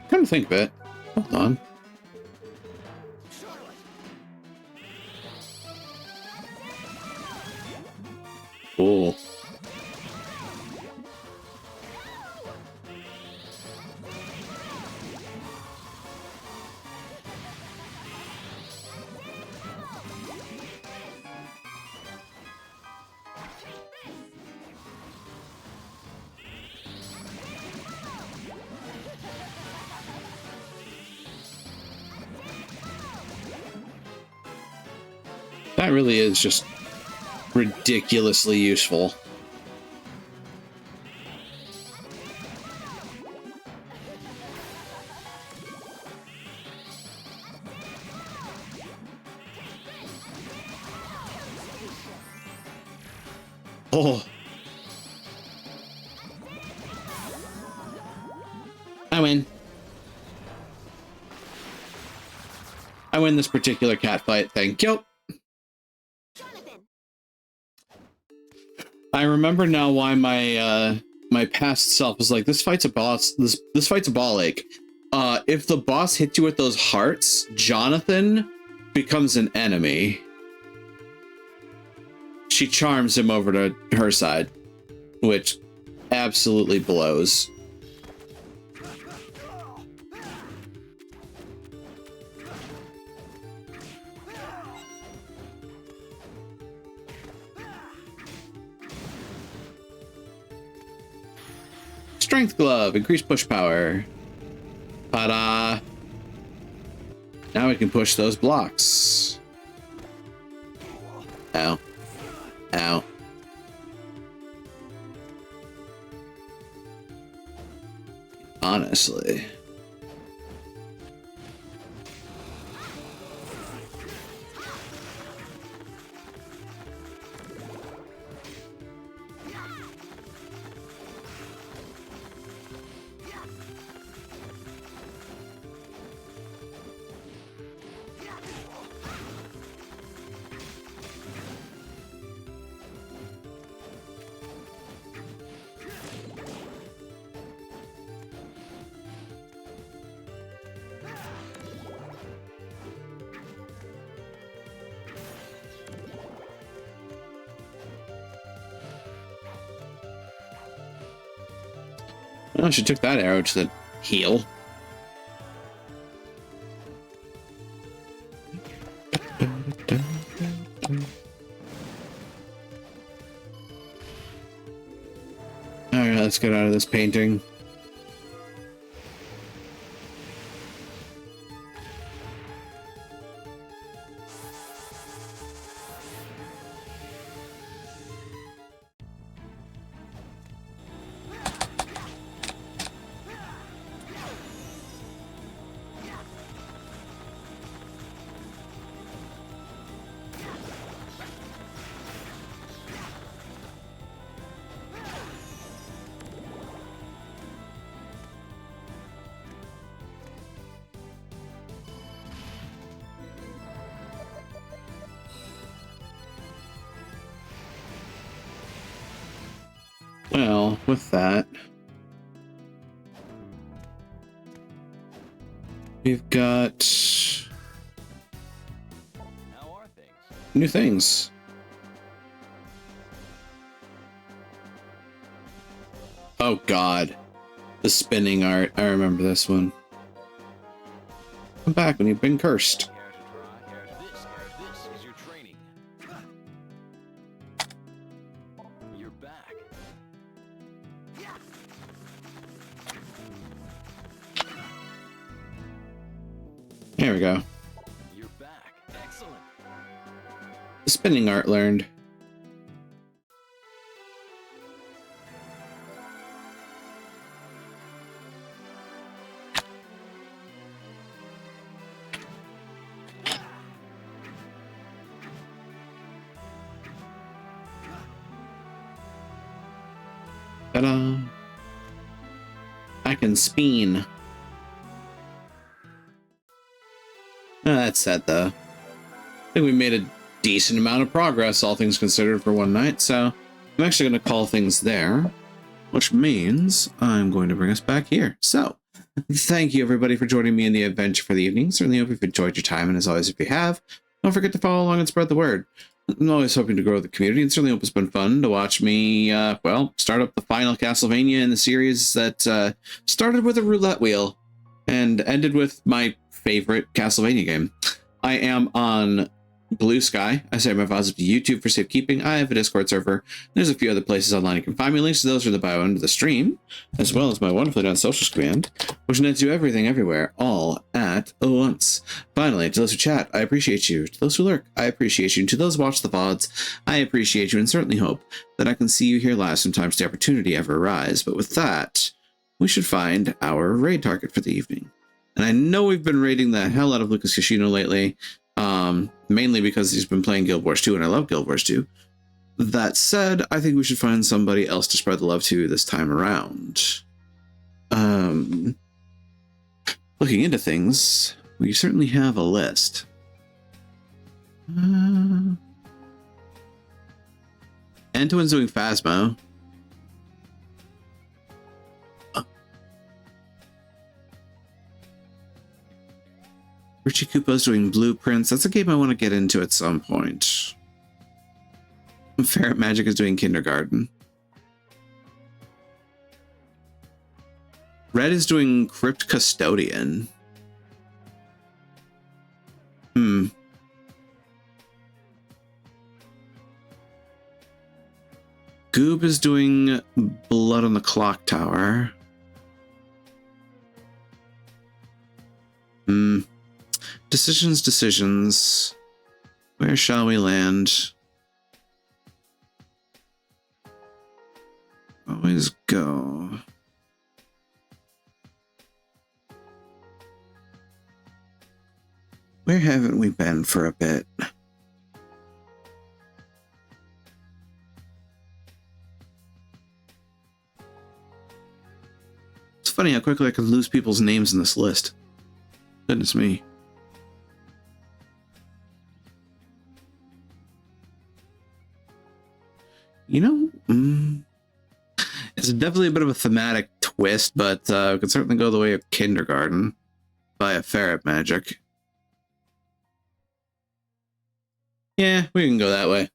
Come to think of it. Hold on. Cool. That really is just ridiculously useful. Oh. I win. I win this particular cat fight, thank you. Johnathan. I remember now why my my past self was like, this fight's a boss. This fight's a ball ache. If the boss hits you with those hearts, Johnathan becomes an enemy. She charms him over to her side, which absolutely blows. Strength glove, increased push power. Ta-da! Now we can push those blocks. Ow. Ow. Honestly. Oh, she took that arrow to the heel. Alright, let's get out of this painting. Well, with that, we've got How are things? new things. Oh God, the spinning art. I remember this one. Come back when you've been cursed. Care to try? This is your training. You're back. There we go. You're back. Excellent. The spinning art learned. Ta-da! I can spin. That said, though, I think we made a decent amount of progress, all things considered, for one night, so I'm actually going to call things there, which means I'm going to bring us back here. So, thank you, everybody, for joining me in the adventure for the evening. Certainly hope you've enjoyed your time, and as always, if you have, don't forget to follow along and spread the word. I'm always hoping to grow the community, and certainly hope it's been fun to watch me, start up the final Castlevania in the series that started with a roulette wheel and ended with my favorite Castlevania game. I am on Blue Sky. I say my files up to YouTube for safekeeping. I have a Discord server. There's a few other places online you can find me. Links to those are in the bio under the stream, as well as my wonderfully done socials command, which nets you everything everywhere, all at once. Finally, to those who chat, I appreciate you. To those who lurk, I appreciate you. And to those who watch the VODs, I appreciate you and certainly hope that I can see you here live sometimes the opportunity ever arise. But with that, we should find our raid target for the evening. And I know we've been raiding the hell out of Lucas Kishino lately, mainly because he's been playing Guild Wars 2, and I love Guild Wars 2. That said, I think we should find somebody else to spread the love to this time around. Looking into things, we certainly have a list. Antoine's doing Phasmo. Richie Kupo's doing Blueprints. That's a game I want to get into at some point. Ferret Magic is doing Kindergarten. Red is doing Crypt Custodian. Goob is doing Blood on the Clock Tower. Decisions. Where shall we land? Always go. Where haven't we been for a bit? It's funny how quickly I could lose people's names in this list. Goodness me. You know, it's definitely a bit of a thematic twist, but it could certainly go the way of Kindergarten by a Ferret Magic. Yeah, we can go that way.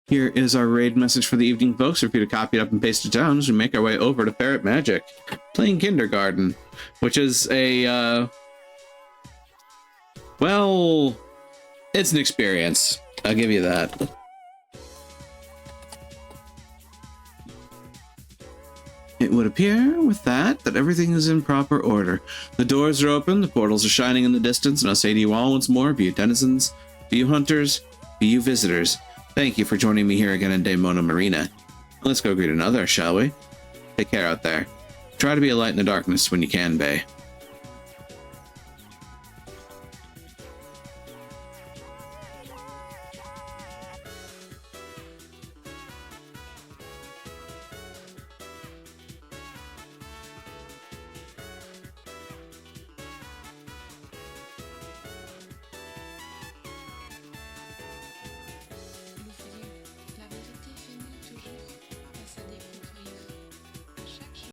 Here is our raid message for the evening, folks. Repeat a copy it up and paste it down as we make our way over to Ferret Magic, playing Kindergarten, which is a, well, it's an experience. I'll give you that. It would appear with that everything is in proper order. The doors are open, the portals are shining in the distance, and I'll say to you all once more, be you denizens, be you hunters, be you visitors, thank you for joining me here again in Daemona Marina. Let's go greet another, shall we? Take care out there. Try to be a light in the darkness when you can, Bay.